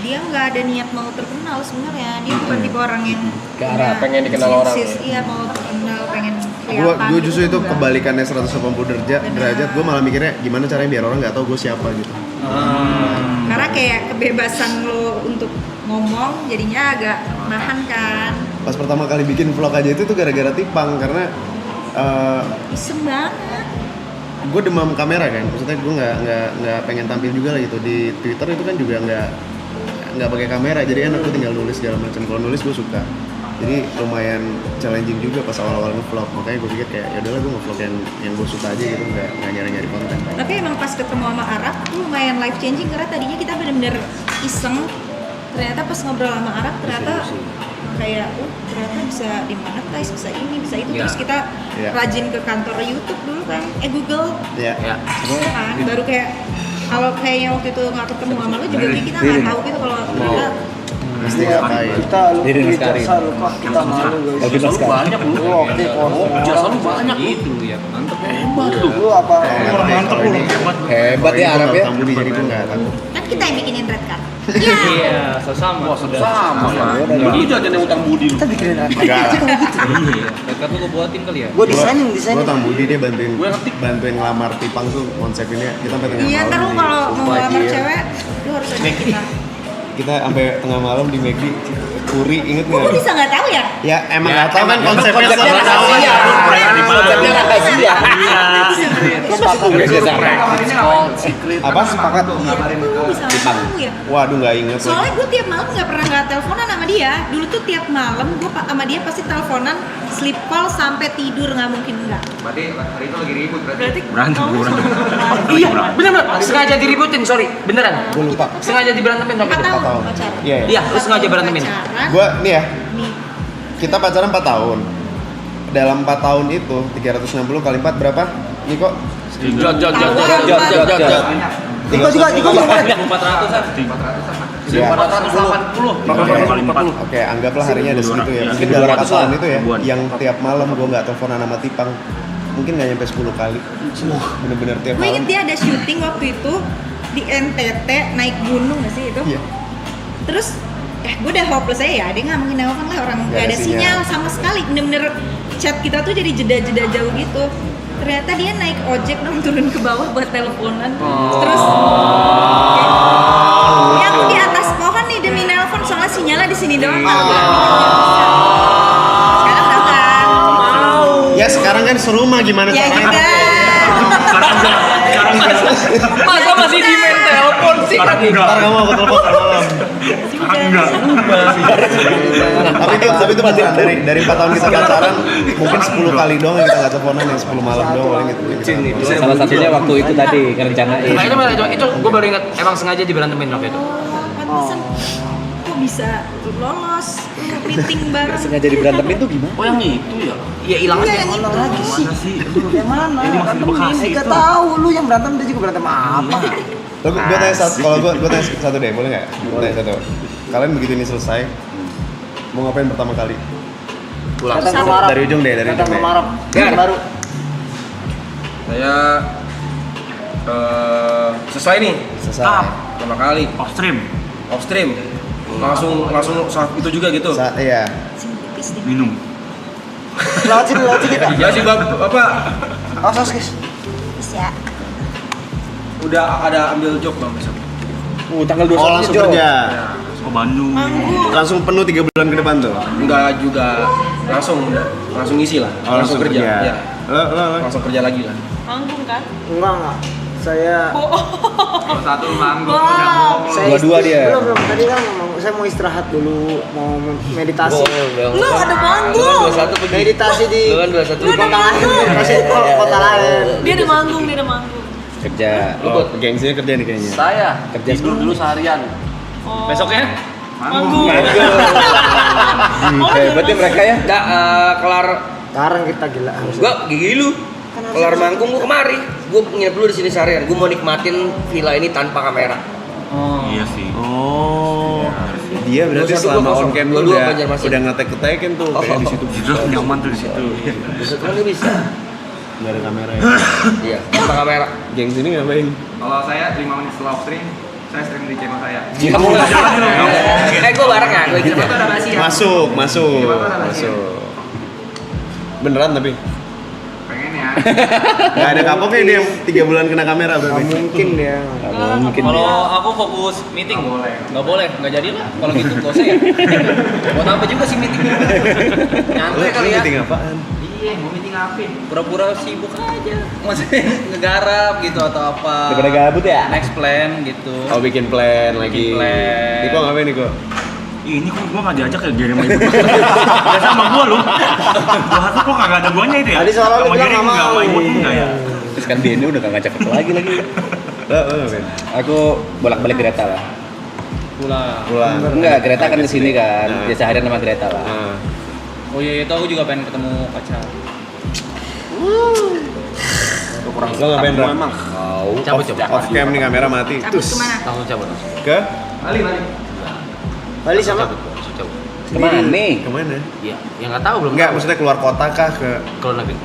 S2: dia nggak ada niat mau terkenal sebenarnya. Dia bukan tipe orang yang
S4: Ke arah
S11: pengen dikenal orang.
S2: Iya, mau terkenal, pengen kelihatan.
S3: Gue justru itu
S2: enggak.
S3: kebalikannya 180 derajat. Gue malah mikirnya gimana caranya biar orang nggak tahu gue siapa gitu.
S2: Karena kayak kebebasan lo untuk ngomong jadinya agak nahan kan.
S3: Pas pertama kali bikin vlog aja itu tuh gara-gara Tipang karena
S2: Iseng banget.
S3: gue demam kamera kan, maksudnya gue nggak pengen tampil juga lah gitu di Twitter itu kan juga nggak pakai kamera, jadi enak gue tinggal nulis segala macam. Kalau nulis gue suka, jadi lumayan challenging juga pas awal-awal nge-vlog. Makanya gue pikir kayak ya udahlah gue nge-vlog yang gue suka aja gitu, nggak nyari konten.
S2: Tapi emang pas ketemu sama Arab tuh lumayan life changing karena tadinya kita bener-bener iseng. Ternyata pas ngobrol sama Arab ternyata kayak ternyata bisa dimonetize, bisa ini, bisa itu. Terus kita rajin ke kantor YouTube dulu kan, Google.
S3: Iya.
S2: Kan baru kayak kalau kayaknya waktu itu nggak ketemu sama lu juga kita nggak tahu gitu kalau kita
S3: Pasti ngapain?
S6: Kita jasa lu kok kita malu guys.
S4: Jasa lu
S6: banyak lu. Oke,
S1: Jasa lu banyak gitu ya. Mantep.
S6: hebat lu apa?
S3: Mantap lu.
S4: Hebat ya Arab ya.
S3: Tamu jadi gue nggak takut.
S2: kan kita yang bikinin red card.
S1: Iya, sama.
S11: Sama lah. Lu jajan yang utang budi lu.
S6: Kita bikinin apa?
S3: Enggak lah.
S1: Iya. Dekat lu gue buatin kali ya.
S6: Gue desainin.
S3: Gue Tang Budi dia bantuin ngelamar Tipang tuh konsepnya kita sampai tengah
S2: Iya,
S3: malam.
S2: ntar lu
S3: di
S2: kalau mau
S3: Wajir.
S2: ngelamar cewek, lu harus ada kita.
S3: Kita sampai tengah malam di McD Puri, inget
S2: Kok lu
S3: nggak?
S2: bisa nggak tahu ya?
S3: Ya emang nggak tahu kan konsepnya
S4: Konsepnya
S3: sama
S4: rahasia. Konsepnya rahasia.
S3: apa? Sepakat.
S2: Lu bisa nggak tahu ya?
S3: Waduh nggak inget.
S2: Soalnya gue tiap malam nggak pernah nggak teleponan sama dia. Dulu tuh tiap malam gue sama dia pasti teleponan, sleep call sampai tidur, nggak mungkin nggak.
S10: Berarti hari itu lagi ribut berarti.
S8: Berantem.
S5: Iya, bener. Sengaja diributin, sorry. Beneran.
S3: Gue lupa.
S5: Sengaja diberantemin waktu
S2: 4
S5: itu.
S2: tahun pacaran.
S3: Iya.
S5: Iya, lu sengaja berantemin.
S2: Pacaran,
S3: Gue nih ya,
S2: nih.
S3: kita pacaran 4 tahun. Dalam 4 tahun itu 360 kali 4 berapa? Nih kok?
S5: Jod.
S6: Iko juga.
S1: 400-an.
S3: Ya.
S11: 480.
S3: Oke, anggaplah harinya ada segitu ya. Mungkin dalam 4 tahun itu ya, yang tiap malam gue nggak teleponan sama Tipang, mungkin nggak nyampe 10 kali. Bener-bener tiap
S2: Gue
S3: malam.
S2: inget dia ada syuting waktu itu di NTT, naik gunung nggak sih itu?
S3: Iya.
S2: Terus gue udah hopeless aja ya, dia nggak mungkin nelfon lah, orang nggak ada sinyal sama sekali. Bener-bener chat kita tuh jadi jeda-jeda jauh gitu. Ternyata dia naik ojek dong turun ke bawah buat teleponan. Terus ya aku di atas pohon nih demi nelpon soalnya sinyalnya di sini doang. Kalau nggak sekarang udah kan?
S3: Ya sekarang kan serumah gimana
S2: Ya
S3: caranya?
S2: juga.
S5: Masa masih di main telepon sih?
S3: Ntar kamu aku telepon malam. Tapi itu beneran dari 4 tahun kita pacaran mungkin 10 kali doang yang kita nggak teleponan, yang 10 malam doang paling gitu.
S4: Salah satunya waktu itu tadi ngerencanain.
S5: Nah, itu gue baru ingat emang sengaja diberantemin waktu itu.
S2: Pantesan kok bisa lolos meeting bareng.
S4: Sengaja diberantemin tuh gimana?
S11: Oh yang itu ya?
S5: Iya, hilang aja.
S2: Yang itu
S6: Lagi sih. Yang mana?
S11: Ini masih di Bekasi
S6: Gak
S11: itu.
S6: tahu lu yang berantem dia juga berantem apa?
S3: Gue tanya satu, kalau gue tanya satu deh, boleh nggak? Gue tanya satu. Kalian begitu ini selesai, mau ngapain pertama kali?
S11: Pulang.
S6: Datang ke Marab.
S3: Dari ujung deh, dari
S6: Datang
S3: ujung
S6: ke
S3: deh.
S6: Marab.
S5: Gar.
S6: Baru.
S11: Saya selesai nih.
S3: Selesai.
S11: Pertama kali off stream. Langsung saat itu juga gitu.
S3: Iya.
S2: tipis deh.
S11: Minum.
S6: Lewat sini.
S11: Ya sih Bapak
S6: Awas guys.
S2: Bisa.
S11: udah ada ambil job Bang besok.
S4: Tanggal 21
S3: Oh langsung kerja.
S11: Ke Bandung.
S3: Langsung penuh 3 bulan ke depan tuh.
S11: Enggak juga langsung isi lah.
S3: Oh, langsung kerja.
S11: Ya.
S3: Lo.
S11: Langsung kerja lagi lah.
S8: Manggung kan?
S6: Enggak. Saya
S10: Satu manggung
S8: Wow.
S4: Dua-dua dia.
S6: Belum. Tadi kan saya mau istirahat dulu, mau meditasi.
S8: Lu ada manggung.
S6: Meditasi di
S5: Lu kan 21.
S6: di kota lain, meditasi di kota lain.
S8: Dia ada manggung.
S4: Kerja.
S3: Oh, gengsinya kerja nih kayaknya.
S11: Saya
S4: Kerja
S11: tidur dulu seharian.
S8: Oh.
S1: Besoknya
S8: Manggung.
S4: Hebat ya mereka ya.
S5: Enggak kelar
S6: Sekarang kita gila.
S5: gua gigi lu.
S7: Kelar manggung gue kemari, gue nginep dulu di sini seharian. Gue mau nikmatin villa ini tanpa kamera.
S1: Iya
S11: sih.
S3: Oh. Dia berarti
S7: Dua satu,
S3: selama
S7: dua kosong.
S3: on cam
S7: Dua
S3: lu
S7: dua
S3: udah
S7: Banjarmasin.
S3: ngetek-ketekin tuh kayak di situ.
S11: Nyaman tuh di situ.
S7: Bisa kan dia bisa.
S3: Enggak ada kamera ya.
S7: Iya, tanpa kamera.
S3: Geng sini ngapain?
S10: Kalau saya 5 menit setelah off stream, saya stream di channel saya.
S7: Kamu gue bareng ya, gue ikut.
S10: Ada nasi ya?
S3: Masuk.
S10: Gimana rasanya?
S3: Beneran tapi
S10: Pengen ya.
S3: nggak ada kapoknya dia yang 3 bulan kena kamera berarti.
S6: Mungkin ya.
S4: Mungkin
S1: Kalau
S4: dia.
S1: aku fokus meeting, nggak boleh, nggak jadi lah. Kalau gitu nggak usah ya. Buat apa juga sih meeting? Nyantai kali ya.
S3: Meeting apaan?
S10: Iya, mau meeting apa?
S1: Pura-pura sibuk aja. Maksudnya ngegarap gitu atau apa.
S4: Daripada gabut ya?
S1: Next plan gitu.
S3: Oh bikin plan lagi.
S1: plan.
S3: Niko ngapain Niko?
S11: Ini kok gua nggak diajak ya Gary sama Ibu. Biasa sama gua lu. Gua harus kok nggak ada guanya itu ya.
S6: Tadi soalnya lu
S11: Sama
S6: bilang
S11: Gary
S6: nggak
S11: nggak
S6: mau.
S11: sama Ibu enggak ya.
S4: Terus kan Denny udah gak ngajak aku lagi.
S3: Lo ngapain?
S4: Aku bolak-balik Greta lah.
S1: Pulang.
S4: Enggak, Greta kan kesini kan. Dia seharian sama Greta lah.
S3: Nah,
S1: Oh iya itu aku juga pengen ketemu pacar.
S3: lo ngapain Ra?
S5: Cabut coba.
S3: Off cam nih kamera mati.
S2: Cabut
S3: Terus
S2: kemana?
S5: Langsung cabut.
S3: ke
S6: Bali sama
S5: Cabut.
S4: Kemana nih?
S3: kemana?
S5: Iya, yang nggak tahu belum.
S3: Enggak,
S5: tahu.
S3: maksudnya keluar kota kah ke
S5: Keluar negeri.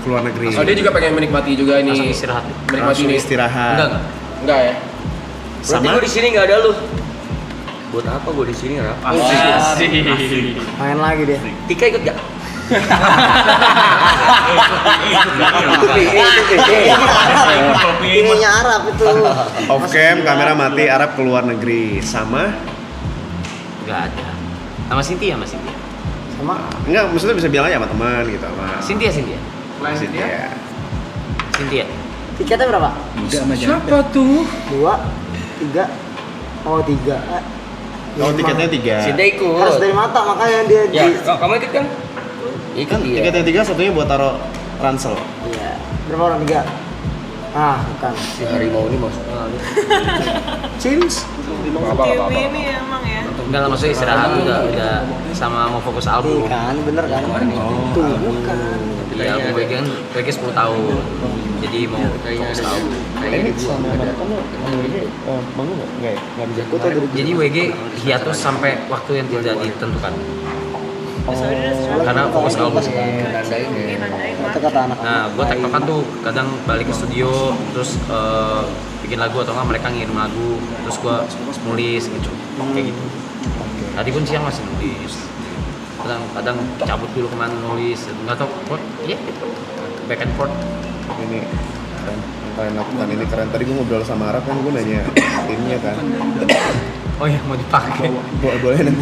S3: keluar negeri?
S11: Oh dia juga pengen menikmati juga ini.
S5: Langsung istirahat.
S11: Menikmati
S3: Langsung
S11: ini.
S3: istirahat.
S5: Enggak.
S11: Enggak ya.
S7: Berarti gue di sini nggak ada lu. Buat apa gue di sini, Rap?
S6: main lagi dia.
S7: Tika ikut gak?
S6: Ininya Arab itu.
S3: Off cam kamera mati Arab keluar negeri sama
S5: Enggak ada. Sama Cynthia, Mas Cynthia.
S6: Sama
S3: enggak maksudnya bisa bilang aja sama teman gitu sama
S5: Cynthia.
S3: ya.
S5: Cynthia.
S6: tiketnya berapa?
S11: Siapa tuh?
S6: 2, 3. Oh 3.
S3: Oh tiketnya 3.
S7: Sinta ikut.
S6: Harus dari mata makanya dia
S7: Ya,
S6: di.
S7: kamu ikut kan? Ikut dia.
S3: Tiket yang 3 satunya buat taruh ransel.
S6: Iya. Berapa orang? 3. Ah, bukan.
S7: Si harimau ini maksudnya.
S3: Cheers.
S8: TV ini emang ya.
S5: Enggak lah, maksudnya istirahat udah sama mau fokus album.
S6: Iya kan, bener kan? Tuh, bukan.
S5: Iya, gue kan 10 tahun. Jadi mau fokus album.
S3: Ini sama Marco lo bangun enggak ya? Enggak bisa.
S6: Gue tau dari
S5: Jadi WG hiatus sampai waktu yang tidak ditentukan. Karena fokus album.
S7: Nandain ya.
S6: kata-kata anak.
S5: Nah, gue tektokan tuh kadang balik ke studio, terus bikin lagu atau enggak mereka ngirim lagu, terus gue nulis gitu, kayak gitu. Tadi pun siang masih nulis. Kadang cabut dulu kemana nulis, nggak tau, ya gitu, back and forth.
S3: Ini keren. Yang kalian lakukan ini keren. Tadi gue ngobrol sama Arab kan gue nanya timnya kan.
S5: Oh iya, mau dipakai.
S3: Boleh nanti.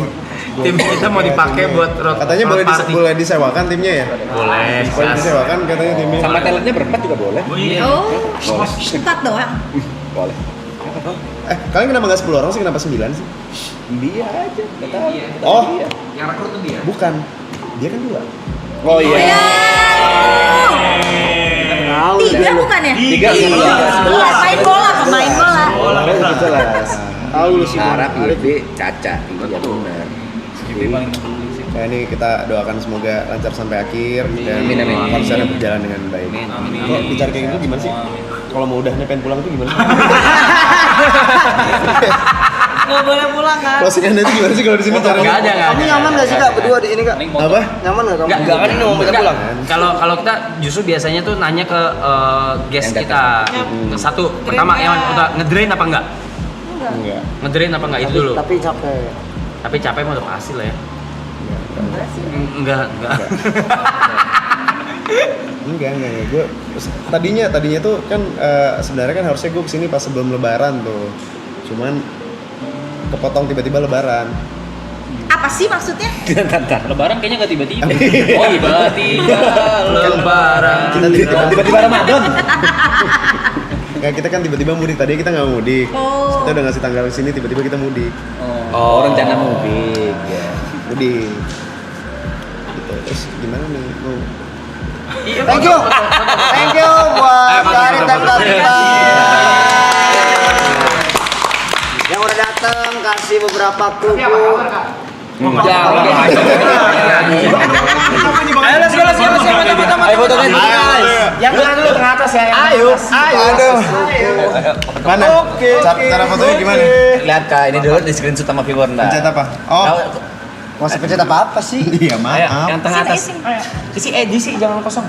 S5: Tim kita mau dipakai buat road.
S3: Katanya boleh disewakan timnya ya?
S5: Boleh.
S3: Boleh disewakan katanya timnya.
S4: Sama talentnya berempat juga boleh.
S2: Oh, 4 doang.
S4: Boleh.
S3: Kalian kenapa nggak 10 orang sih? Kenapa 9 sih?
S4: Dia aja. Kita.
S3: Oh,
S10: Yang rekrut tuh dia.
S3: bukan. Dia kan 2.
S4: Oh iya.
S2: Ya.
S6: Tahu
S2: 3 bukan ya?
S4: 3
S2: Main bola, pemain bola.
S3: Oh, jelas.
S6: Tahu lu sih.
S4: Arab, Ibi, Caca. Iya benar.
S1: Ini paling penting sih.
S3: Nah ini kita doakan semoga lancar sampai akhir dan
S4: Amin, amin.
S3: konsernya berjalan dengan baik.
S1: Amin.
S3: Kok bicara kayak gitu gimana sih? Kalau mau udahnya pengen pulang tuh gimana sih?
S8: Nggak boleh pulang kan?
S3: Closingannya itu gimana sih kalau di sini caranya?
S5: Nggak ada.
S6: Kamu nyaman gak sih kak berdua di sini kak?
S3: Apa?
S6: Nyaman gak kamu?
S7: Enggak kan ini mau minta pulang.
S5: Kalau kita justru biasanya tuh nanya ke guest
S4: Yang
S5: kita. Satu, pertama yang udah ngedrain apa enggak?
S3: Enggak.
S5: Ngedrain apa enggak itu dulu.
S6: Tapi capek.
S5: Tapi capek mah udah pasti lah ya. Enggak.
S3: Enggak. Gue tadinya tuh kan sebenarnya kan harusnya gue kesini pas sebelum Lebaran tuh. Cuman kepotong tiba-tiba Lebaran.
S2: Apa sih maksudnya?
S1: Lebaran kayaknya nggak tiba-tiba. Oh tiba-tiba Lebaran.
S3: Kita
S4: Tiba-tiba Ramadan.
S3: Enggak, kita kan tiba-tiba mudik. Tadi kita nggak mudik.
S2: Oh.
S3: Kita udah ngasih tanggal di sini, tiba-tiba kita mudik.
S4: Oh, rencana mudik ya.
S3: Mudik. Gitu. Terus gimana nih? Mau
S6: Thank you buat dari Tenda yang udah datang kasih beberapa kuku.
S5: Ayo, let's go. Ayo foto kan.
S6: Yang tengah dulu, tengah atas ya.
S5: Ayo.
S3: Aduh. Mana? Cara fotonya gimana?
S5: Lihat Kak, ini dulu di screenshot sama viewer Nda.
S3: Pencet apa? Oh,
S6: Masih pencet apa sih?
S3: iya
S5: Ayo,
S3: maaf.
S5: yang tengah atas. Isi jangan kosong.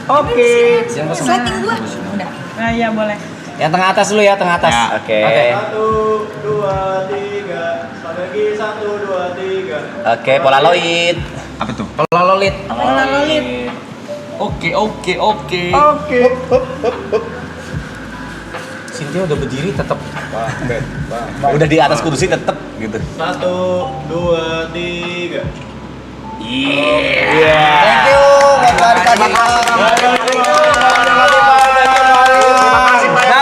S6: Oke.
S5: Jangan kosong.
S2: Setting gua. Udah.
S8: Nah iya boleh.
S5: Yang tengah atas dulu ya, tengah atas. Oke.
S3: 1, 2, 3. Sekali lagi 1, 2, 3.
S5: Oke, Polaroid.
S3: Apa tuh?
S5: Polaroid.
S8: Polaroid.
S5: Oke.
S3: Oke.
S5: Cynthia udah berdiri tetap. Udah di atas kursi tetap gitu.
S3: 1, 2, 3.
S6: Thank you.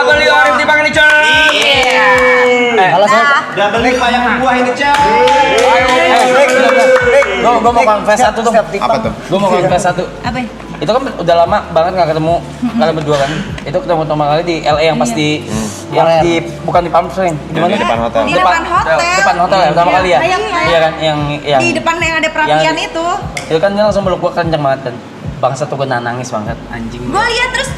S5: W Arif dipanggil nih, coy.
S6: Halo saya.
S10: Double link yang buah ini, Cak.
S5: Gue mau confess satu dong.
S3: Apa tuh?
S5: Gue mau confess satu.
S2: Apa ya?
S5: Itu kan udah lama banget nggak ketemu kalian berdua kan. Itu ketemu pertama kali di LA yang pasti yang di bukan di Palm Springs. Di mana?
S3: Di depan hotel.
S2: Di depan hotel.
S5: Depan hotel ya pertama kali ya. Iya kan yang
S2: Di depan yang ada perapian itu.
S5: Itu kan dia langsung peluk gua kenceng banget kan. Bangsa tuh gue nangis banget anjing.
S2: Gua lihat terus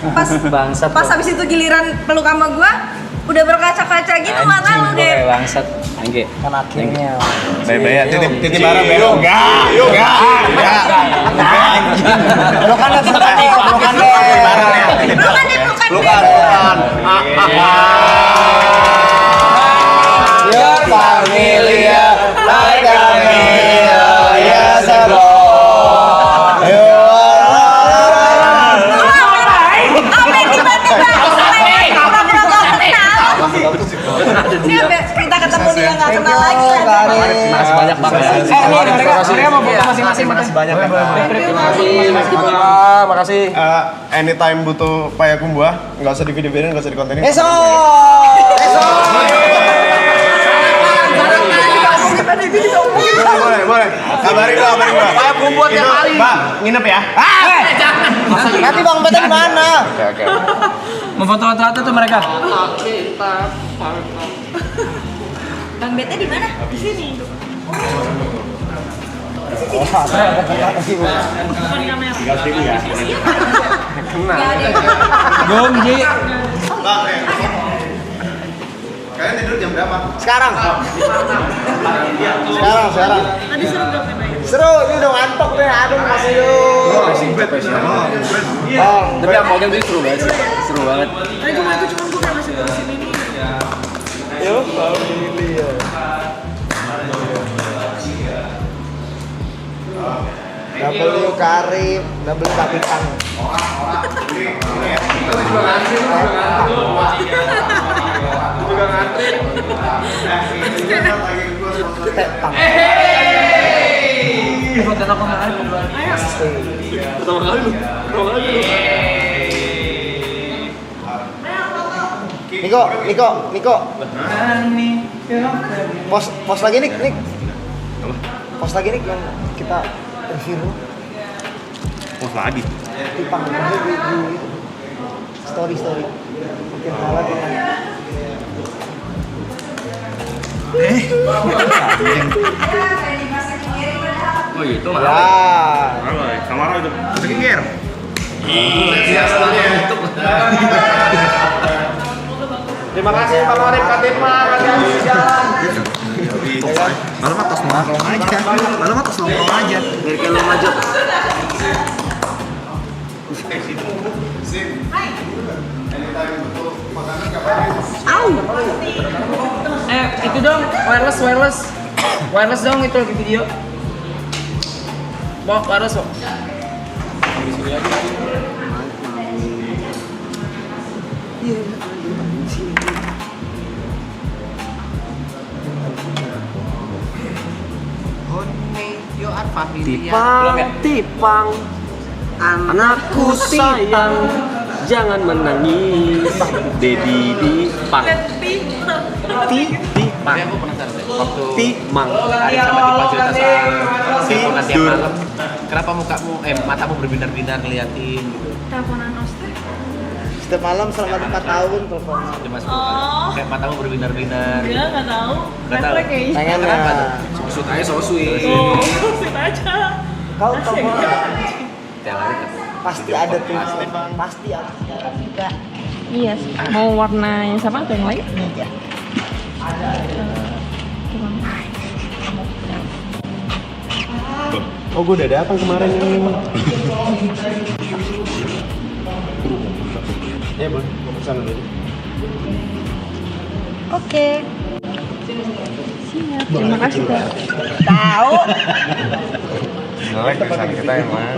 S5: Bangsat.
S2: pas habis itu giliran peluk sama gua udah berkaca-kaca gitu mata lu deh.
S5: Bangsat. Anjing.
S6: Kan akhirnya.
S3: Bye-bye ya. Titip barang ya. Enggak.
S6: Lu kan harus pelukan deh.
S2: Pelukan deh.
S6: Your familia like a meal, yes, hello.
S2: Ini kita ketemu dia nggak kenal lagi.
S5: Makasih banyak banget. Mereka mau foto masing-masing. Makasih banyak. Makasih.
S3: Anytime butuh payakum buah, nggak usah di video-videoin, nggak usah di kontenin. Boleh. Kabarin gua.
S6: Payakum buah tiap hari.
S3: Mbak, nginep ya.
S6: Nanti Bang Bete di mana?
S3: Oke.
S5: Mau foto rata-rata tuh mereka.
S2: Bang Bete di mana? Di sini.
S5: Dong, Ji.
S3: Kalian tidur jam berapa?
S6: Sekarang.
S8: Tadi seru gak Bay?
S6: Seru, ini udah ngantuk deh. Aduh, masih yuk.
S5: Tapi yang pokoknya itu seru banget sih. Seru banget.
S8: Tadi gue mau ikut cuma gue kayak masih di sini nih.
S6: Yuk, familia. W Karim, W Kapitang.
S5: Foto aku sama Arif.
S6: Niko. Pos lagi Nik. Pos lagi Nik yang kita review.
S3: Pos lagi.
S6: Tipang di story. Mungkin salah kita.
S1: Oh gitu
S6: Ya.
S3: Kamar itu. Skincare.
S6: Terima kasih Bang Arif Fatima, kasih jalan.
S3: Malam atas nongkrong aja.
S6: Biar kayak lo maju.
S5: Itu dong, wireless dong itu lagi video. Bawa wireless kok.
S6: Tipang, anakku sayang, jangan menangis. Dedi Dipang. Tipang.
S5: Aku penasaran deh. Waktu
S6: Tipang.
S5: Arif sama Tipa cerita soal teleponan tiap malam. Kenapa matamu berbinar-binar ngeliatin gitu?
S8: Teleponan Oste.
S6: Setiap malam selama 4 tahun telepon.
S4: Cuma
S8: Oh.
S4: kayak matamu berbinar-binar.
S8: Enggak, nggak tahu.
S4: Nggak tahu.
S8: Refleks kayaknya.
S6: Pengen
S4: Kenapa
S6: ya.
S4: tuh?
S11: So sweet aja, so sweet.
S8: Oh, sit aja.
S6: Kau tahu
S8: Asik.
S4: Tiap hari kan.
S6: pasti
S4: Video
S6: ada
S4: call,
S6: tuh.
S4: pasti.
S6: Pasti ada.
S12: Iya, mau warna yang sama atau yang lain?
S6: Iya.
S3: Oh, gue udah datang kemarin ini. Ya, Bang. Gue kesana dulu.
S12: Oke. Siap, terima kasih Kak.
S3: Ngelek pesan kita yang mana?